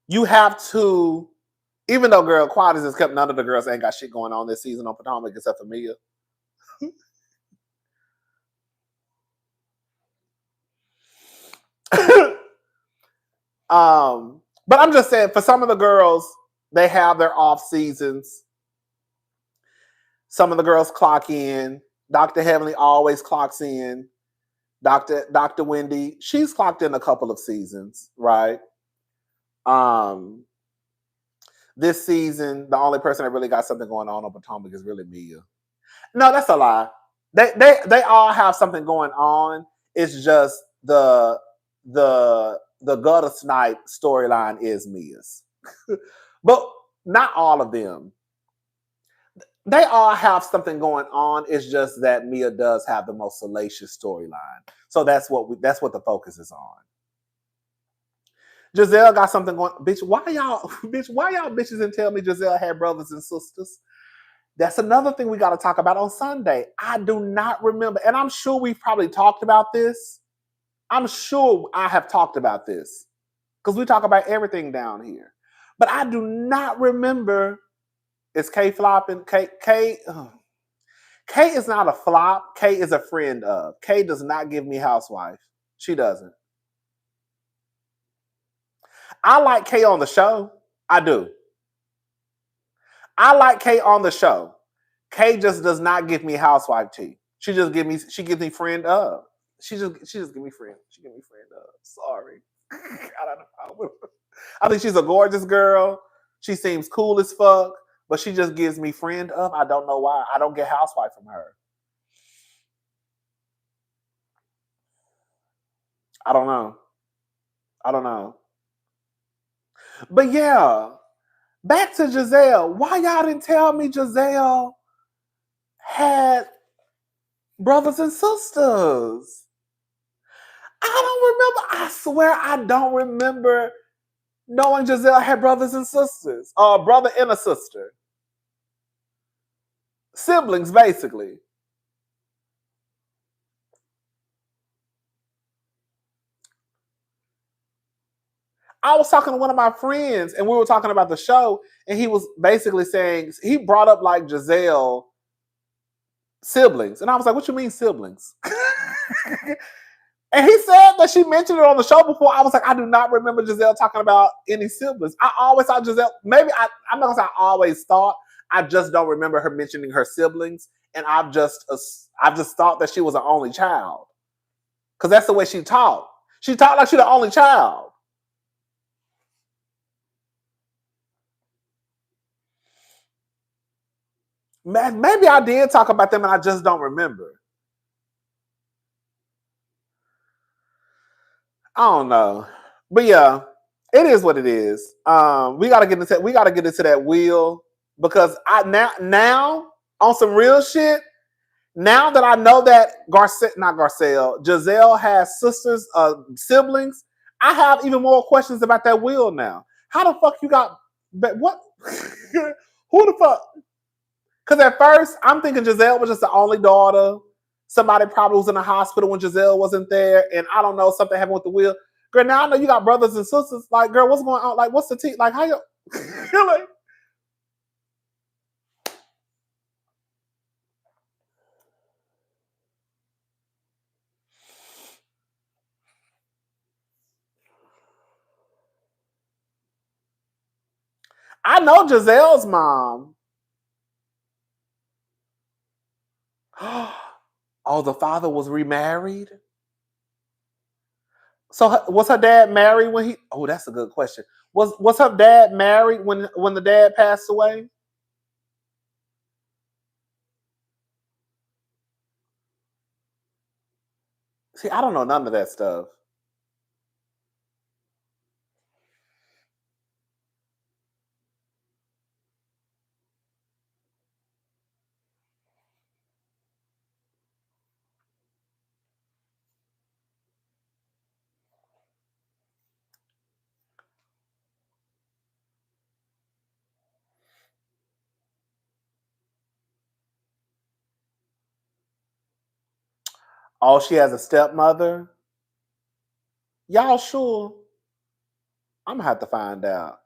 A: you have to, even though Girl Qualities has kept, none of the girls ain't got shit going on this season on Potomac except for Mia. But I'm just saying, for some of the girls, they have their off seasons. Some of the girls clock in. Dr. Heavenly always clocks in. Dr. Wendy, she's clocked in a couple of seasons, right? This season, the only person that really got something going on Potomac is really Mia. No, that's a lie. They all have something going on. It's just the gutter snipe storyline is Mia's. But not all of them. They all have something going on. It's just that Mia does have the most salacious storyline. So that's what the focus is on. Gizelle got something going. Bitch, why y'all bitches didn't tell me Gizelle had brothers and sisters? That's another thing we got to talk about on Sunday. I do not remember, and I'm sure we've probably talked about this. I'm sure I have talked about this because we talk about everything down here. But I do not remember. Is Kay flopping? Kay is not a flop. Kay is a friend of. Kay does not give me housewife. She doesn't. I like Kay on the show. I do. I like Kay on the show. Kay just does not give me housewife tea. She gives me friend of. She just give me friend. She give me friend of. Sorry. I don't know. I think she's a gorgeous girl. She seems cool as fuck, but she just gives me friend of. I don't know why. I don't get housewife from her. I don't know. But yeah, back to Gizelle. Why y'all didn't tell me Gizelle had brothers and sisters? I don't remember. I swear I don't remember knowing Gizelle had brothers and sisters. Or a brother and a sister. Siblings, basically. I was talking to one of my friends and we were talking about the show, and he was basically saying, he brought up like Gizelle siblings. And I was like, what you mean siblings? And he said that she mentioned it on the show before. I was like, I do not remember Gizelle talking about any siblings. I always thought Gizelle, I'm not gonna say I always thought, I just don't remember her mentioning her siblings. And I've just thought that she was an only child. Because that's the way she talked. She talked like she's the only child. Maybe I did talk about them and I just don't remember. I don't know. But yeah, it is what it is. We gotta get into that wheel because now on some real shit, now that I know that Jazelle has sisters, siblings, I have even more questions about that wheel now. How the fuck you got what? Who the fuck? Because at first, I'm thinking Gizelle was just the only daughter. Somebody probably was in the hospital when Gizelle wasn't there. And I don't know, something happened with the wheel. Girl, now I know you got brothers and sisters. Like, girl, what's going on? Like, what's the tea? Like, how you... like... I know Gizelle's mom. Oh, the father was remarried? So was her dad married when he... Oh, that's a good question. Was her dad married when the dad passed away? See, I don't know none of that stuff. Oh, she has a stepmother? Y'all sure? I'm gonna have to find out.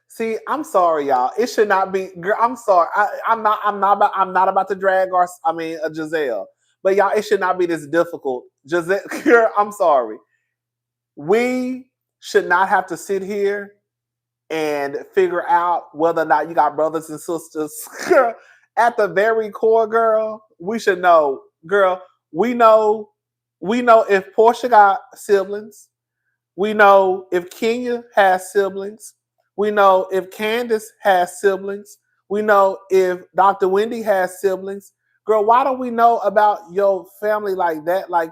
A: See, I'm sorry, y'all. It should not be. Girl, I'm sorry. I'm not about to drag Gizelle. But y'all, it should not be this difficult. Gizelle, girl, I'm sorry. We should not have to sit here and figure out whether or not you got brothers and sisters. Girl, at the very core, girl, we should know. Girl, we know if Portia got siblings. We know if Kenya has siblings. We know if Candace has siblings. We know if Dr. Wendy has siblings. Girl, why don't we know about your family like that? Like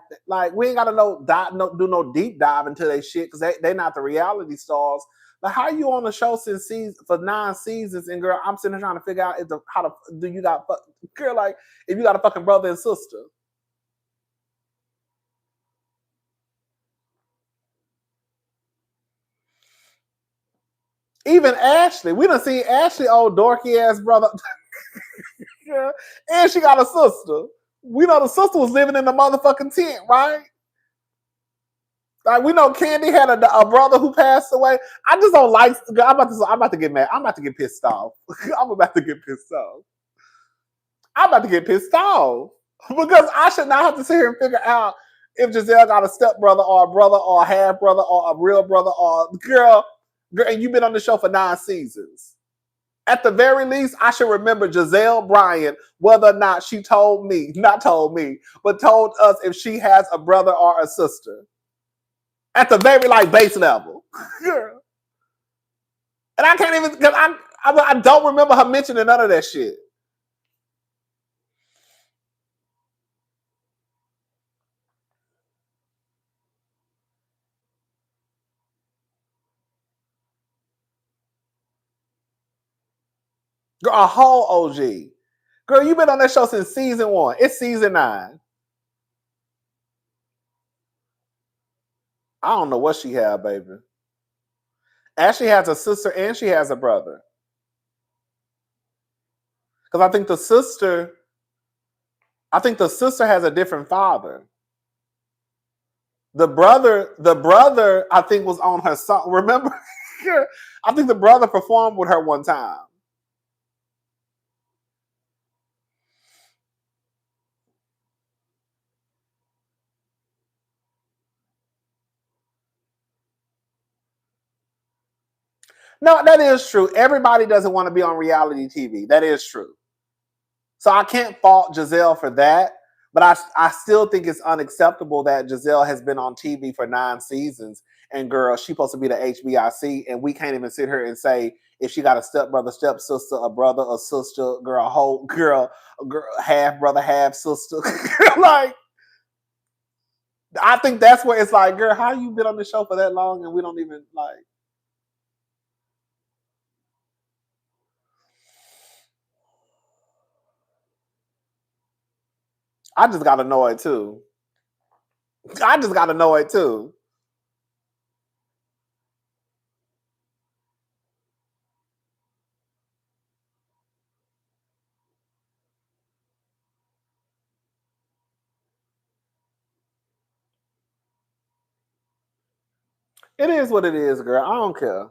A: we ain't gotta do no deep dive into their shit because they not the reality stars. But how you on the show for 9 seasons, and girl, I'm sitting here trying to figure out do you got girl, like if you got a fucking brother and sister. Even Ashley, we done seen Ashley, old dorky ass brother. Yeah. And she got a sister. We know the sister was living in the motherfucking tent, right? Like we know Candy had a brother who passed away. I just don't like. I'm about to get mad. I'm about to get pissed off. I'm about to get pissed off. I'm about to get pissed off because I should not have to sit here and figure out if Gizelle got a stepbrother or a brother or a half brother or a real brother or girl. And you've been on the show for 9 seasons. At the very least, I should remember Gizelle Bryant, whether or not she told us if she has a brother or a sister. At the very base level. Girl. And I can't even, because I don't remember her mentioning none of that shit. Girl, a whole OG. Girl, you've been on that show since season 1. It's season 9. I don't know what she had, baby. Ashley has a sister and she has a brother. Because I think the sister has a different father. The brother, I think, was on her song. Remember? I think the brother performed with her one time. No, that is true. Everybody doesn't want to be on reality TV. That is true. So I can't fault Gizelle for that, but I still think it's unacceptable that Gizelle has been on TV for 9 seasons, and girl, she's supposed to be the HBIC, and we can't even sit here and say if she got a stepbrother, stepsister, a brother, a sister, girl, a whole girl, half brother, half sister. Like, I think that's where it's like, girl, how you been on the show for that long and we don't even like. I just got annoyed too. It is what it is, girl. I don't care.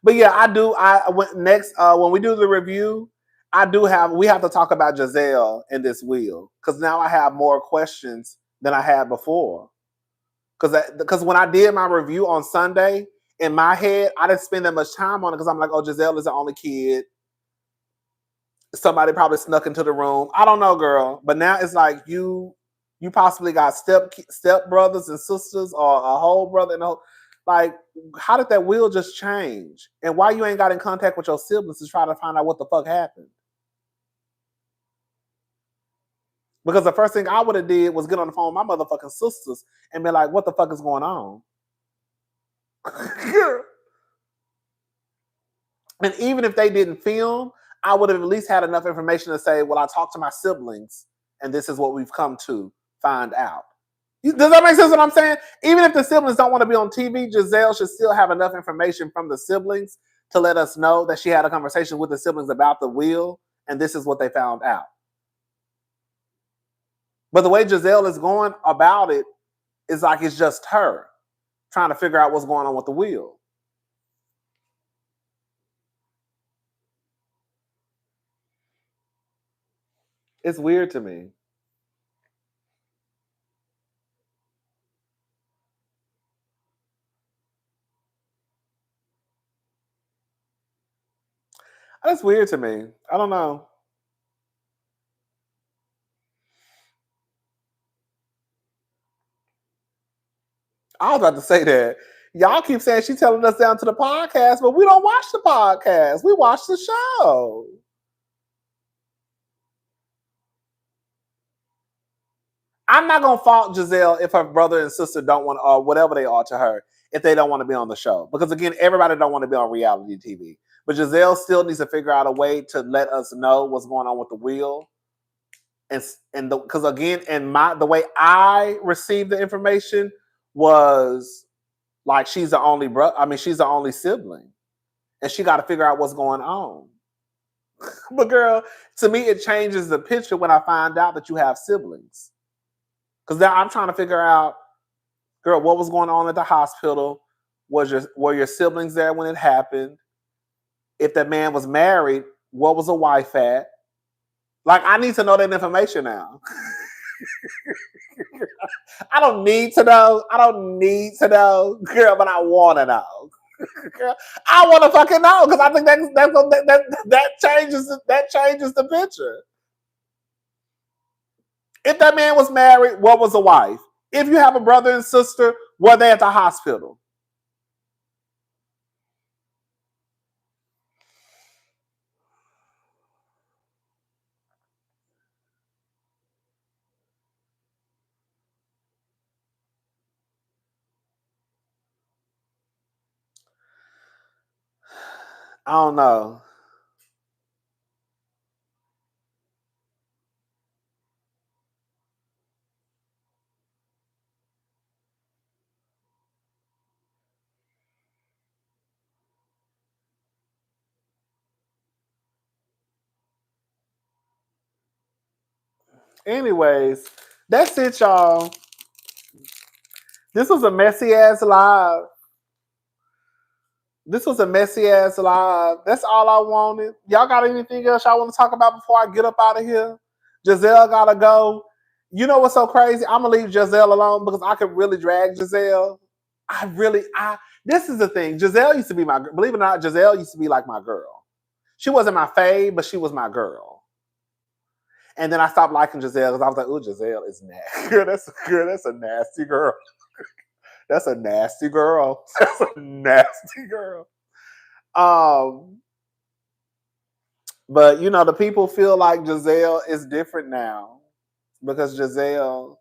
A: But yeah, I do. I went next when we do the review. We have to talk about Jazelle in this wheel because now I have more questions than I had before. Because when I did my review on Sunday, in my head, I didn't spend that much time on it because I'm like, oh, Jazelle is the only kid. Somebody probably snuck into the room. I don't know, girl. But now it's like you possibly got step brothers and sisters or a whole brother and a whole, like, how did that wheel just change? And why you ain't got in contact with your siblings to try to find out what the fuck happened? Because the first thing I would have did was get on the phone with my motherfucking sisters and be like, what the fuck is going on? And even if they didn't film, I would have at least had enough information to say, well, I talked to my siblings and this is what we've come to find out. Does that make sense what I'm saying? Even if the siblings don't want to be on TV, Jazelle should still have enough information from the siblings to let us know that she had a conversation with the siblings about the wheel and this is what they found out. But the way Jazelle is going about it is like it's just her trying to figure out what's going on with the wheel. It's weird to me. That's weird to me. I don't know. I was about to say that. Y'all keep saying she's telling us down to the podcast, but we don't watch the podcast. We watch the show. I'm not gonna fault Jazelle if her brother and sister don't want, or whatever they are to her, if they don't want to be on the show. Because again, everybody don't want to be on reality TV. But Jazelle still needs to figure out a way to let us know what's going on with the wheel. And because again, the way I received the information was like she's the only she's the only sibling, and she got to figure out what's going on. But girl, to me, it changes the picture when I find out that you have siblings. Because now I'm trying to figure out, girl, what was going on at the hospital? Were your siblings there when it happened? If that man was married, what was the wife at? Like, I need to know that information now. I don't need to know. Girl, but I want to know. Girl, I want to fucking know because I think that changes the picture. If that man was married, what was the wife? If you have a brother and sister, were they at the hospital? I don't know. Anyways, that's it, y'all. This was a messy ass live. This was a messy ass live. That's all I wanted. Y'all got anything else y'all want to talk about before I get up out of here? Gizelle gotta go. You know what's so crazy? I'm gonna leave Gizelle alone because I could really drag Gizelle. This is the thing. Gizelle used to be believe it or not, Gizelle used to be like my girl. She wasn't my fave, but she was my girl. And then I stopped liking Gizelle because I was like, oh, Gizelle is nasty. That's a nasty girl. That's a nasty girl. That's a nasty girl. But you know, the people feel like Gizelle is different now because Gizelle.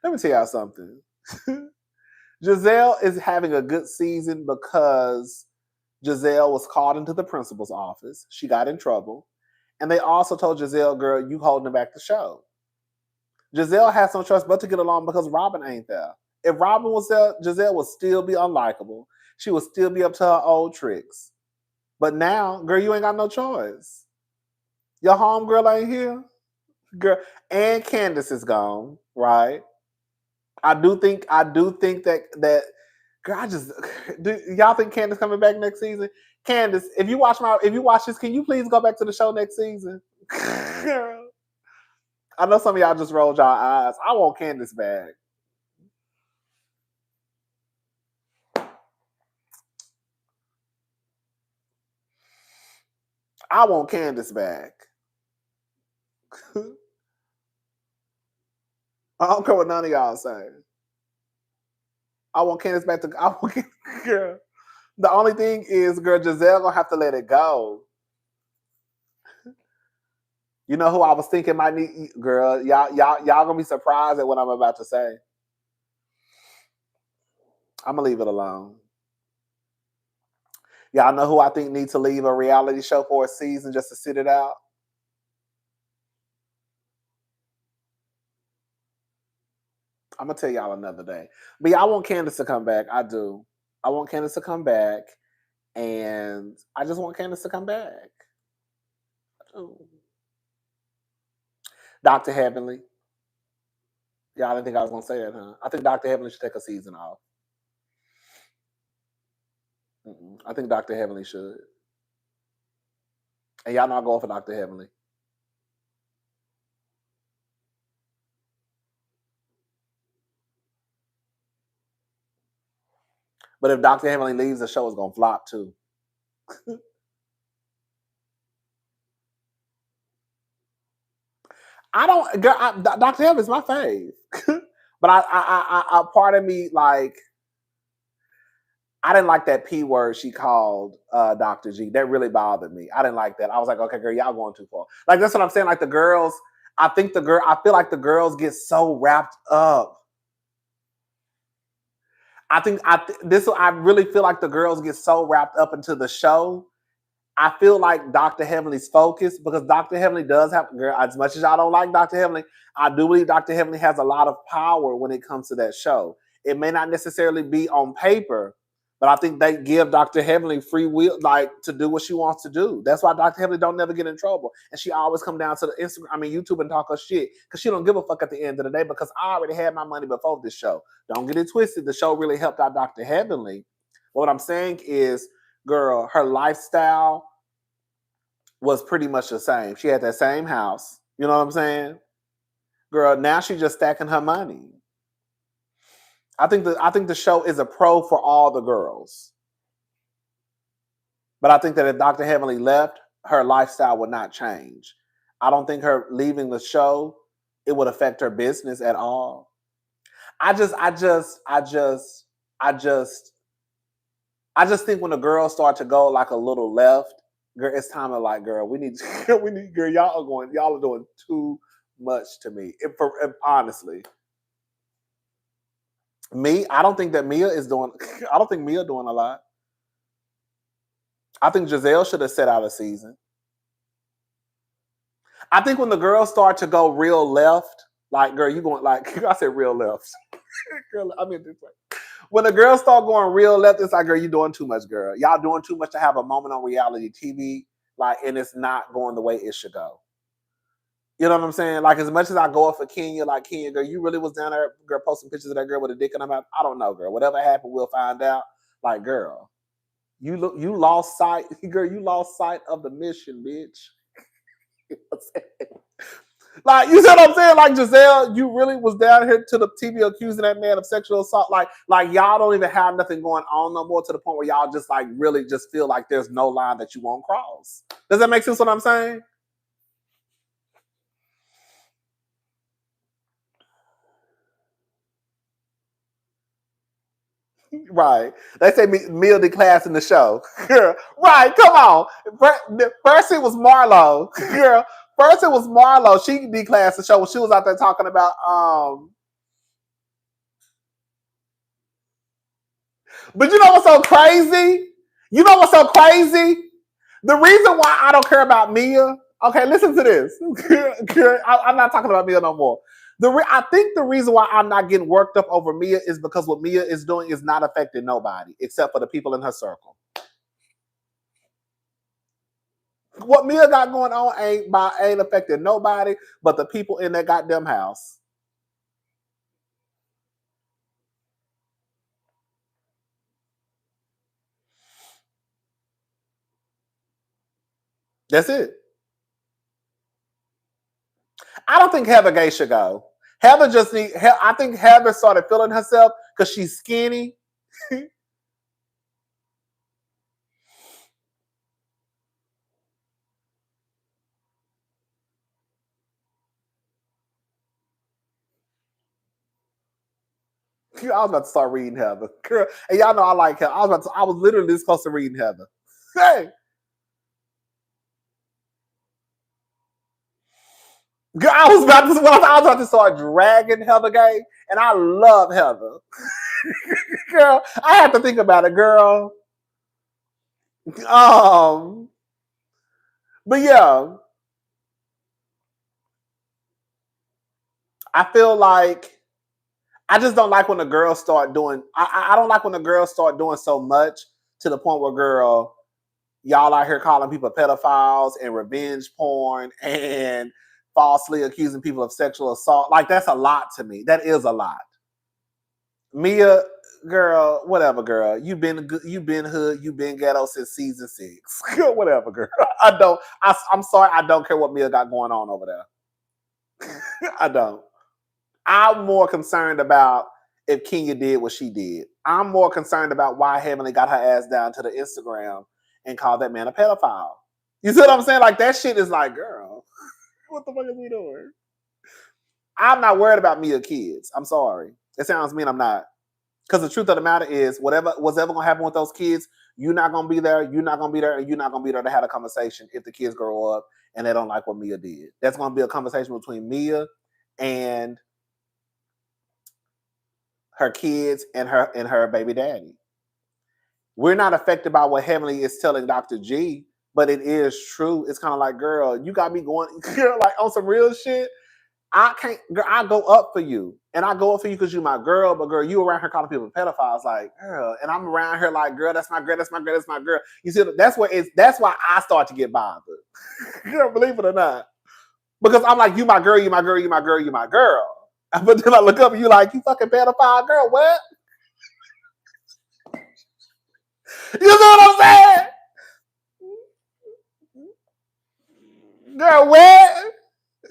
A: Let me tell y'all something. Gizelle is having a good season because Gizelle was called into the principal's office. She got in trouble, and they also told Gizelle, "Girl, you holding back the show." Gizelle has no choice but to get along because Robin ain't there. If Robin was there, Gizelle would still be unlikable. She would still be up to her old tricks. But now, girl, you ain't got no choice. Your homegirl ain't here. Girl, and Candace is gone, right? I do think that girl, do y'all think Candace coming back next season? Candace, if you watch this, can you please go back to the show next season? Girl. I know some of y'all just rolled y'all eyes. I want Candace back. I want Candace back. I don't care what none of y'all say. I want Candace back girl. The only thing is, girl, Gizelle gonna have to let it go. You know who I was thinking might need, girl. Y'all gonna be surprised at what I'm about to say. I'm gonna leave it alone. Y'all know who I think needs to leave a reality show for a season just to sit it out? I'm gonna tell y'all another day. But yeah, I want Candace to come back. I do. I want Candace to come back, and I just want Candace to come back. I do. Dr. Heavenly. Yeah, I didn't think I was gonna say that, huh? I think Dr. Heavenly should take a season off. I think Dr. Heavenly should. And y'all not going for Dr. Heavenly. But if Dr. Heavenly leaves, the show is gonna flop too. I don't. Dr. Heavenly is my fave, but I part of me like I didn't like that P word she called Dr. G. That really bothered me. I didn't like that. I was like, okay, girl, y'all going too far. Like that's what I'm saying. Like the girls, I feel like the girls get so wrapped up. I really feel like the girls get so wrapped up into the show. I feel like Dr. Heavenly's focus, because Dr. Heavenly does have, girl, as much as y'all don't like Dr. Heavenly, I do believe Dr. Heavenly has a lot of power when it comes to that show. It may not necessarily be on paper, but I think they give Dr. Heavenly free will, like to do what she wants to do. That's why Dr. Heavenly don't never get in trouble. And she always come down to the YouTube and talk her shit. Because she don't give a fuck at the end of the day, because I already had my money before this show. Don't get it twisted. The show really helped out Dr. Heavenly. What I'm saying is, girl, her lifestyle was pretty much the same. She had that same house. You know what I'm saying? Girl, now she's just stacking her money. I think the show is a pro for all the girls. But I think that if Dr. Heavenly left, her lifestyle would not change. I don't think her leaving the show, it would affect her business at all. I just think when the girls start to go like a little left, girl, it's time to like, girl, we need, girl, y'all are doing too much to me. Honestly, me, I don't think Mia doing a lot. I think Gizelle should have set out a season. I think when the girls start to go real left, like, girl, you going like, I said real left. Girl, I mean this way. When the girls start going real left, it's like, girl, you doing too much, girl. Y'all doing too much to have a moment on reality TV, like, and it's not going the way it should go. You know what I'm saying? Like, as much as I go up for Kenya, like, Kenya, girl, you really was down there, girl, posting pictures of that girl with a dick in her mouth. I don't know, girl. Whatever happened, we'll find out. Like, girl, You lost sight, girl. You lost sight of the mission, bitch. Like, you see what I'm saying? Like, Gizelle, you really was down here to the TV accusing that man of sexual assault. Like y'all don't even have nothing going on no more, to the point where y'all just like really just feel like there's no line that you won't cross. Does that make sense what I'm saying? Right. They say Mia declassed in the show. Girl, right, come on. First it was Marlo. Girl, first it was Marlo. She declassed the show when she was out there talking about But you know what's so crazy? You know what's so crazy? The reason why I don't care about Mia, okay, listen to this. I'm not talking about Mia no more. I think the reason why I'm not getting worked up over Mia is because what Mia is doing is not affecting nobody except for the people in her circle. What Mia got going on ain't affecting nobody but the people in that goddamn house. That's it. I don't think Heather Gay should go. I think Heather started feeling herself because she's skinny. I was about to start reading Heather. Girl, and y'all know I like her. I was literally this close to reading Heather. Hey. Girl, I was about to start dragging Heather Gay, and I love Heather. Girl, I have to think about it, girl. But yeah, I feel like I just don't like when the girls start doing. I don't like when the girls start doing so much to the point where, girl, y'all out here calling people pedophiles and revenge porn and falsely accusing people of sexual assault. Like, that's a lot to me. That is a lot. Mia, girl, whatever, girl. You've been hood, you've been ghetto since season 6. Whatever, girl. I'm sorry, I don't care what Mia got going on over there. I don't. I'm more concerned about if Kenya did what she did. I'm more concerned about why Heavenly got her ass down to the Instagram and called that man a pedophile. You see what I'm saying? Like, that shit is like, girl, what the fuck is we doing? I'm not worried about Mia kids. I'm sorry. It sounds mean, I'm not. Because the truth of the matter is, what's ever going to happen with those kids, you're not going to be there, you're not going to be there, and you're not going to be there to have a conversation if the kids grow up and they don't like what Mia did. That's going to be a conversation between Mia and her kids and her baby daddy. We're not affected by what Heavenly is telling Dr. G, but it is true. It's kind of like, girl, you got me going, girl, like on some real shit. I can't, girl, I go up for you. And I go up for you because you're my girl, but girl, you around here calling people pedophiles, like, girl, and I'm around here like, girl, that's my girl, that's my girl, that's my girl. You see, that's why I start to get bothered. Girl, believe it or not. Because I'm like, you my girl, you my girl, you my girl, you my girl. But then I look up and you like, you fucking pedophile, girl, what? You know what I'm saying? Girl, what?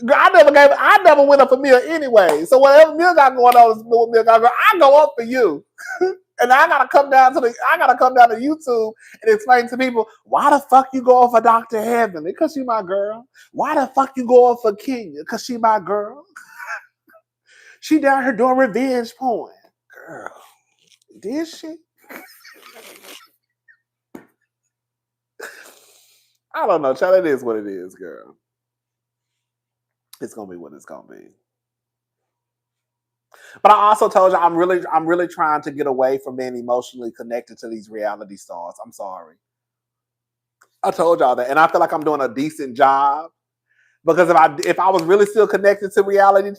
A: Girl, I never went up for Mia anyway. So whatever Mia got going on is with Mia, girl, I go up for you. And I gotta come down to YouTube and explain to people, why the fuck you going for Dr. Heavenly? Because she my girl. Why the fuck you going for Kenya? Because she my girl. She down here doing revenge porn. Girl, did she? I don't know, child. It is what it is, girl. It's gonna be what it's gonna be. But I also told you I'm really trying to get away from being emotionally connected to these reality stars. I'm sorry. I told y'all that, and I feel like I'm doing a decent job because if I was really still connected to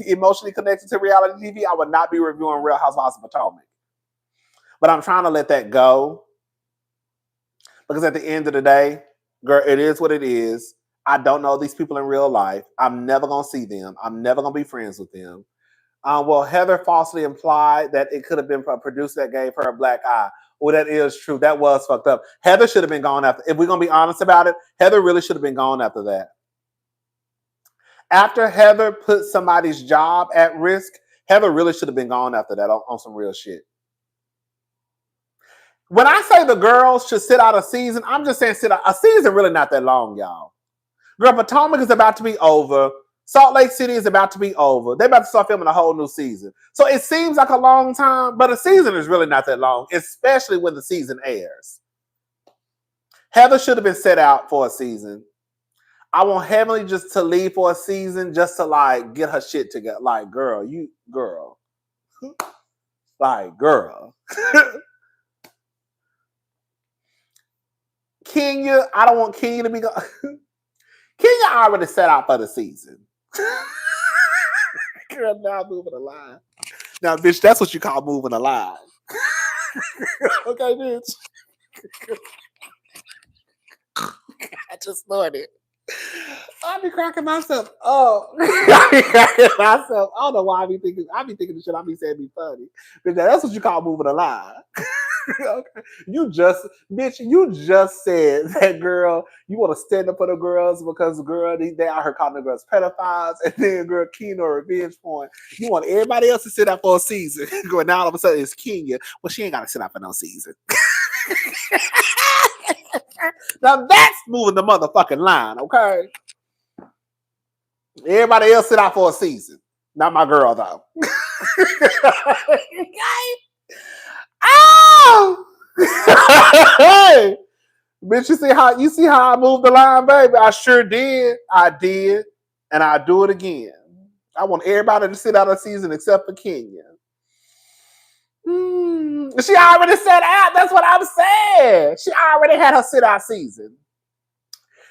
A: emotionally connected to reality TV, I would not be reviewing Real Housewives of Potomac. But I'm trying to let that go because at the end of the day, girl, it is what it is. I don't know these people in real life. I'm never gonna see them. I'm never gonna be friends with them. Well, Heather falsely implied that it could have been a producer that gave her a black eye. Oh, that is true. That was fucked up. Heather should have been gone after. If we're gonna be honest about it, Heather really should have been gone after that. After Heather put somebody's job at risk, Heather really should have been gone after that on some real shit. When I say the girls should sit out a season, I'm just saying sit out a season. Really not that long, y'all. Girl, Potomac is about to be over. Salt Lake City is about to be over. They're about to start filming a whole new season. So it seems like a long time, but a season is really not that long, especially when the season airs. Heather should have been set out for a season. I want Heavenly just to leave for a season just to like get her shit together. Like, girl. Like, girl. Kenya, I don't want Kenya to be gone. Kenya already set out for the season. Girl, now moving a line. Now, bitch, that's what you call moving a line. Okay, bitch. I just snorted. I be cracking myself. Oh, I be cracking myself. I don't know why I be thinking the shit I be saying be funny. But that's what you call moving a line. Okay. You just said that, girl, you want to stand up for the girls because, girl, they out here calling the girls pedophiles, and then, girl, Kenya revenge porn. You want everybody else to sit out for a season. Girl, now all of a sudden it's Kenya. Well, she ain't got to sit out for no season. Now that's moving the motherfucking line, okay? Everybody else sit out for a season. Not my girl, though. Oh! Hey! Bitch, you see how I moved the line, baby? I sure did. I did. And I'll do it again. I want everybody to sit out a season except for Kenya. She already set out. That's what I'm saying. She already had her sit out season.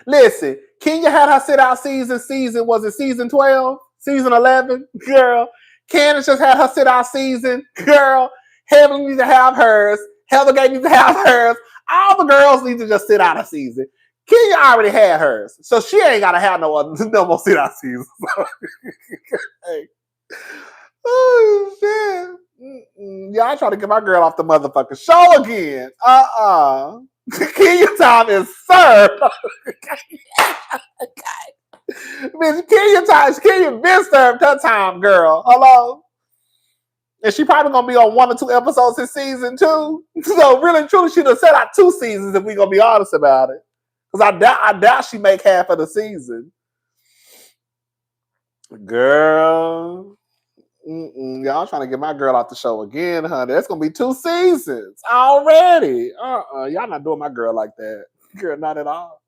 A: Listen, Kenya had her sit out season. Was it season 12? Season 11? Girl. Candace just had her sit out season. Girl. Heaven needs to have hers. Heather Gay needs to have hers. All the girls need to just sit out a season. Kenya already had hers. So she ain't got to have no more sit out seasons. Hey. Oh, shit. Y'all trying to get my girl off the motherfucking show again. Kenya time is served. Bitch, Kenya been served her time, girl. Hello? And she probably gonna be on 1 or 2 episodes in season 2. So really, truly, she done set out 2 seasons if we gonna be honest about it. Because I doubt she make half of the season. Girl. Y'all trying to get my girl off the show again, honey. That's gonna be 2 seasons already. Y'all not doing my girl like that. Girl, not at all.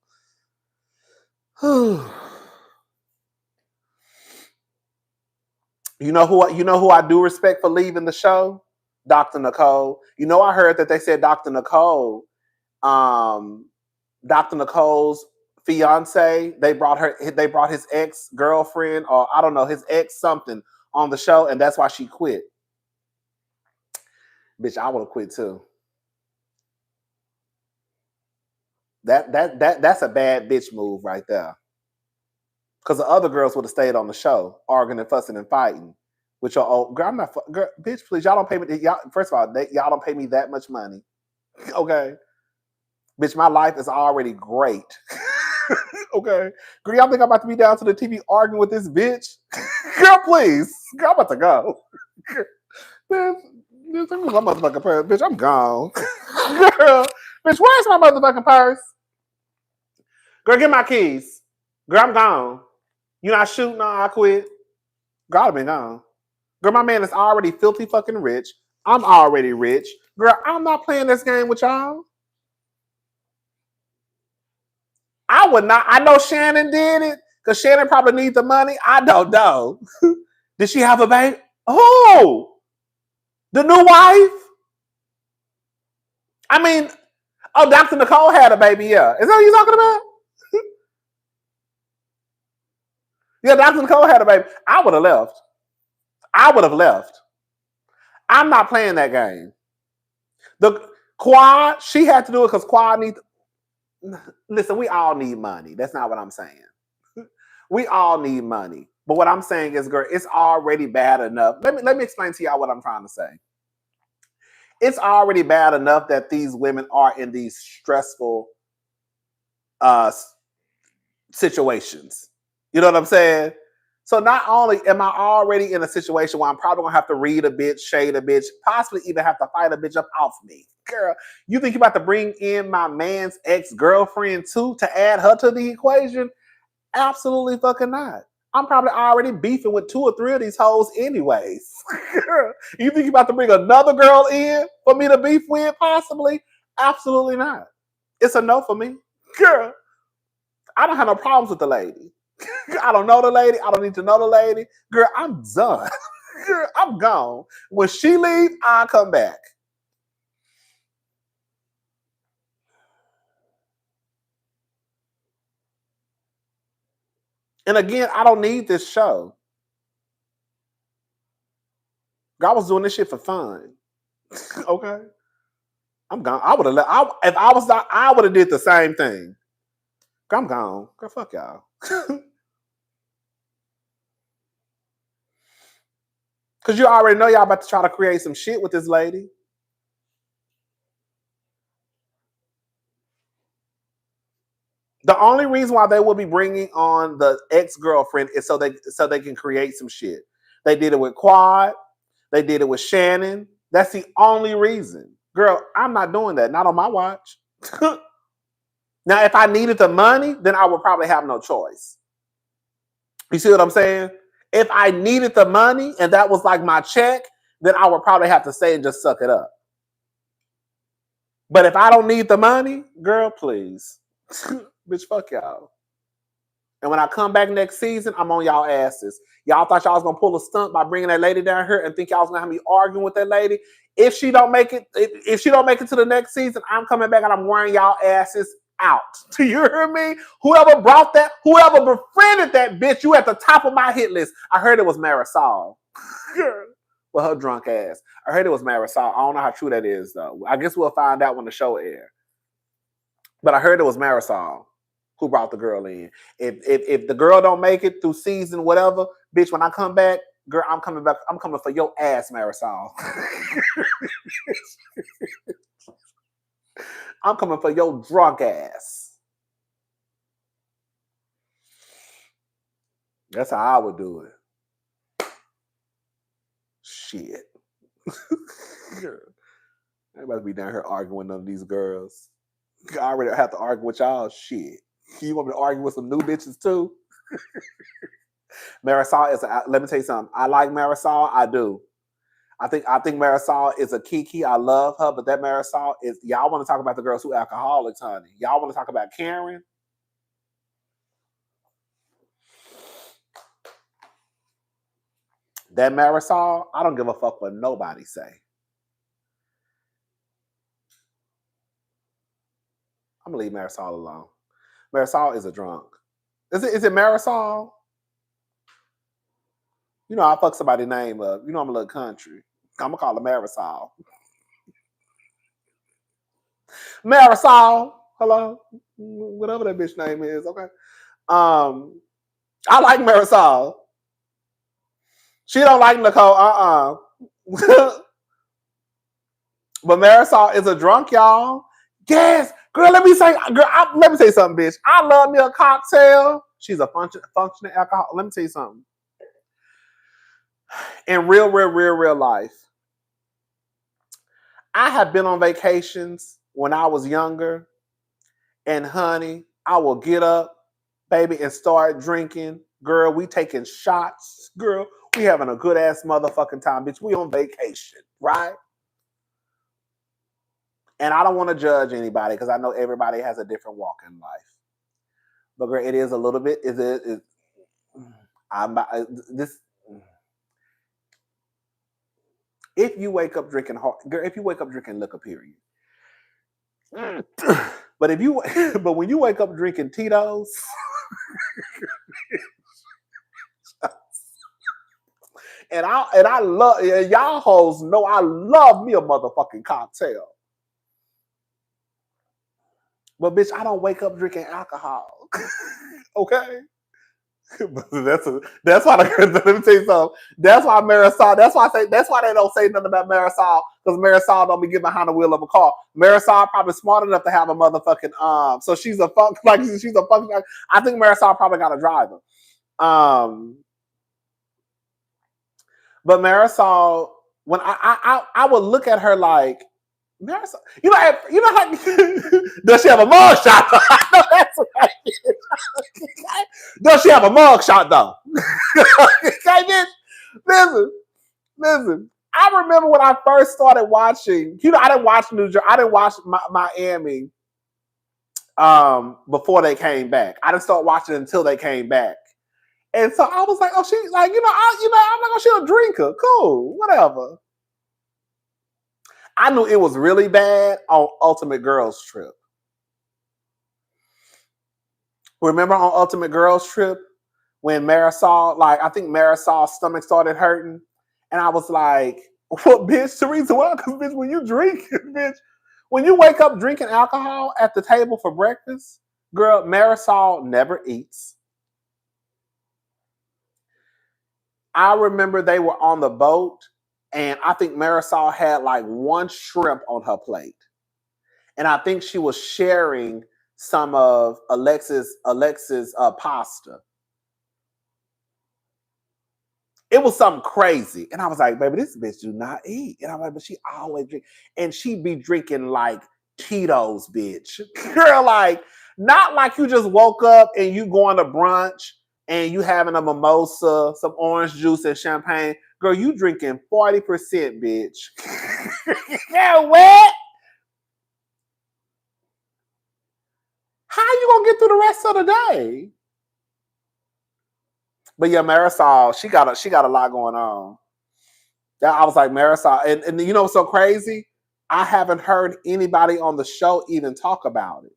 A: You know who I do respect for leaving the show? Dr. Nicole. You know, I heard that they said Dr. Nicole, Dr. Nicole's fiance, they brought his ex-girlfriend, or I don't know, his ex something on the show, and that's why she quit. Bitch, I would have quit too. That's a bad bitch move right there. Because the other girls would have stayed on the show, arguing and fussing and fighting. With your old girl, I'm not girl, bitch. Please, y'all don't pay me. Y'all, first of all, y'all don't pay me that much money. Okay, bitch, my life is already great. Okay, girl, y'all think I'm about to be down to the TV arguing with this bitch? Girl, please, girl, I'm about to go. Bitch, my motherfucking purse, bitch. I'm gone. Girl, bitch, where's my motherfucking purse? Girl, get my keys. Girl, I'm gone. You not shooting? No, I quit. Girl, I've been gone. Girl, my man is already filthy fucking rich. I'm already rich. Girl, I'm not playing this game with y'all. I would not. I know Shannon did it because Shannon probably needs the money. I don't know. Did she have a baby? Oh, the new wife? I mean, Dr. Nicole had a baby, yeah. Is that what you're talking about? Yeah, Dr. Nicole had a baby. I would have left. I'm not playing that game. The Quad, she had to do it because Quad needs. Listen, we all need money. That's not what I'm saying. We all need money. But what I'm saying is, girl, it's already bad enough. Let me explain to y'all what I'm trying to say. it's already bad enough that these women are in these stressful situations. You know what I'm saying? So not only am I already in a situation where I'm probably gonna have to read a bitch, shade a bitch, possibly even have to fight a bitch up off me. Girl, you think you're about to bring in my man's ex-girlfriend too to add her to the equation? Absolutely fucking not. I'm probably already beefing with 2 or 3 of these hoes anyways. You think you're about to bring another girl in for me to beef with possibly? Absolutely not. It's a no for me. Girl, I don't have no problems with the lady. I don't know the lady. I don't need to know the lady. Girl, I'm done. Girl, I'm gone. When she leaves, I'll come back. And again, I don't need this show. I was doing this shit for fun. Okay? I'm gone. I would have if I was not, I would have did the same thing. I'm gone. Girl, fuck y'all. Because you already know y'all about to try to create some shit with this lady. The only reason why they will be bringing on the ex-girlfriend is so they can create some shit. They did it with Quad. They did it with Shannon. That's the only reason. Girl, I'm not doing that. Not on my watch. Now, if I needed the money, then I would probably have no choice. You see what I'm saying? If I needed the money and that was like my check, then I would probably have to stay and just suck it up. But if I don't need the money, girl, please. Bitch, fuck y'all. And when I come back next season, I'm on y'all asses. Y'all thought y'all was gonna pull a stunt by bringing that lady down here and think y'all was gonna have me arguing with that lady. If she don't make it to the next season, I'm coming back and I'm wearing y'all asses out. Do you hear me? Whoever befriended that bitch, you at the top of my hit list. I heard it was Marisol. Well, her drunk ass. I heard it was Marisol. I don't know how true that is though. I guess we'll find out when the show airs. But I heard it was Marisol who brought the girl in. If the girl don't make it through season whatever, bitch, when I come back, girl, I'm coming back. I'm coming for your ass, Marisol. I'm coming for your drunk ass. That's how I would do it. Shit. Everybody be down here arguing with none of these girls. I already have to argue with y'all. Shit. You want me to argue with some new bitches too? Marisol is let me tell you something. I like Marisol. I do. I think Marisol is a Kiki. I love her, but that Marisol is y'all want to talk about the girls who alcoholics, honey. Y'all want to talk about Karen? That Marisol, I don't give a fuck what nobody say. I'm gonna leave Marisol alone. Marisol is a drunk. Is it Marisol? You know, I fuck somebody's name up. You know I'm a little country. I'm gonna call her Marisol. Marisol, hello, whatever that bitch name is. Okay, I like Marisol. She don't like Nicole. But Marisol is a drunk, y'all. Yes, girl. Let me say something, bitch. I love me a cocktail. She's a functioning alcohol. Let me tell you something. In real life, I have been on vacations when I was younger, and honey, I will get up, baby, and start drinking. Girl, we taking shots. Girl, we having a good ass motherfucking time, bitch. We on vacation, right? And I don't want to judge anybody because I know everybody has a different walk in life. But girl, it is a little bit. If you wake up drinking hard, girl, if you wake up drinking liquor, period. But when you wake up drinking Tito's, and I love y'all hoes know I love me a motherfucking cocktail. But bitch, I don't wake up drinking alcohol. Okay? That's why let me tell you something. That's why Marisol. That's why they don't say nothing about Marisol, because Marisol don't be getting behind the wheel of a car. Marisol probably smart enough to have a motherfucking So she's a fuck she's a fucking. I think Marisol probably got a driver. But Marisol, when I would look at her like Marisol, you know how does she have a mug shot? I know that's right. Does she have a mug shot though? Okay, bitch. Listen. I remember when I first started watching. I didn't watch New Jersey. I didn't watch Miami before they came back. I didn't start watching until they came back. And so I was like, oh, she's like, I'm not gonna. She's a drinker. Cool, whatever. I knew it was really bad on Ultimate Girls Trip. Remember on Ultimate Girls Trip when Marisol, I think Marisol's stomach started hurting, and I was like, "What, bitch, Teresa? Well, because bitch, when you drink, bitch, when you wake up drinking alcohol at the table for breakfast, girl, Marisol never eats." I remember they were on the boat, and I think Marisol had one shrimp on her plate. And I think she was sharing some of Alexis' pasta. It was something crazy. And I was like, baby, this bitch do not eat. And I'm like, but she always drink. And she'd be drinking Tito's, bitch. Girl, not like you just woke up and you going to brunch and you having a mimosa, some orange juice and champagne. Girl, you drinking 40%, bitch. Yeah, what? How you gonna get through the rest of the day? But yeah, Marisol, she got a lot going on. I was like, Marisol, and you know what's so crazy? I haven't heard anybody on the show even talk about it.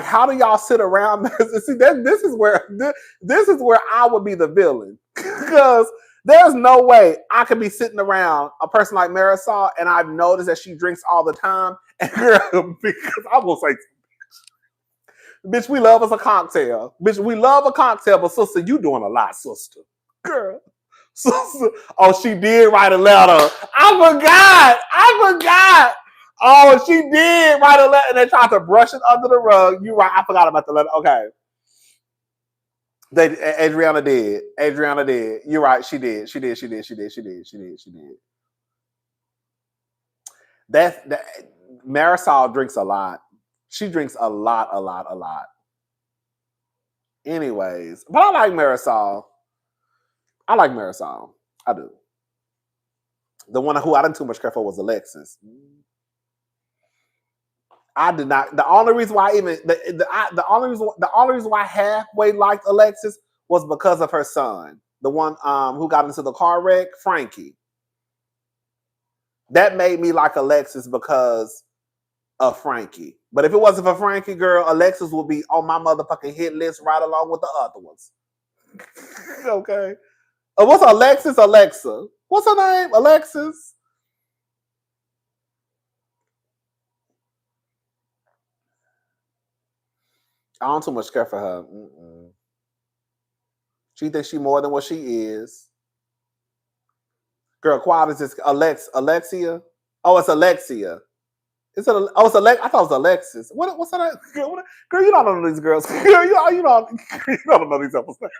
A: How do y'all sit around? See, this is where I would be the villain, because there's no way I could be sitting around a person like Marisol, and I've noticed that she drinks all the time. And girl, because I will say, bitch, we love us a cocktail. Bitch, we love a cocktail, but sister, you doing a lot, sister. Girl. Sister. Oh, she did write a letter. I forgot. Oh, she did write a letter and they tried to brush it under the rug. You're right. I forgot about the letter. Okay. Adriana did. You're right. She did. That Marisol drinks a lot. She drinks a lot. Anyways, but I like Marisol. I do. The one who I didn't too much care for was Alexis. I did not. The only reason why the only reason why I halfway liked Alexis was because of her son, the one who got into the car wreck, Frankie. That made me like Alexis because of Frankie. But if it wasn't for Frankie, girl, Alexis would be on my motherfucking hit list right along with the other ones. Okay. What's Alexis? Alexa. What's her name? Alexis. I don't too much care for her. She thinks she more than what she is. Girl, quiet is this Alexia? Oh, it's Alexia. It's Alex. I thought it was Alexis. What's that? Girl, you don't know these girls. Girl, you don't know these episodes.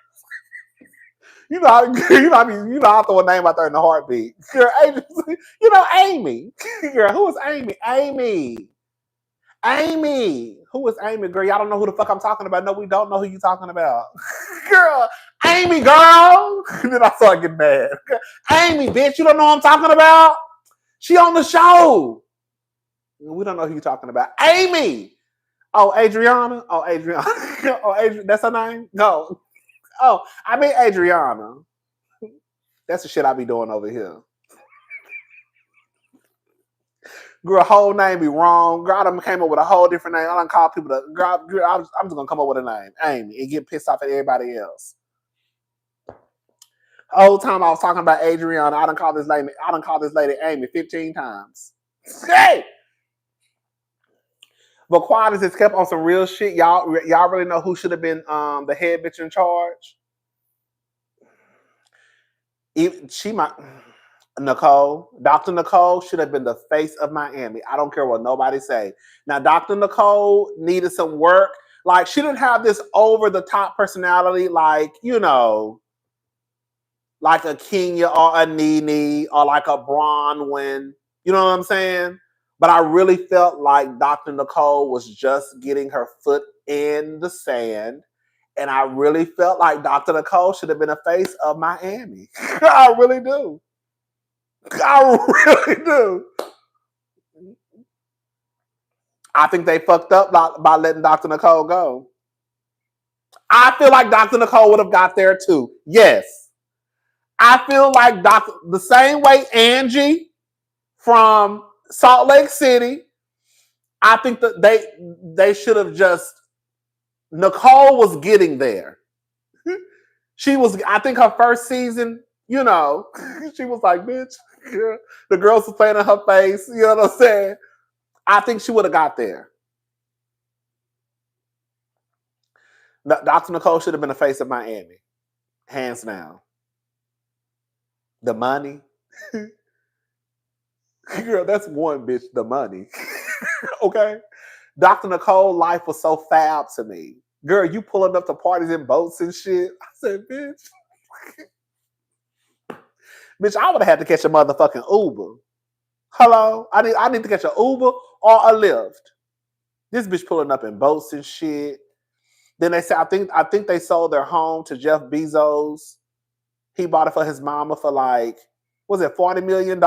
A: You know, I throw a name out there in the heartbeat. Girl, Amy. Girl, who is Amy? Amy. Who is Amy, girl? Y'all don't know who the fuck I'm talking about. No, we don't know who you talking about. Girl, Amy, girl. Then I started getting mad. Amy, bitch, you don't know what I'm talking about? She on the show. We don't know who you talking about. Amy. Oh, Adriana. Oh, that's her name? No. Oh, I mean Adriana. That's the shit I be doing over here. Girl, whole name be wrong. Girl, I done came up with a whole different name. I done call people girl, I'm just gonna come up with a name, Amy, and get pissed off at everybody else. Whole time I was talking about Adriana, I done called this lady Amy 15 times. Hey! But Quad has kept on some real shit. Y'all really know who should have been the head bitch in charge? She might. Nicole, Dr. Nicole should have been the face of Miami. I don't care what nobody say. Now, Dr. Nicole needed some work. Like, she didn't have this over-the-top personality, like, you know, like a Kenya or a Nene or like a Bronwyn. You know what I'm saying? But I really felt like Dr. Nicole was just getting her foot in the sand. And I really felt like Dr. Nicole should have been a face of Miami. I really do. I really do. I think they fucked up by letting Dr. Nicole go. I feel like Dr. Nicole would have got there too. Yes. I feel like the same way Angie from Salt Lake City, I think that they should have just, Nicole was getting there. She was, I think her first season, you know, she was like, bitch, the girls were playing in her face, you know what I'm saying? I think she would have got there. Dr. Nicole should have been the face of Miami. Hands down. The money. Girl, that's one bitch, the money. Okay? Dr. Nicole's life was so fab to me. Girl, you pulling up to parties in boats and shit. I said, bitch. Bitch, I would have had to catch a motherfucking Uber. Hello? I need to catch an Uber or a Lyft. This bitch pulling up in boats and shit. Then they said, I think they sold their home to Jeff Bezos. He bought it for his mama for like, was it $40 million?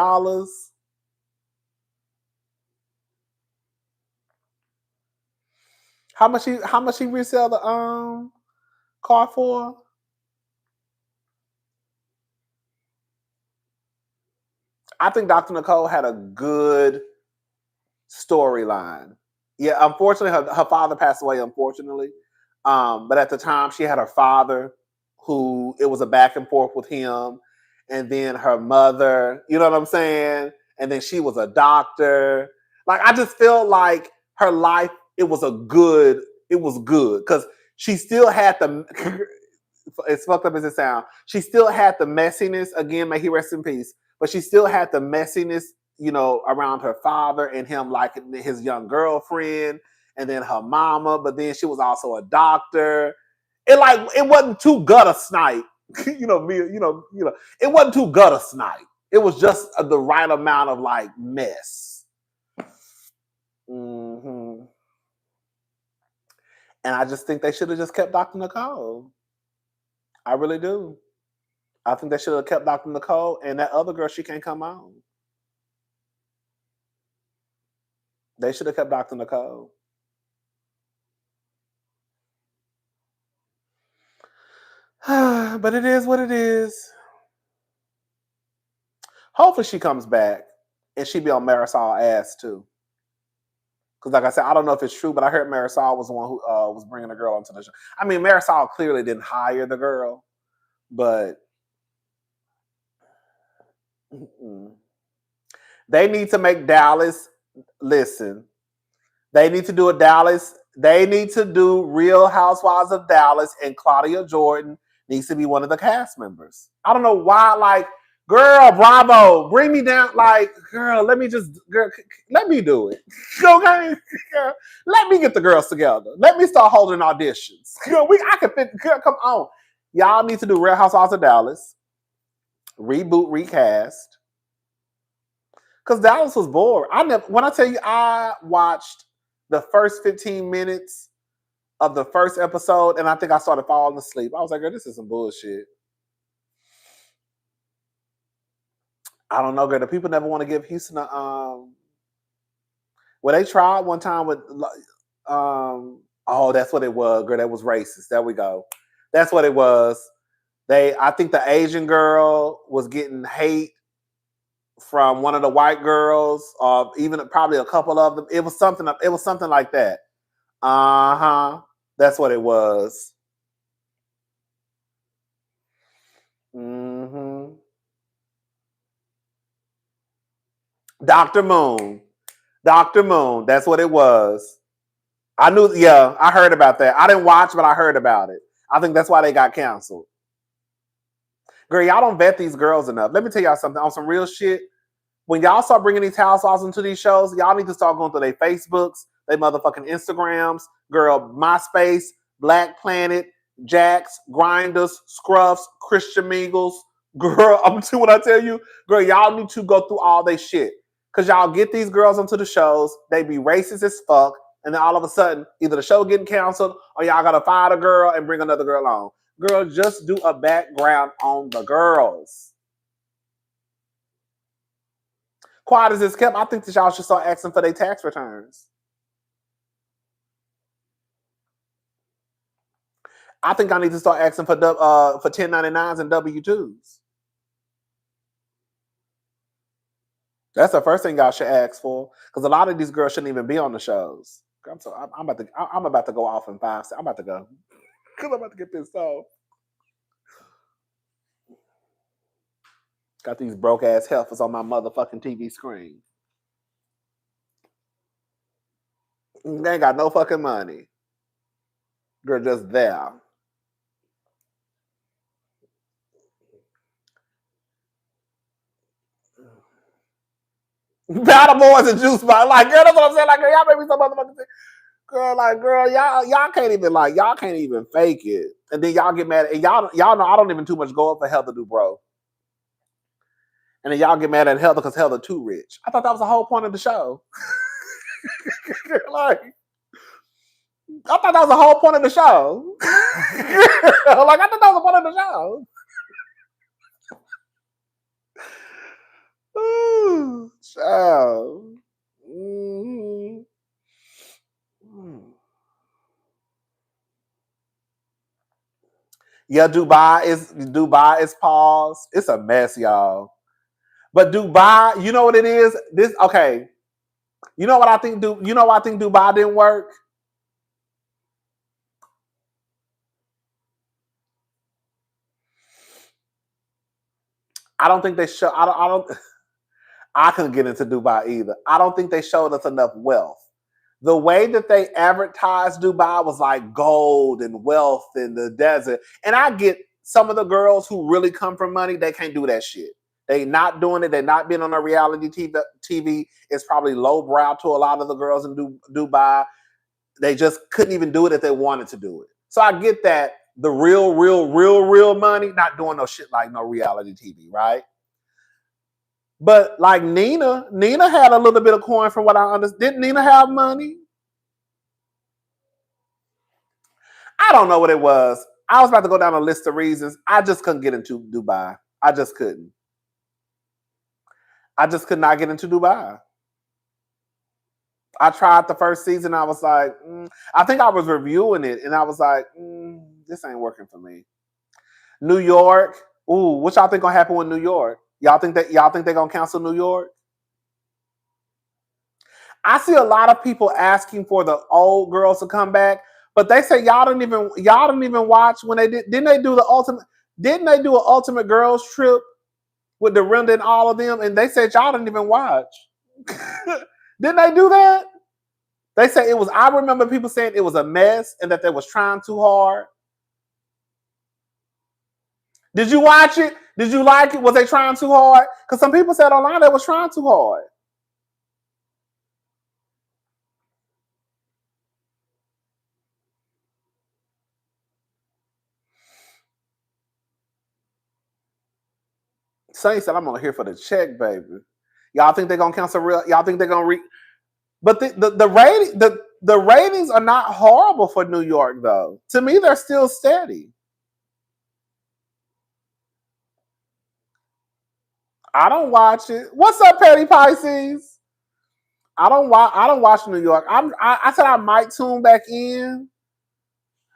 A: How much he resell the car for? I think Dr. Nicole had a good storyline. Yeah, unfortunately, her father passed away, unfortunately. But at the time, she had her father, who it was a back and forth with him, and then her mother, you know what I'm saying? And then she was a doctor. Like, I just feel like her life, it was good, because she still had the, as fucked up as it sounds, she still had the messiness, again, may he rest in peace, but she still had the messiness, you know, around her father and him liking his young girlfriend, and then her mama, but then she was also a doctor. It wasn't too gutter snipe. It wasn't too gutter snipe. It was just the right amount of like mess. Mm-hmm. And I just think they should have just kept Dr. Nicole. I really do. I think they should have kept Dr. Nicole, and that other girl, she can't come on. They should have kept Dr. Nicole. But it is what it is. Hopefully she comes back and she be on Marisol ass too. Because like I said, I don't know if it's true, but I heard Marisol was the one who was bringing the girl onto the show. I mean, Marisol clearly didn't hire the girl, but they need to make Dallas, listen, they need to do a Dallas, they need to do Real Housewives of Dallas, and Claudia Jordan needs to be one of the cast members. I don't know why, like, girl, bravo, bring me down, like, girl, let me do it. Okay? Girl, let me get the girls together. Let me start holding auditions. Girl, I can fit, girl, come on. Y'all need to do Real Housewives of Dallas. Reboot, recast. Because Dallas was bored. When I tell you, I watched the first 15 minutes of the first episode, and I think I started falling asleep. I was like, girl, this is some bullshit. I don't know, girl. The people never want to give Houston a well, they tried one time with oh, that's what it was, girl. That was racist. There we go. That's what it was. I think the Asian girl was getting hate from one of the white girls, or even probably a couple of them. It was something like that. Uh-huh. That's what it was. Mm-hmm. Dr. Moon. That's what it was. I knew, yeah, I heard about that. I didn't watch, but I heard about it. I think that's why they got canceled. Girl, y'all don't vet these girls enough. Let me tell y'all something on some real shit. When y'all start bringing these housewives into these shows, y'all need to start going through their Facebooks, their motherfucking Instagrams, girl, MySpace, Black Planet, Jax, Grinders, Scruffs, Christian Mingles. Girl, I'm to what I tell you. Girl, y'all need to go through all they shit. Because y'all get these girls onto the shows, they be racist as fuck, and then all of a sudden, either the show getting canceled or y'all gotta fire the girl and bring another girl on. Girl, just do a background on the girls. Quiet as it's kept, I think that y'all should start asking for their tax returns. I think I need to start asking for 1099s and W-2s. That's the first thing y'all should ask for, because a lot of these girls shouldn't even be on the shows. I'm about to go off in 5 seconds. I'm about to go, because I'm about to get this off. Got these broke ass heifers on my motherfucking TV screen. They ain't got no fucking money. Girl, just there. Battle boys and juice box. Like, girl, that's what I'm saying. Like, girl, y'all make me so motherfucking sick. Girl, like, girl, y'all can't even fake it. And then y'all get mad. And y'all know I don't even too much go up for Heather Dubrow. And then y'all get mad at Heather because Heather too rich. I thought that was the whole point of the show. Like, I thought that was the whole point of the show. Like, I thought that was the point of the show. Ooh, child. Mm-hmm. Yeah, Dubai is paused. It's a mess, y'all. But Dubai, you know what it is? Okay. You know what I think? You know why I think Dubai didn't work? I don't think they show. I couldn't get into Dubai either. I don't think they showed us enough wealth. The way that they advertised Dubai was like gold and wealth in the desert. And I get some of the girls who really come from money, they can't do that shit. They not doing it. They're not being on a reality TV. It's probably lowbrow to a lot of the girls in Dubai. They just couldn't even do it if they wanted to do it. So I get that the real money, not doing no shit like no reality TV, right? But like Nina had a little bit of coin from what I understand. Didn't Nina have money? I don't know what it was. I was about to go down a list of reasons. I just couldn't get into Dubai. I just couldn't. I just could not get into Dubai. I tried the first season. I was like, I think I was reviewing it, and I was like, this ain't working for me. New York. Ooh, what y'all think gonna happen with New York? Y'all think they're gonna cancel New York? I see a lot of people asking for the old girls to come back, but they say y'all didn't even watch when they did. Didn't they do an ultimate girls trip with Dorinda and all of them? And they said y'all didn't even watch. Didn't they do that? They say it was. I remember people saying it was a mess and that they was trying too hard. Did you watch it? Did you like it? Was they trying too hard? Because some people said online they was trying too hard. Sonny said, "I'm on here for the check, baby." Y'all think they're gonna cancel real? Y'all think they're gonna But the ratings are not horrible for New York though. To me, they're still steady. I don't watch it. What's up, Petty Pisces? I don't watch New York. I said I might tune back in,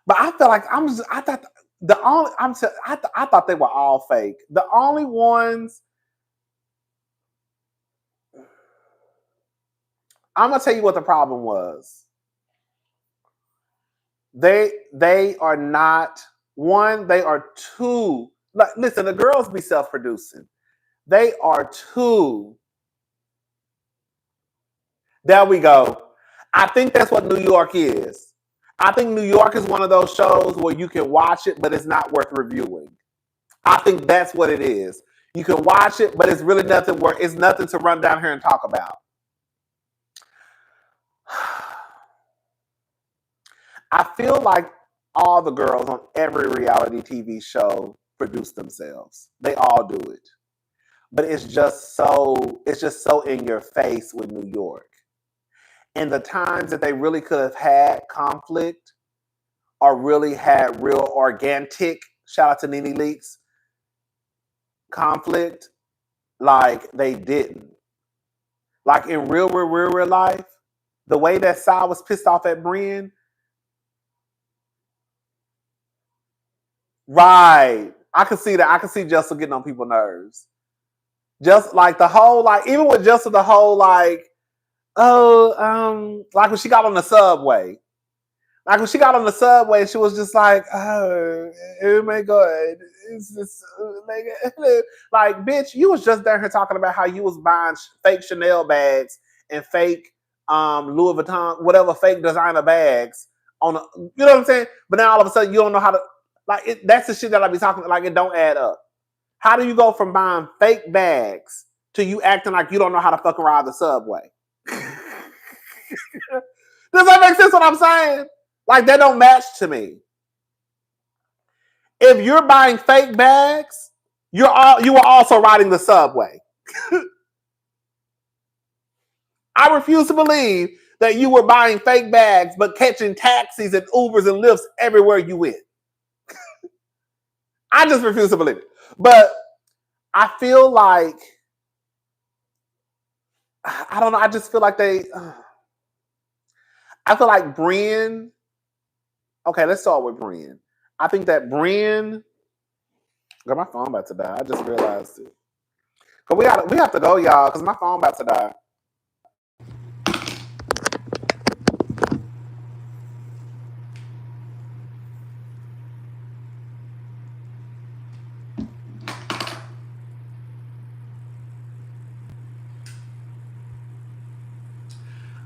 A: but I feel like I thought they were all fake. The only ones I'm gonna tell you what the problem was. They are not one. They are two. Like, listen, the girls be self-producing. They are two. There we go. I think that's what New York is. I think New York is one of those shows where you can watch it, but it's not worth reviewing. I think that's what it is. You can watch it, but it's really nothing worth. It's nothing to run down here and talk about. I feel like all the girls on every reality TV show produce themselves. They all do it. But it's just so in your face with New York. And the times that they really could have had conflict or really had real organic, shout out to Nene Leakes, conflict, like they didn't. Like in real life, the way that Sal was pissed off at Brienne, right. I can see that. I can see Jessel getting on people's nerves. Just like the whole, like, even with Jessel, the whole, like, like when she got on the subway. Like when she got on the subway, she was just like, oh my God. It's just, like, bitch, you was just down here talking about how you was buying fake Chanel bags and fake Louis Vuitton, whatever fake designer bags on a, you know what I'm saying? But now all of a sudden you don't know how to, like, that's the shit that I be talking, like, it don't add up. How do you go from buying fake bags to you acting like you don't know how to fucking ride the subway? Does that make sense what I'm saying? Like, that don't match to me. If you're buying fake bags, you are also riding the subway. I refuse to believe that you were buying fake bags but catching taxis and Ubers and Lyfts everywhere you went. I just refuse to believe it. But I feel like, I don't know, I just feel like I feel like Brienne, okay, let's start with Brienne. I think that Brienne, girl, my phone about to die. I just realized it. But we have to go, y'all, because my phone about to die.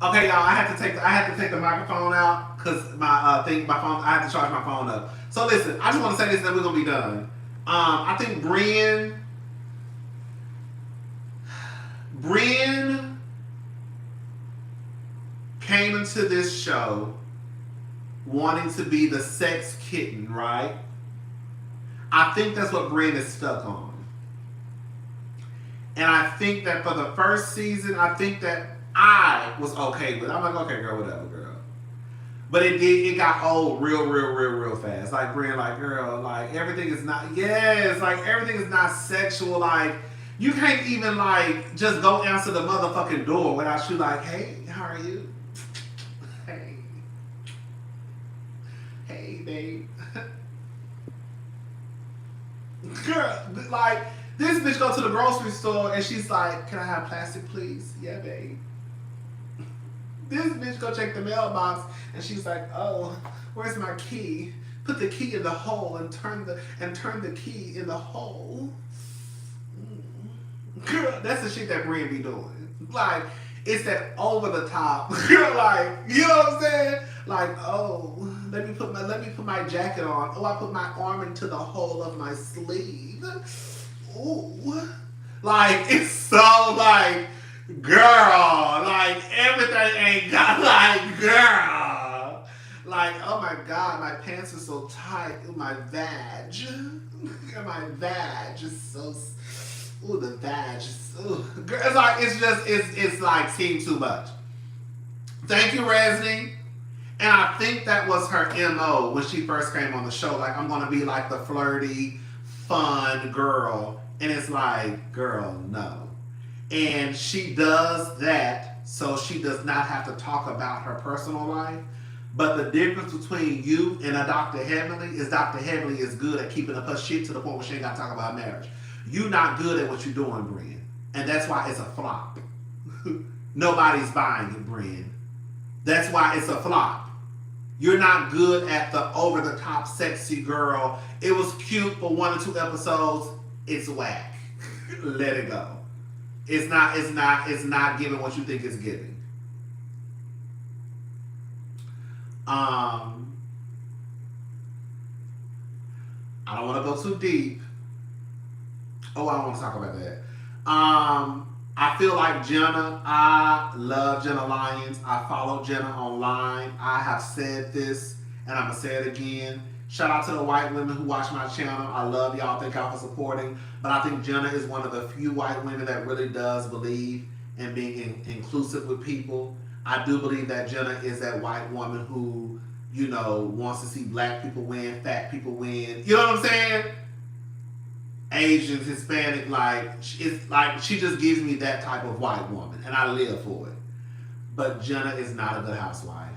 A: Okay, y'all, I had to take the microphone out because my phone, I had to charge my phone up. So listen, I just want to say this and then we're gonna be done. I think Brienne came into this show wanting to be the sex kitten, right? I think that's what Brienne is stuck on. And I think that for the first season, I think that I was okay with it. I'm like, okay, girl, whatever, girl. But it got old real fast. Like, Brienne, like, girl, like, everything is not, yes, like, everything is not sexual. Like, you can't even, like, just go answer the motherfucking door without you, like, hey, how are you? Hey, babe. Girl, like, this bitch go to the grocery store and she's like, can I have plastic, please? Yeah, babe. This bitch go check the mailbox and she's like, oh, where's my key? Put the key in the hole and turn the key in the hole. Girl, that's the shit that Brienne be doing. Like, it's that over the top. Girl, like, you know what I'm saying? Like, oh, let me put my jacket on. Oh, I put my arm into the hole of my sleeve. Ooh. Like, it's so like, girl, like, everything ain't got, like, girl. Like, oh my God, my pants are so tight. Ooh, my vag. My vag is so, ooh, the vag is, ooh. Girl, it's like, it's like seemed too much. Thank you, Resney. And I think that was her MO when she first came on the show. Like, I'm gonna be like the flirty, fun girl. And it's like, girl, no. And she does that so she does not have to talk about her personal life. But the difference between you and a Dr. Heavenly is Dr. Heavenly is good at keeping up her shit to the point where she ain't got to talk about marriage. You not good at what you're doing, Brienne. And that's why it's a flop. Nobody's buying it, Brienne. That's why it's a flop. You're not good at the over-the-top sexy girl. It was cute for 1 or 2 episodes. It's whack. Let it go. It's not giving what you think it's giving. I don't want to go too deep. Oh, I don't want to talk about that. I feel like Jenna. I love Jenna Lyons. I follow Jenna online. I have said this, and I'm gonna say it again. Shout out to the white women who watch my channel. I love y'all. Thank y'all for supporting. But I think Jenna is one of the few white women that really does believe in being inclusive with people. I do believe that Jenna is that white woman who, you know, wants to see black people win, fat people win. You know what I'm saying? Asians, Hispanic, like it's like she just gives me that type of white woman, and I live for it. But Jenna is not a good housewife.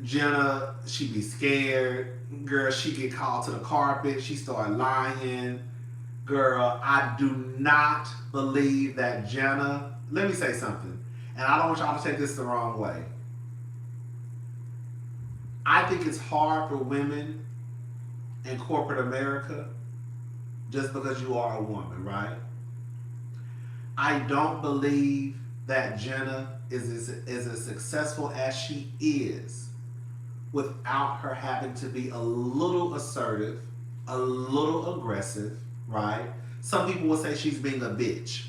A: Jenna, she be scared. Girl, she get called to the carpet. She start lying. Girl, I do not believe that Jenna. Let me say something, and I don't want y'all to take this the wrong way. I think it's hard for women in corporate America just because you are a woman, right? I don't believe that Jenna is as successful as she is without her having to be a little assertive, a little aggressive, right? Some people will say she's being a bitch.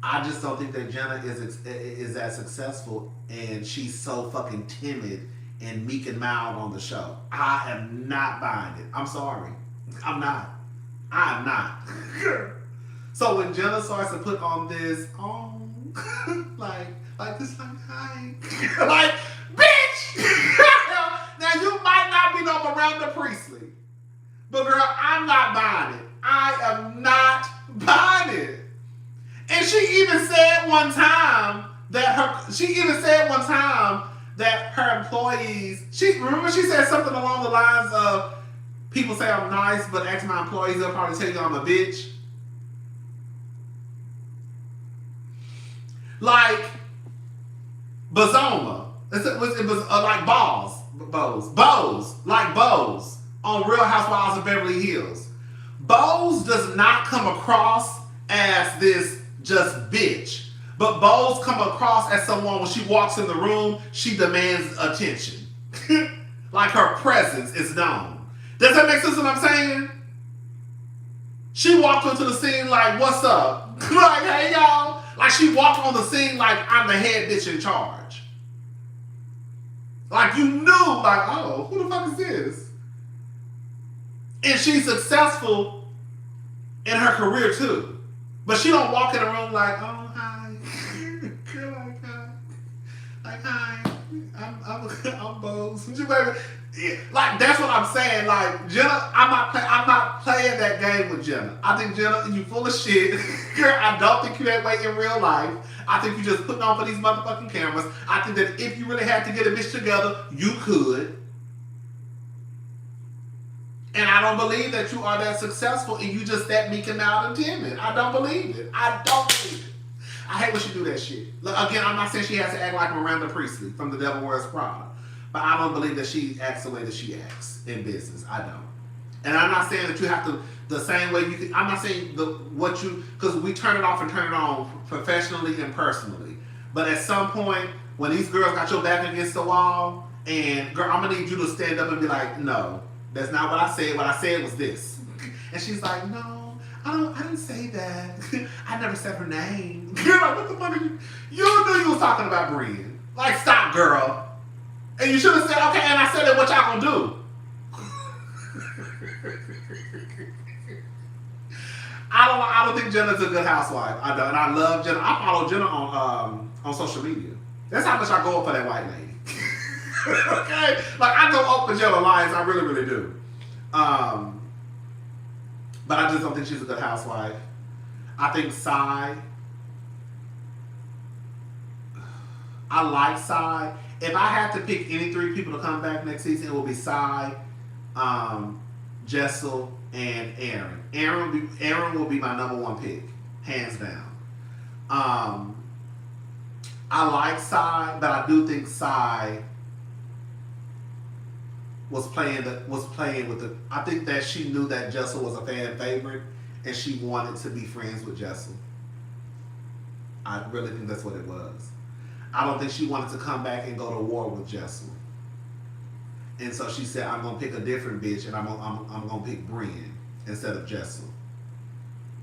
A: I just don't think that Jenna is as successful, and she's so fucking timid and meek and mild on the show. I am not buying it. I'm sorry. I'm not. I'm not. So when Jenna starts to put on this, like this, like, hi. Like, bitch! Now you might not be no Miranda Priestley, but girl, I'm not buying it. I am not buying it. And she even said one time that her employees, remember she said something along the lines of, people say I'm nice, but ask my employees, they'll probably tell you I'm a bitch. Like Bazoma. It was like Bows on Real Housewives of Beverly Hills. Bows does not come across as this just bitch. But Bowles come across as someone, when she walks in the room, she demands attention. Like her presence is known. Does that make sense what I'm saying? She walked into the scene like, what's up? Like, hey y'all. Like she walked on the scene like, I'm the head bitch in charge. Like you knew, like, oh, who the fuck is this? And she's successful in her career too. But she don't walk in the room like, oh, hi. Like, hi. I'm Bose. Yeah, like that's what I'm saying. Like Jenna, I'm not playing that game with Jenna. I think Jenna, you full of shit. Girl, I don't think you that way in real life. I think you just putting on for these motherfucking cameras. I think that if you really had to get a bitch together, you could. And I don't believe that you are that successful and you just that meek and mild and timid. I don't believe it. I don't believe it. I hate when she do that shit. Look, again, I'm not saying she has to act like Miranda Priestley from The Devil Wears Prada. But I don't believe that she acts the way that she acts in business. I don't. And I'm not saying that you have to, the same way you can, I'm not saying because we turn it off and turn it on professionally and personally. But at some point, when these girls got your back against the wall, and girl, I'm going to need you to stand up and be like, no, that's not what I said. What I said was this. And she's like, no, I didn't say that. I never said her name. You're like, what the fuck are you? You knew you was talking about Brian. Like, stop, girl. And you should have said, okay, and I said it, what y'all gonna do? I don't think Jenna's a good housewife. I don't, and I love Jenna. I follow Jenna on social media. That's how much I go up for that white lady. Okay? Like, I go up for Jenna Lyons. I really, really do. But I just don't think she's a good housewife. I think Sai. I like Sai. If I had to pick any three people to come back next season, it will be Sai, Jazelle, and Aaron. Aaron will be my number one pick, hands down. I like Sai, but I do think Sai was playing with the. I think that she knew that Jazelle was a fan favorite, and she wanted to be friends with Jazelle. I really think that's what it was. I don't think she wanted to come back and go to war with Jazelle. And so she said, I'm gonna pick a different bitch, and I'm gonna pick Brienne instead of Jazelle.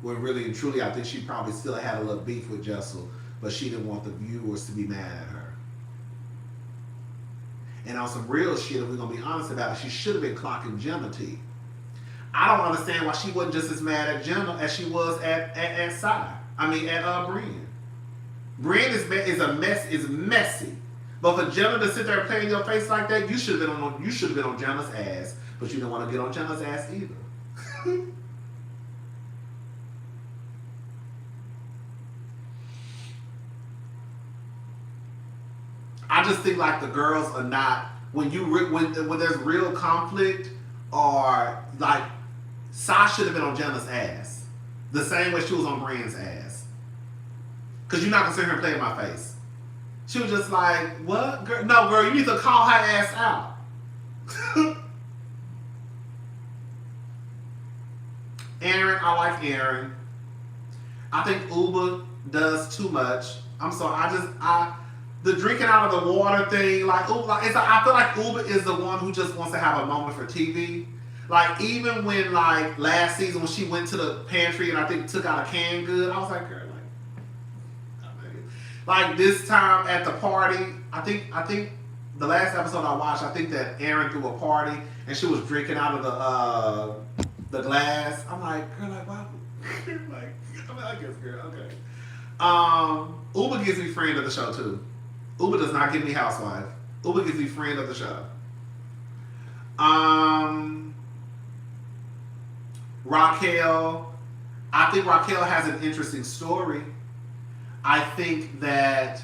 A: When really and truly, I think she probably still had a little beef with Jazelle, but she didn't want the viewers to be mad at her. And on some real shit, if we're gonna be honest about it, she should have been clocking Jenna T. I don't understand why she wasn't just as mad at Jenna as she was at Brienne. Brienne is messy. But for Jenna to sit there and play in your face like that, you should have been on Jenna's ass, but you didn't want to get on Jenna's ass either. I just think like the girls are not when there's real conflict, or like Sasha should have been on Jenna's ass the same way she was on Brienne's ass, because you're not gonna sit here and play in my face. She was just like, what? Girl? No, girl, you need to call her ass out. Aaron, I like Aaron. I think Uber does too much. I'm sorry, the drinking out of the water thing, I feel like Uber is the one who just wants to have a moment for TV. Like, even when, last season when she went to the pantry and I think took out a canned good, I was like, girl, like this time at the party, I think the last episode I watched, I think that Aaron threw a party and she was drinking out of the glass. I'm like, girl, like, why? I guess, girl, okay. Uber gives me friend of the show too. Uber does not give me housewife. Uber gives me friend of the show. Raquel, I think Raquel has an interesting story. I think that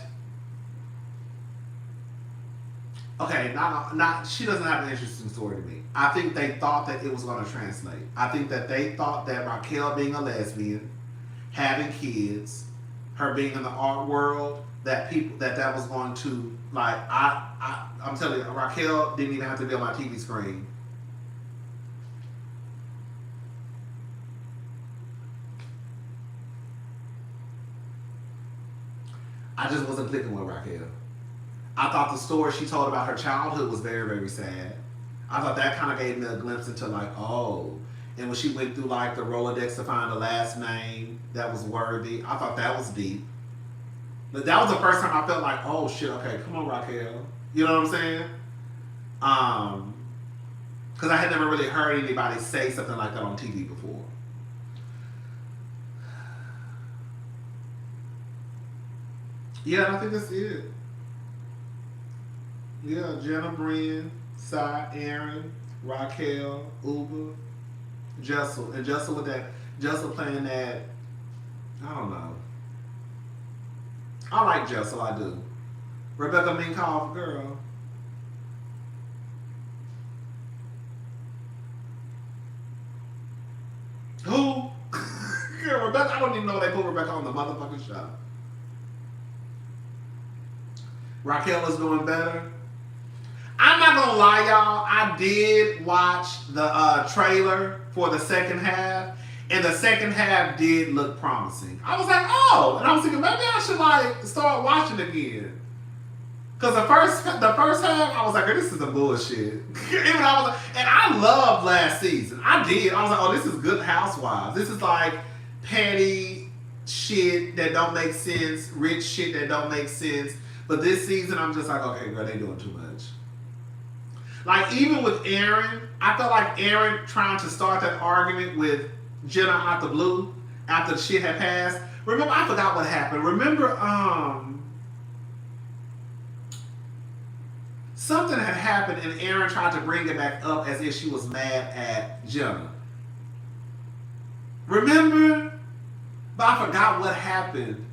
A: she doesn't have an interesting story to me. I think they thought that it was going to translate. I think that they thought that Raquel being a lesbian, having kids, her being in the art world, that was going to I'm telling you, Raquel didn't even have to be on my TV screen. I just wasn't clicking with Raquel. I thought the story she told about her childhood was very, very sad. I thought that kind of gave me a glimpse into and when she went through the Rolodex to find the last name that was worthy, I thought that was deep. But that was the first time I felt like, oh shit, okay, come on, Raquel. You know what I'm saying? Because I had never really heard anybody say something like that on TV before. Yeah, I think that's it. Yeah, Jenna, Brienne, Sai, Aaron, Raquel, Uber, Jazelle. And Jazelle with that, Jazelle playing that, I don't know. I like Jazelle, I do. Rebecca Minkoff, girl. Who? Girl, Rebecca, I don't even know they put Rebecca on the motherfucking show. Raquel is doing better. I'm not gonna lie, y'all. I did watch the trailer for the second half, and the second half did look promising. I was like, oh, and I was thinking maybe I should start watching again. Cause the first half, I was like, this is a bullshit. And I loved last season. I did. I was like, oh, this is good Housewives. This is petty shit that don't make sense, rich shit that don't make sense. But this season, I'm just like, okay, girl, they doing too much. Even with Aaron, I felt like Aaron trying to start that argument with Jenna out the blue after the shit had passed. Remember, I forgot what happened. Remember, something had happened and Aaron tried to bring it back up as if she was mad at Jenna. Remember? But I forgot what happened.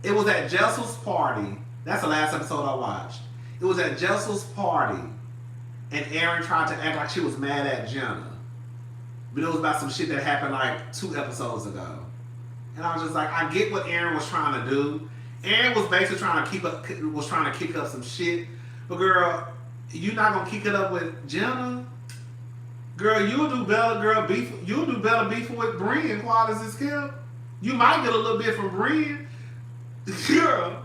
A: It was at Jazelle's party. That's the last episode I watched. It was at Jazelle's party, and Aaron tried to act like she was mad at Jenna. But it was about some shit that happened 2 episodes ago. And I was just like, I get what Aaron was trying to do. Aaron was basically trying to kick up some shit. But girl, you're not gonna kick it up with Jenna? Girl, you'll do better, girl. You'll do better beefing with Brian, quiet as it's kept. You might get a little bit from Brian, girl.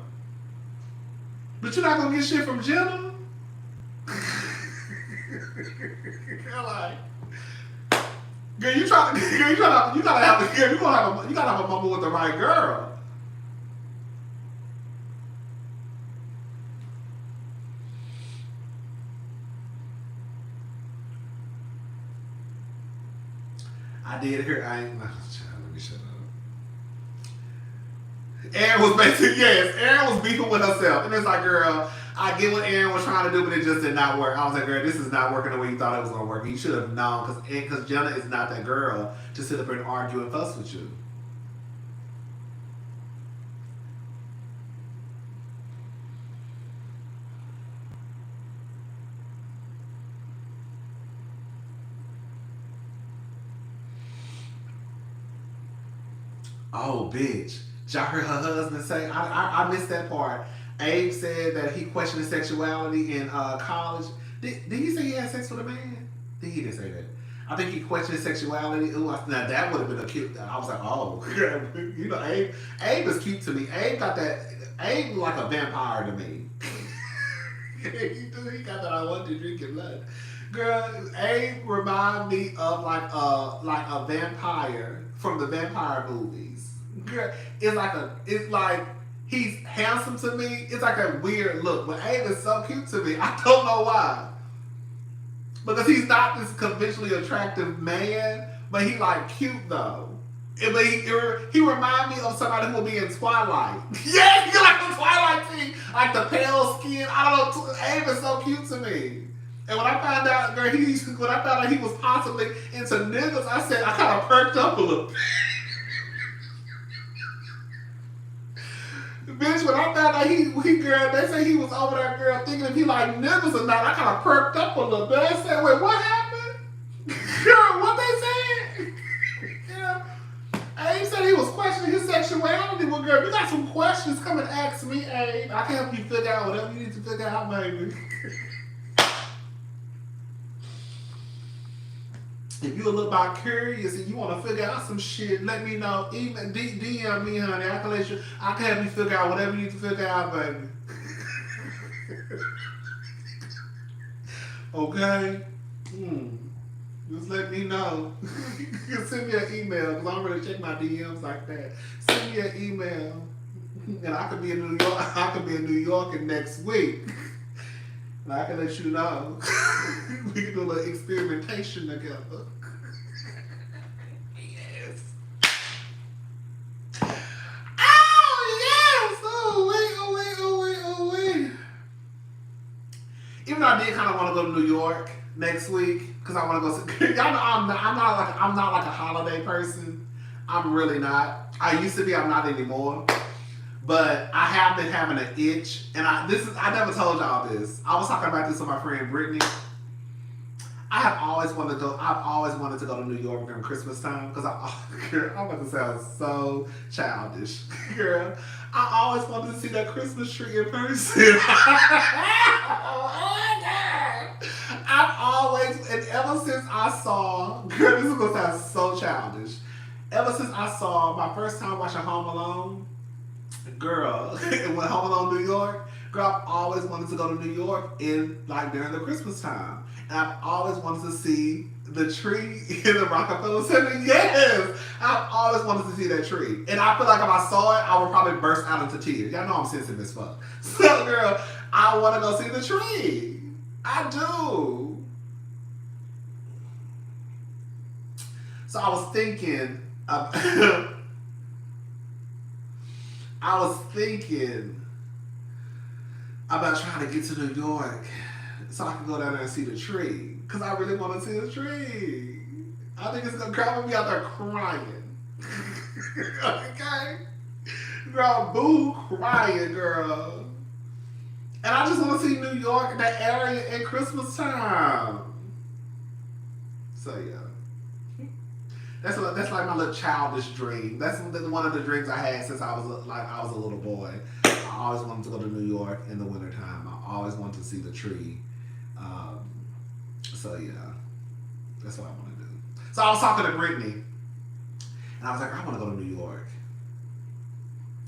A: But you're not gonna get shit from Jenna. Girl, you gotta have a moment with the right girl. I did hear. Let me shut up. Aaron was basically Aaron was beefing with herself, and it's like, girl, I get what Aaron was trying to do, but it just did not work. I was like, girl, this is not working the way you thought it was gonna work. You should have known, because Jenna is not that girl to sit up and argue and fuss with you. Oh, bitch. Y'all heard her husband say, I missed that part. Abe said that he questioned his sexuality in college. Did he say he had sex with a man? He didn't say that. I think he questioned his sexuality. Ooh, now that would have been a cute. I was like, oh, you know, Abe is cute to me. Abe got that. Abe like a vampire to me. He got that I want to drink your blood. Girl, Abe remind me of like a vampire from the vampire movies. Girl, it's like he's handsome to me. It's like a weird look, but Abe is so cute to me. I don't know why. Because he's not this conventionally attractive man, but he like cute though. But he remind me of somebody who will be in Twilight. Yeah, he like the Twilight thing, like the pale skin. I don't know. Abe is so cute to me. And when I found out, girl, he was possibly into niggas, I said I kind of perked up a little bit. Bitch, when I found out he girl, they say he was over there, girl, thinking if he like niggas or not, I kind of perked up a little bit. I said, wait, what happened? Girl, what they said? Yeah. Abe said he was questioning his sexuality. Well, girl, you got some questions, come and ask me, Abe. I can help you figure out whatever you need to figure out, baby. If you're a little bit curious and you want to figure out some shit, let me know. Even DM me, honey. I can help you figure out whatever you need to figure out, baby. Okay? Just let me know. You can send me an email, because I don't really check my DMs like that. Send me an email. And I could be in New York. I could be in New York next week. And I can let you know. We can do a little experimentation together. Yes. Oh, yes! Oh, wait. Even though I did kind of want to go to New York next week, because I want to go see... Y'all know I'm not like a holiday person. I'm really not. I used to be, I'm not anymore. But I have been having an itch, and I never told y'all this. I was talking about this with my friend Brittany. I've always wanted to go to New York during Christmas time, because I'm about to sound so childish. Girl, I always wanted to see that Christmas tree in person. Oh my God. I've always, and ever since I saw, girl, this is going to sound so childish. Ever since I saw my first time watching Home Alone, girl, when Home Alone New York, girl, I've always wanted to go to New York during the Christmas time. And I've always wanted to see the tree in the Rockefeller Center. Yes! I've always wanted to see that tree. And I feel like if I saw it, I would probably burst out into tears. Y'all know I'm sensitive as fuck. So, girl, I want to go see the tree. I do. So I was thinking about trying to get to New York so I can go down there and see the tree. Because I really want to see the tree. I think it's going to be out there crying. Okay? Girl, boo crying, girl. And I just want to see New York, that area at Christmas time. So, yeah. That's like my little childish dream. That's one of the dreams I had since I was a little boy. I always wanted to go to New York in the wintertime. I always wanted to see the tree. So yeah. That's what I want to do. So I was talking to Brittany, and I was like, I want to go to New York.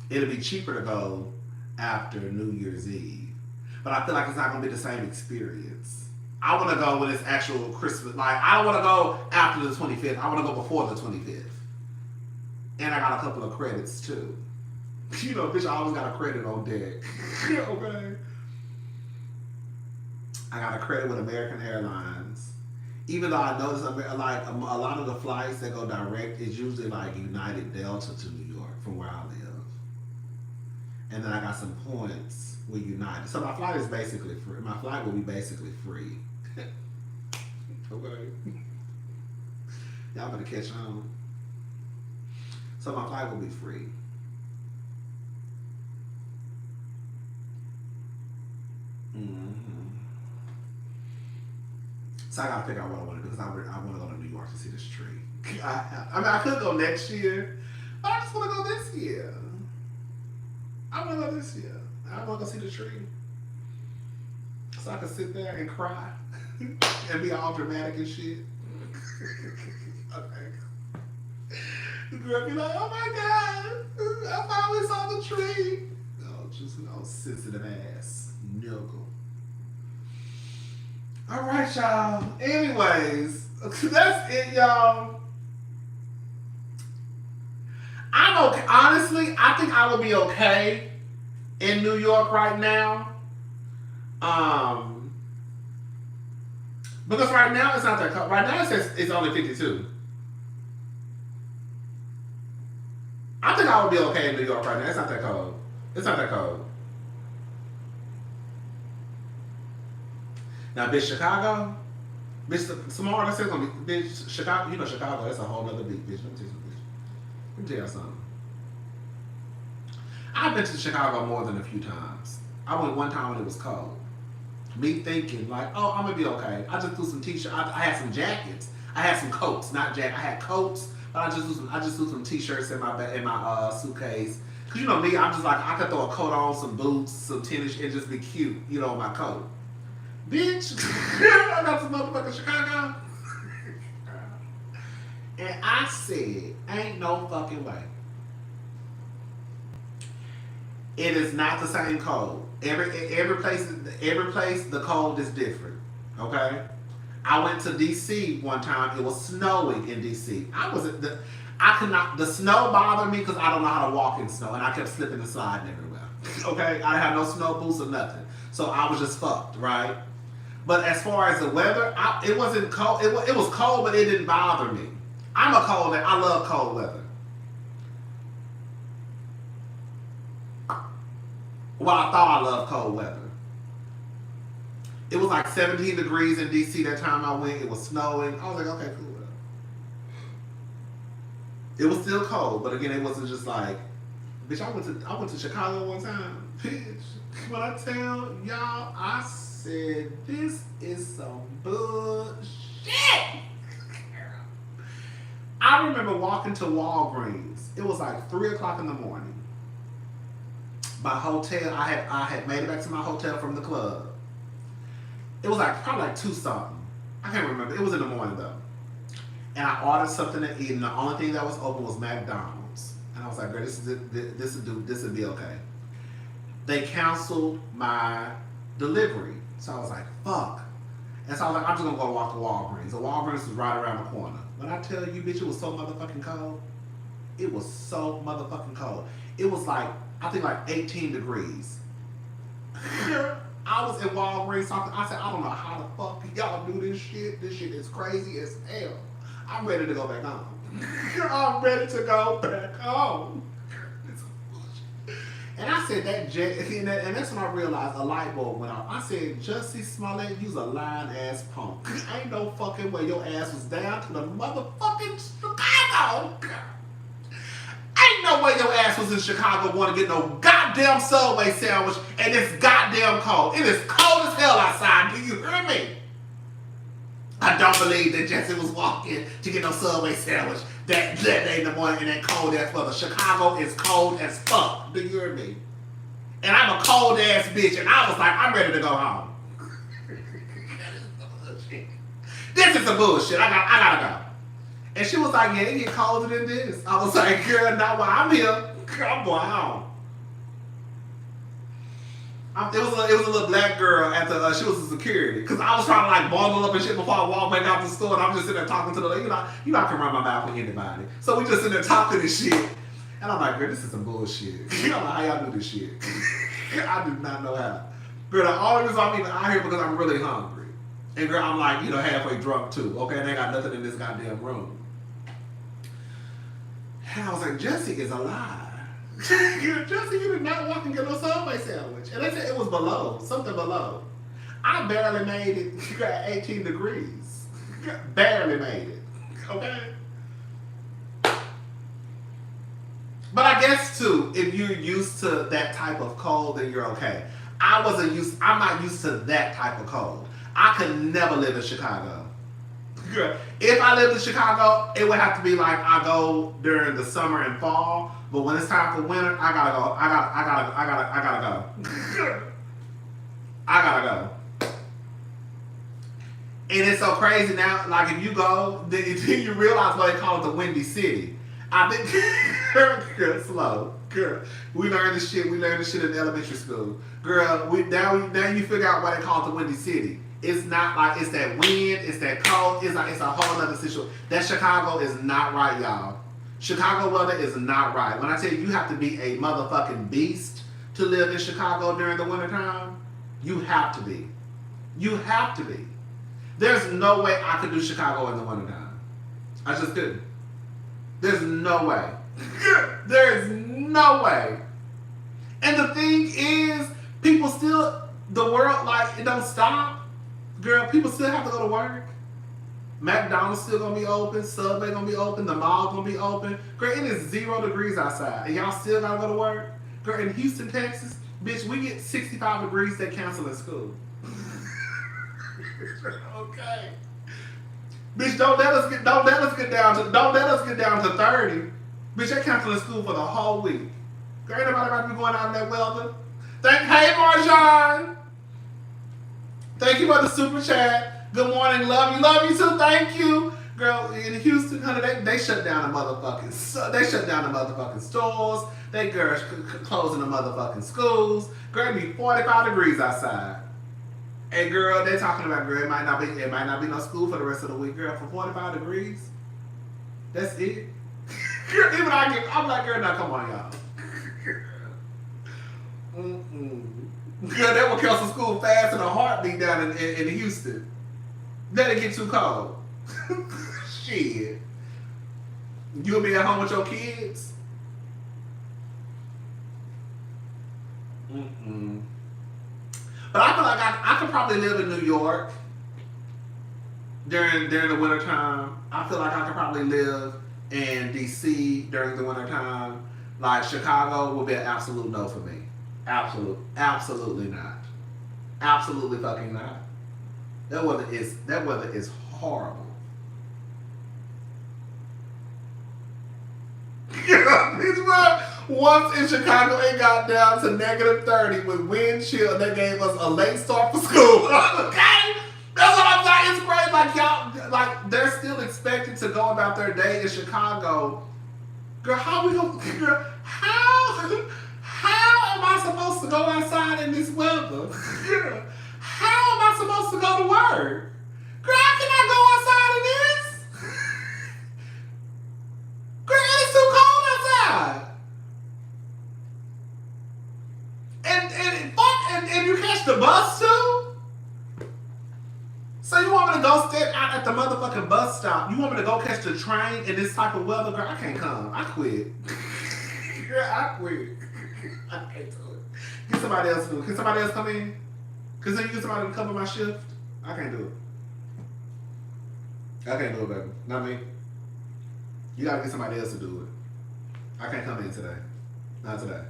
A: It'll be cheaper to go after New Year's Eve, but I feel like it's not going to be the same experience. I want to go when it's actual Christmas. Like, I don't want to go after the 25th. I want to go before the 25th. And I got a couple of credits, too. You know, bitch, I always got a credit on deck. Okay? I got a credit with American Airlines. Even though I noticed, like, a lot of the flights that go direct is usually, like, United Delta to New York from where I live. And then I got some points with United. So my flight is basically free. My flight will be basically free. Okay. Y'all better catch on. So my flight will be free. Mm-hmm. So I gotta figure out what I want to do because I want to go to New York to see this tree. I mean, I could go next year, but I just want to go this year. I want to go this year. I want to go see the tree. So I can sit there and cry and be all dramatic and shit. Okay. The girl be like, oh my God, I finally saw the tree. Oh, just no sensitive ass nigga. All right, y'all. Anyways, that's it, y'all. I'm okay. Honestly, I think I will be okay in New York right now. Because right now it's not that cold. Right now it says it's only 52. I think I would be okay in New York right now. It's not that cold. It's not that cold. Now, bitch, Chicago, bitch, tomorrow that's gonna be, bitch, Chicago. You know, Chicago. That's a whole other beat, bitch. Let me tell you something. I've been to Chicago more than a few times. I went one time when it was cold. Me thinking like, oh, I'm gonna be okay. I just threw some t-shirts. I had some jackets. I had some coats, not jackets. I had coats, but I just threw some t-shirts in my suitcase. Cause you know me, I'm just like I could throw a coat on, some boots, some tennis, and just be cute, you know, my coat. Bitch, I got some motherfucking Chicago. And I said, ain't no fucking way. It is not the same cold. Every place, the cold is different. Okay. I went to DC one time. It was snowing in DC. The snow bothered me because I don't know how to walk in snow, and I kept slipping and sliding everywhere. Okay, I had no snow boots or nothing, so I was just fucked, right? But as far as the weather, it wasn't cold. It was cold, but it didn't bother me. I love cold weather. Well, I thought I loved cold weather. It was like 17 degrees in DC that time I went. It was snowing. I was like, okay, cool. It was still cold, but again, it wasn't just like, bitch, I went to Chicago one time. Bitch, when I tell y'all, I said, this is some bullshit. I remember walking to Walgreens. It was like 3 o'clock in the morning. My hotel, I had made it back to my hotel from the club. It was like probably like 2 something. I can't remember. It was in the morning though. And I ordered something to eat, and the only thing that was open was McDonald's. And I was like, girl, this would be okay. They canceled my delivery. So I was like, fuck. And so I was like, I'm just gonna go walk to Walgreens. The Walgreens was right around the corner. When I tell you, bitch, it was so motherfucking cold. It was so motherfucking cold. It was like, I think like 18 degrees. I was in Walgreens talking. I said, I don't know how the fuck y'all do this shit. This shit is crazy as hell. I'm ready to go back home. I'm ready to go back home. And I said and that's when I realized a light bulb went off. I said, Jussie Smollett, you's a lying ass punk. Ain't no fucking way your ass was down to the motherfucking Chicago. Ain't no way your ass was in Chicago want to get no goddamn Subway sandwich and it's goddamn cold. It is cold as hell outside. Do you hear me? I don't believe that Jesse was walking to get no Subway sandwich that day in the morning in that cold ass weather. Chicago is cold as fuck. Do you hear me? And I'm a cold ass bitch, and I was like, I'm ready to go home. This is some bullshit. I gotta go. And she was like, yeah, it get colder than this. I was like, girl, not while I'm here. Girl, I'm going home. It was a little black girl at the, she was a security. Because I was trying to like bundle up and shit before I walked back out the store. And I'm just sitting there talking to the lady. You know I can run my mouth with anybody. So we just sitting there talking and shit. And I'm like, girl, this is some bullshit. I'm like, how y'all do this shit? I do not know how. Girl, the only reason I'm even out here because I'm really hungry. And girl, I'm like, halfway drunk too. Okay, and they got nothing in this goddamn room. And I was like, Jesse is alive. Jesse, you did not walk and get no Subway sandwich. And they said it was below, something below. I barely made it. You got 18 degrees. Barely made it. Okay? But I guess too, if you're used to that type of cold, then you're okay. I'm not used to that type of cold. I could never live in Chicago. If I lived in Chicago, it would have to be like I go during the summer and fall, but when it's time for winter, I gotta go. I gotta go. I gotta go. And it's so crazy now, like if you go, then you realize why they call it the Windy City. I think, girl, slow. Girl, we learned this shit in elementary school. Girl, now you figure out why they call it the Windy City. It's not like it's that wind, it's that cold, it's a whole other situation. That Chicago is not right, y'all. Chicago weather is not right. When I tell you have to be a motherfucking beast to live in Chicago during the wintertime, you have to be. You have to be. There's no way I could do Chicago in the wintertime. I just couldn't. There's no way. There's no way. And the thing is, people still, the world, like, it don't stop. Girl, people still have to go to work. McDonald's still gonna be open. Subway gonna be open. The mall gonna be open. Girl, it is 0 degrees outside. And y'all still gotta go to work? Girl, in Houston, Texas, bitch, we get 65 degrees, they cancel in school. Okay. Bitch, don't let us get down to 30. Bitch, they canceling school for the whole week. Girl, ain't nobody about to be going out in that weather. Hey, Marjan. Thank you for the super chat. Good morning, love you too. Thank you, girl. In Houston, honey, they shut down the motherfucking. They shut down the motherfucking stores. They girls closing the motherfucking schools. Girl, it be 45 degrees outside. And girl, they talking about girl. It might not be no school for the rest of the week, girl. For 45 degrees, that's it. Girl, even I'm like, girl, now come on, y'all. Girl, they will cancel school fast in a heartbeat down in Houston. Let it get too cold. Shit. You'll be at home with your kids? But I feel like I could probably live in New York during the wintertime. I feel like I could probably live in DC during the wintertime. Like Chicago would be an absolute no for me. Absolutely not. Absolutely fucking not. That weather is horrible. Once in Chicago, it got down to -30 with wind chill. They gave us a late start for school. Okay, that's what I'm saying. It's great. Like y'all, like they're still expected to go about their day in Chicago. Girl, how we gonna? Girl, how am I supposed to go outside in this weather? How am I supposed to go to work? Girl, how can I go outside in this? Girl, it's too cold outside. And you catch the bus too? So you want me to go stand out at the motherfucking bus stop? You want me to go catch the train in this type of weather? Girl, I can't come. I quit. Girl, I quit. I can't do it. Get somebody else to do it. Can somebody else come in? Cause then you get somebody to cover my shift. I can't do it. I can't do it, baby. Not me. You gotta get somebody else to do it. I can't come in today. Not today.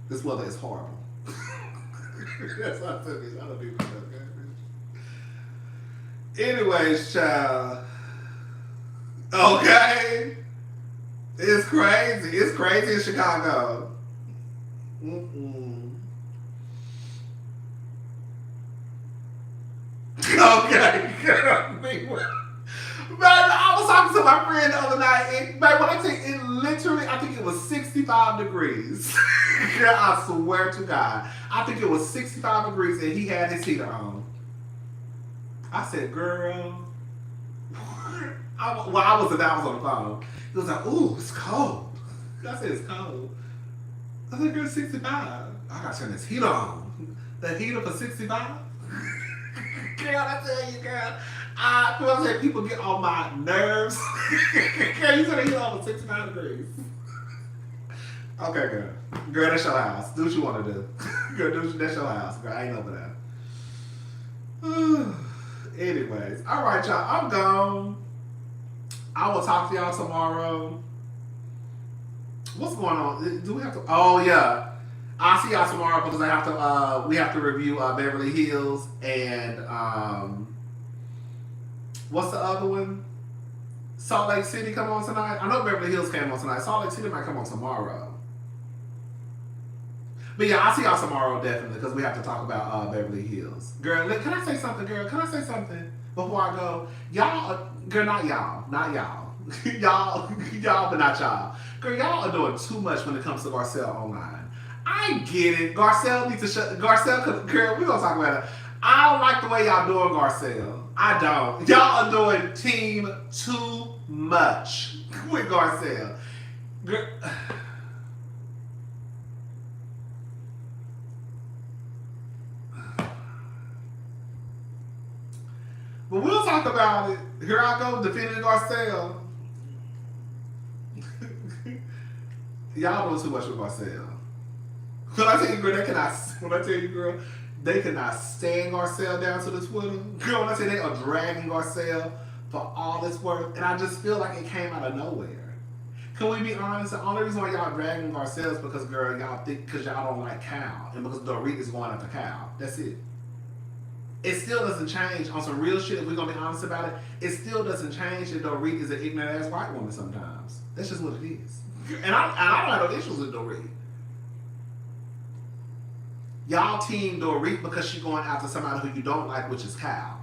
A: This weather is horrible. That's what I said. I don't do that. Anyways, child. Okay. It's crazy. It's crazy in Chicago. Man, I was talking to my friend the other night, and man, when I tell you, it literally, I think it was 65 degrees. Girl, I swear to God, I think it was 65 degrees, and he had his heater on. I said, girl, I was on the phone. He was like, ooh, it's cold. I said, it's cold. I said, girl, 65. I gotta turn this heater on. The heater for 65? Girl, I tell you, girl. I said, people get on my nerves. Girl, you said the heater on for 65 degrees. Okay, girl. Girl, that's your house. Do what you want to do. Girl, that's your house. Girl, I ain't over there. Anyways, all right, y'all. I'm gone. I will talk to y'all tomorrow. What's going on? Do we have to? Oh yeah, I'll see y'all tomorrow because I have to. We have to review Beverly Hills and what's the other one? Salt Lake City come on tonight. I know Beverly Hills came on tonight. Salt Lake City might come on tomorrow. But yeah, I'll see y'all tomorrow definitely because we have to talk about Beverly Hills. Girl, can I say something, girl? Can I say something before I go? Y'all, girl, not y'all. y'all, but not y'all. Girl, y'all are doing too much when it comes to Garcelle online. I get it. Garcelle needs to shut. Garcelle, girl, we're gonna talk about it. I don't like the way y'all doing Garcelle. I don't. Y'all are doing team too much with Garcelle. Girl. But we'll talk about it. Here I go defending Garcelle. Y'all doing too much with Martel. When I tell you, girl, they cannot stand Garcelle down to the Twitter. Girl, when I say they are dragging Garcelle for all it's worth, and I just feel like it came out of nowhere. Can we be honest? The only reason why y'all dragging Garcelle is because, girl, y'all think because y'all don't like Cal, and because Dorit is going after Cal. That's it. It still doesn't change on some real shit. If we're gonna be honest about it, it still doesn't change that Dorit is an ignorant ass white woman sometimes. That's just what it is. And I don't have no issues with Dorit. Y'all team Dorit because she's going after somebody who you don't like, which is Cal.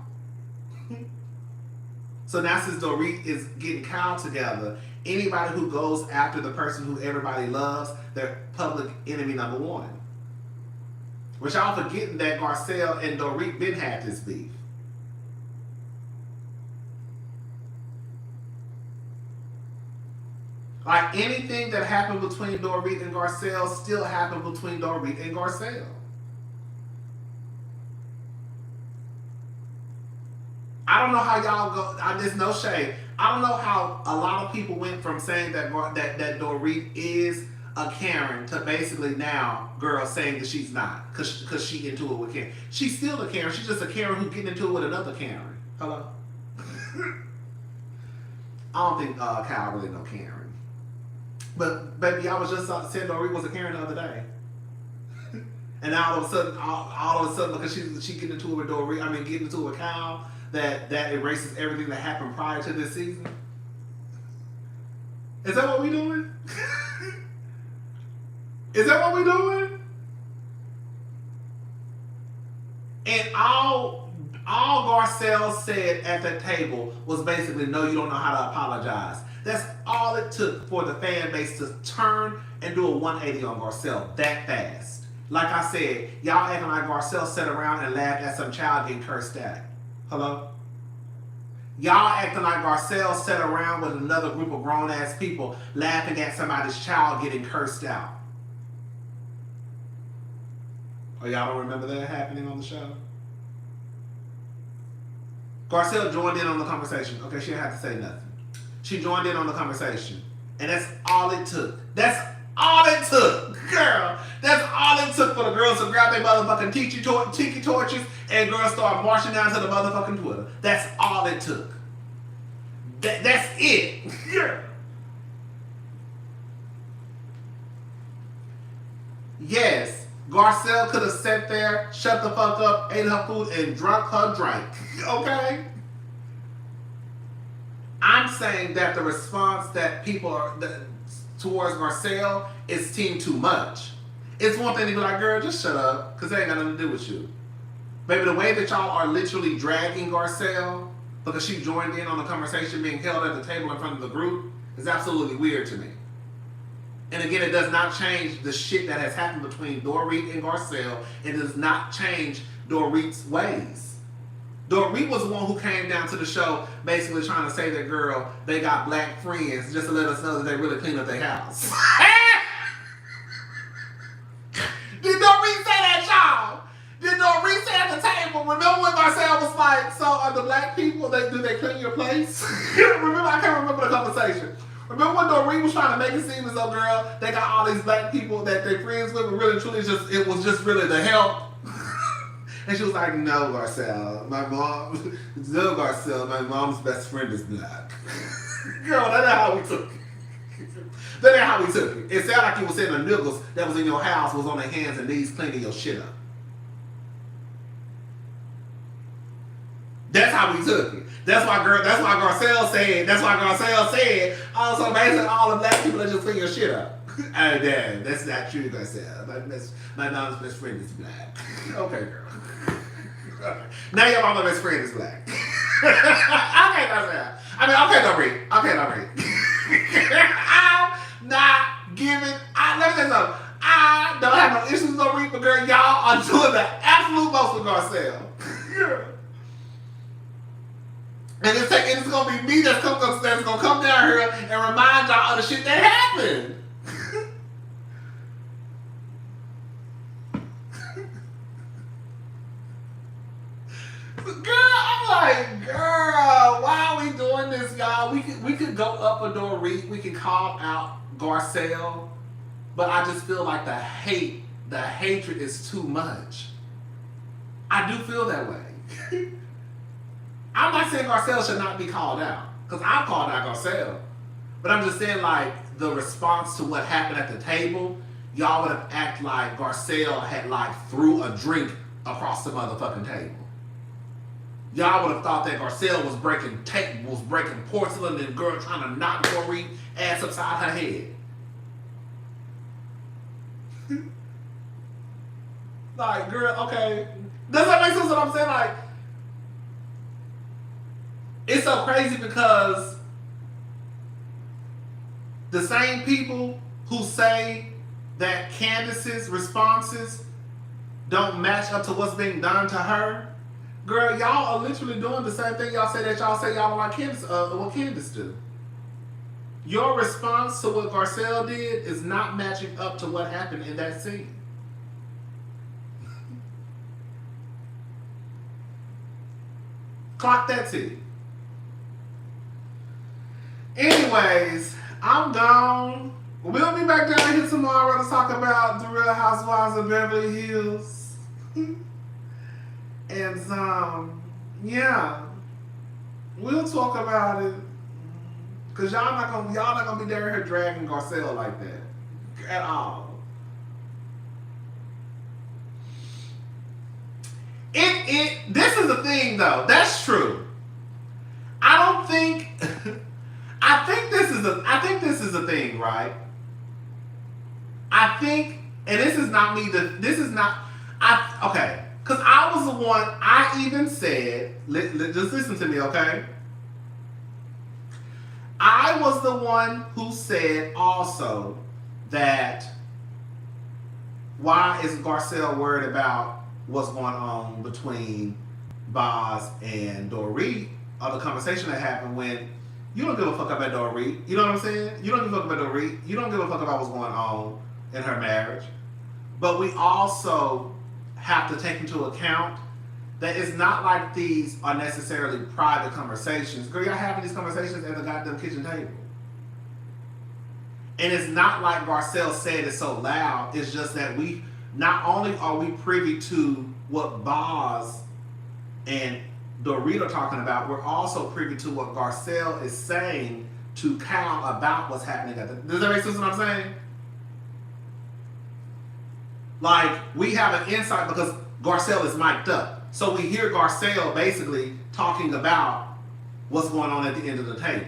A: So now since Dorit is getting Cal together, anybody who goes after the person who everybody loves, they're public enemy number one. Which y'all forgetting that Garcelle and Dorit been had this beef. Like anything that happened between Dorit and Garcelle still happened between Dorit and Garcelle. I don't know how y'all go. There's no shade. I don't know how a lot of people went from saying that Dorit is a Karen to basically now girls saying that she's not because she into it with Karen. She's still a Karen. She's just a Karen who's getting into it with another Karen. Hello? I don't think Kyle really know Karen. But baby, I was just saying Dorit was a Karen the other day. And now all of a sudden, because she getting into it with Dorit, getting into it with Kyle, that erases everything that happened prior to this season. Is that what we doing? Is that what we doing? And all Garcelle said at that table was basically, no, you don't know how to apologize. That's all it took for the fan base to turn and do a 180 on Garcelle that fast. Like I said, y'all acting like Garcelle sat around and laughed at some child getting cursed at. Hello? Y'all acting like Garcelle sat around with another group of grown-ass people laughing at somebody's child getting cursed out. Oh, y'all don't remember that happening on the show? Garcelle joined in on the conversation. Okay, she didn't have to say nothing. She joined in on the conversation. And that's all it took. That's all it took, girl. That's all it took for the girls to grab their motherfucking tiki torches and girls start marching down to the motherfucking Twitter. That's all it took. That's it. Yeah. Yes, Garcelle could have sat there, shut the fuck up, ate her food, and drunk her drink. Okay? I'm saying that the response that people are towards Garcelle is team too much. It's one thing to be like, girl, just shut up, because they ain't got nothing to do with you.
F: Baby, the way that y'all are literally dragging Garcelle because she joined in on the conversation being held at the table in front of the group is absolutely weird to me. And again, it does not change the shit that has happened between Dorit and Garcelle. It does not change Dorit's ways. Dorit was the one who came down to the show basically trying to say that, girl, they got black friends just to let us know that they really clean up their house. Did Dorit say that, y'all? Did Dorit say at the table, remember when Garcelle was like, so are the black people, do they clean your place? Remember, I can't remember the conversation. Remember when Dorit was trying to make it seem as though, girl, they got all these black people that they're friends with, but really truly it was just really the help. And she was like, no, Garcelle, my mom's best friend is black. Girl, that's not how we took it. That ain't how we took it. It sounded like you were saying the niggas that was in your house was on their hands and knees cleaning your shit up. That's how we took it. That's why Garcelle said, oh, so basically all the black people that just clean your shit up. Oh, damn, that's not true, Garcelle. My mom's best friend is black. Okay, girl. Okay. Now your mom's best friend is black. Okay, Garcelle. Okay, don't read. I'm not giving, let me say something. I don't have no issues with no read, but girl, y'all are doing the absolute most with Garcelle. And it's gonna be me that's gonna come down here and remind y'all of the shit that happened. Girl, I'm like, girl, why are we doing this, y'all? We could go up a Dorit, we can call out Garcelle, but I just feel like the hatred is too much. I do feel that way. I'm not saying Garcelle should not be called out, because I've called out Garcelle. But I'm just saying, like, the response to what happened at the table, y'all would have acted like Garcelle had, like, threw a drink across the motherfucking table. Y'all would have thought that Garcelle was breaking tables, breaking porcelain, and girl trying to knock Dorit ass upside her head. Like, girl, okay. Does that make sense what I'm saying? Like, it's so crazy because the same people who say that Candace's responses don't match up to what's being done to her, girl, y'all are literally doing the same thing y'all say y'all don't like Candace, what Candace do. Your response to what Garcelle did is not matching up to what happened in that scene. Clock that T. Anyways, I'm gone. We'll be back down here tomorrow to talk about the Real Housewives of Beverly Hills. And yeah, we'll talk about it. Cause y'all not gonna be down here dragging Garcelle like that at all. This is the thing though. That's true. I think this is a thing, right? I think, and this is not me. Okay, because I was the one. I even said, just listen to me, okay? I was the one who said also that why is Garcelle worried about what's going on between Boz and Dorit, or the conversation that happened when you don't give a fuck about Dorit. You know what I'm saying? You don't give a fuck about Dorit. You don't give a fuck about what's going on in her marriage. But we also have to take into account that it's not like these are necessarily private conversations. Girl, y'all having these conversations at the goddamn kitchen table. And it's not like Garcelle said it so loud. It's just that we, not only are we privy to what Boz and Dorit are talking about, we're also privy to what Garcelle is saying to Kyle about what's happening at the... Does that make sense what I'm saying? Like, we have an insight because Garcelle is mic'd up. So we hear Garcelle basically talking about what's going on at the end of the table.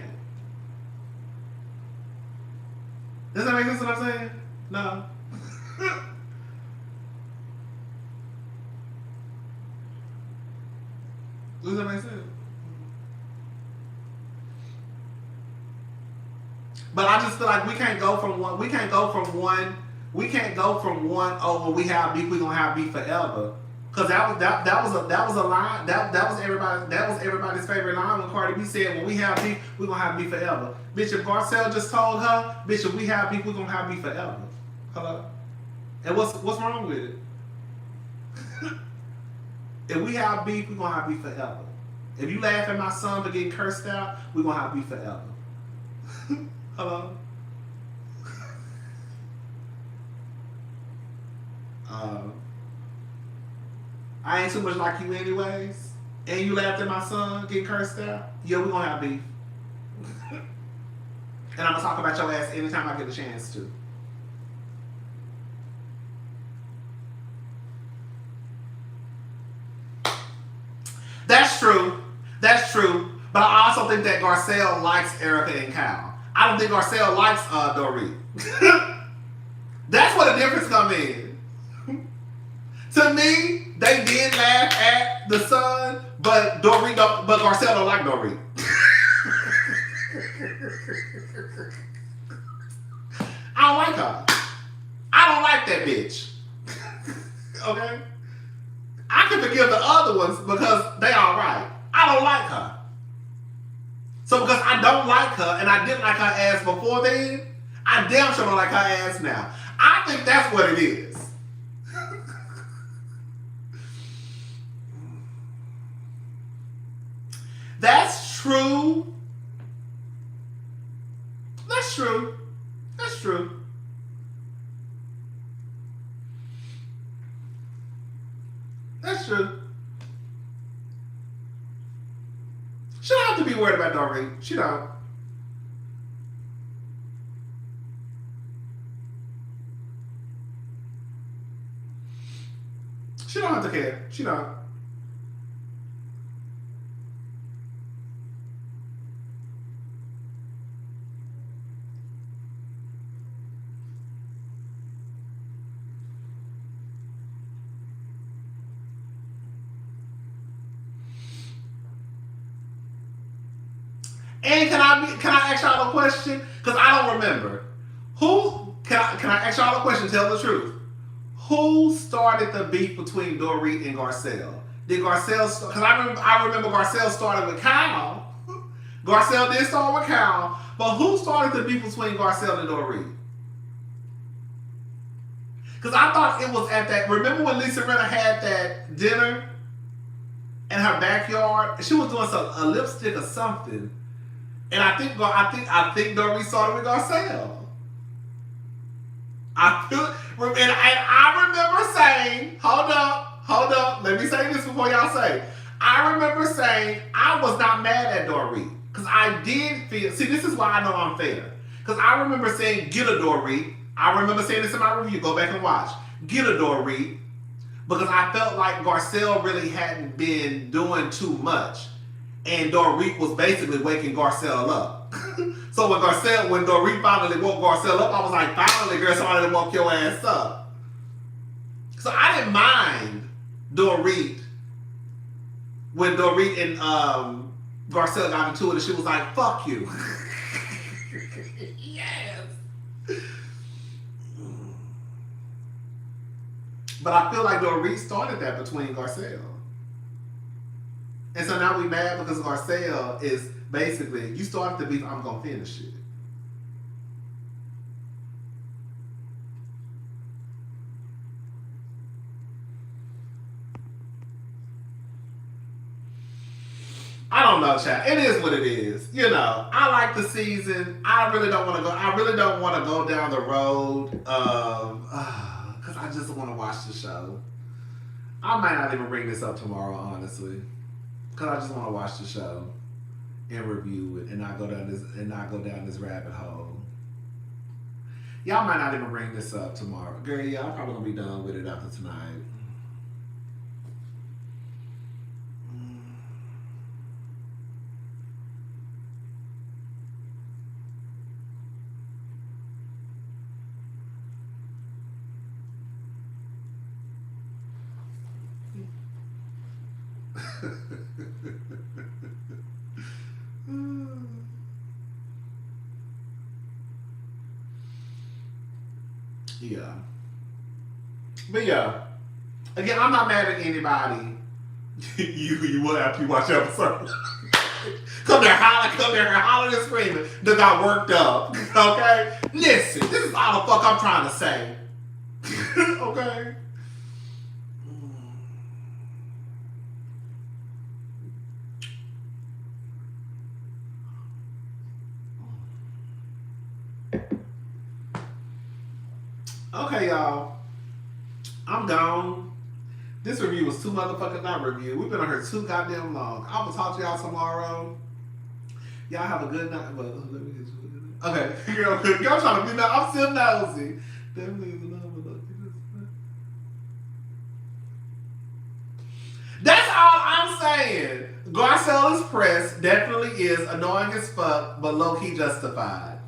F: Does that make sense what I'm saying? No. Does that make sense? But I just feel like we can't go from one. Oh, when we have beef, we gonna have beef forever. Cause that was a line that was everybody's favorite line when Cardi B said, when we have beef, we gonna have beef forever. Bitch, if Garcelle just told her, bitch, if we have beef, we gonna have beef forever. Hello. And what's wrong with it? If we have beef, we gonna have beef forever. If you laugh at my son for getting cursed out, we gonna have beef forever. Hello. I ain't too much like you anyways. And you laughed at my son getting cursed out. Yeah, we gonna have beef. And I'm gonna talk about your ass anytime I get a chance to. That's true. That's true. But I also think that Garcelle likes Erica and Kyle. I don't think Garcelle likes Dorit. That's where the difference come in. To me, they did laugh at the son, but Garcelle don't like Dorit. I don't like her. I don't like that bitch. Okay? I can forgive the other ones because they all right. I don't like her. So because I don't like her and I didn't like her ass before then, I damn sure don't like her ass now. I think that's what it is. That's true. That's true. That's true. That's true. She don't have to be worried about Dorit. She don't. She don't have to care. She don't. And can I ask y'all a question? Because I don't remember. Can I ask y'all a question? Tell the truth. Who started the beef between Dorit and Garcelle? Did Garcelle start? Because I remember Garcelle started with Kyle. Garcelle did start with Kyle. But who started the beef between Garcelle and Dorit? Because I thought it was at that. Remember when Lisa Rinna had that dinner in her backyard? She was doing a lipstick or something. And I think Dorit started with Garcelle. I remember saying, hold up, let me say this before y'all say. I remember saying I was not mad at Dorit. Because I did feel, see, this is why I know I'm fair. Because I remember saying, get a Dorit. I remember saying this in my review, go back and watch. Get a Dorit. Because I felt like Garcelle really hadn't been doing too much. And Dorit was basically waking Garcelle up. So when Dorit finally woke Garcelle up, I was like, finally, girl, somebody woke your ass up. So I didn't mind Dorit when Dorit and Garcelle got into it, and she was like, fuck you. Yes. But I feel like Dorit started that between Garcelle. And so now we mad because Martell is basically, you start the beef, I'm going to finish it. I don't know, chat. It is what it is. You know, I like the season. I really don't want to go down the road of, because I just want to watch the show. I might not even bring this up tomorrow, honestly. Because I just want to watch the show and review it and not go down this rabbit hole. Y'all might not even bring this up tomorrow. Girl, yeah, I'm probably going to be done with it after tonight. Yeah. But yeah. Again, I'm not mad at anybody. you will after you watch the episode. Come there hollering and screaming that got worked up. Okay? Listen, this is all the fuck I'm trying to say. Okay? Okay, y'all. I'm gone. This review was too motherfucking not review. We've been on here too goddamn long. I will talk to y'all tomorrow. Y'all have a good night. Well, let me get you. Okay, girl, I'm trying to be now. I'm still nosy. That's all I'm saying. Garcelle's press definitely is annoying as fuck, but low-key justified.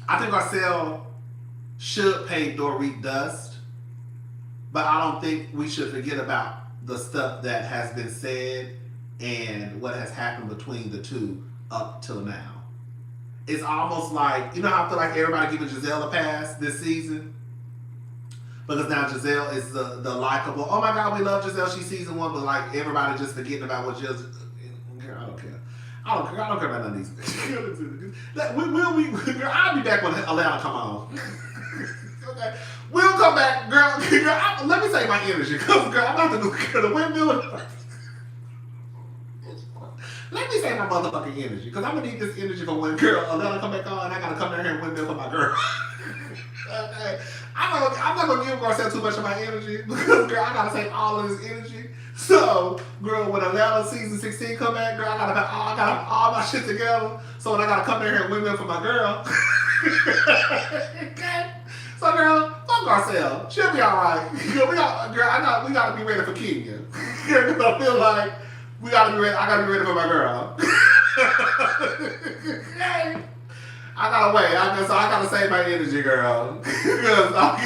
F: I think Garcelle should pay Dorit dust, but I don't think we should forget about the stuff that has been said and what has happened between the two up till now. It's almost like, you know how I feel like everybody giving Gizelle a pass this season? Because now Gizelle is the likable, oh my God, we love Gizelle, she's season 1, but like everybody just forgetting about what Gizelle, I don't care. I don't care about none of these. Girl, I'll be back when Alana come on. Okay. We'll come back, girl. Let me save my energy, because girl, I'm about to do the windmill. Let me save my motherfucking energy, because I'm gonna need this energy for when girl Alana come back on, and I gotta come down here and windmill for my girl. Okay. I'm not gonna give Garcelle too much of my energy, because girl, I gotta save all of this energy. So, girl, when Atlanta season 16 come back, girl, I gotta have all my shit together. So when I gotta come in here and windmill for my girl. Okay. So, girl, fuck Garcelle. She'll be alright. Girl, we gotta be ready for Kenya. I feel like I gotta be ready for my girl. Okay. I gotta wait. So I gotta save my energy, girl. Because I'm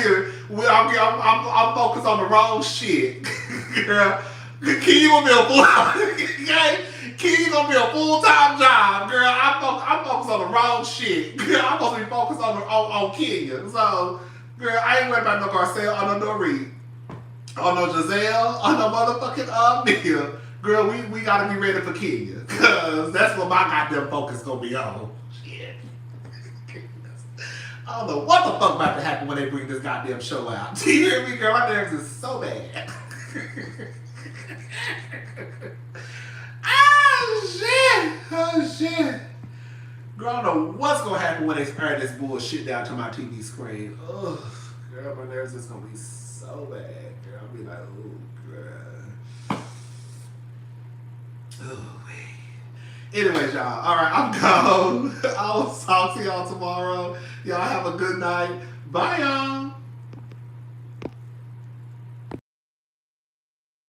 F: focused on the wrong shit, girl. Kenya gonna be a full-time job, girl. I'm focused on the wrong shit. Girl, I'm supposed to be focused on Kenya. So, girl, I ain't worried about no Garcelle or no Dorit, or no Jazelle, or no motherfucking Mia. Girl, we gotta be ready for Kenya, cause that's what my goddamn focus gonna be on. Shit. I don't know what the fuck about to happen when they bring this goddamn show out. Do you hear me, girl? My nerves is so bad. Oh shit. Girl, I don't know what's gonna happen when they air this bullshit down to my TV screen. Ugh, girl, my nerves is gonna be so bad. Girl, I'll be like, oh, girl. Oh, wait. Anyways, y'all, alright, I'm gone. I'll talk to y'all tomorrow. Y'all have a good night. Bye, y'all.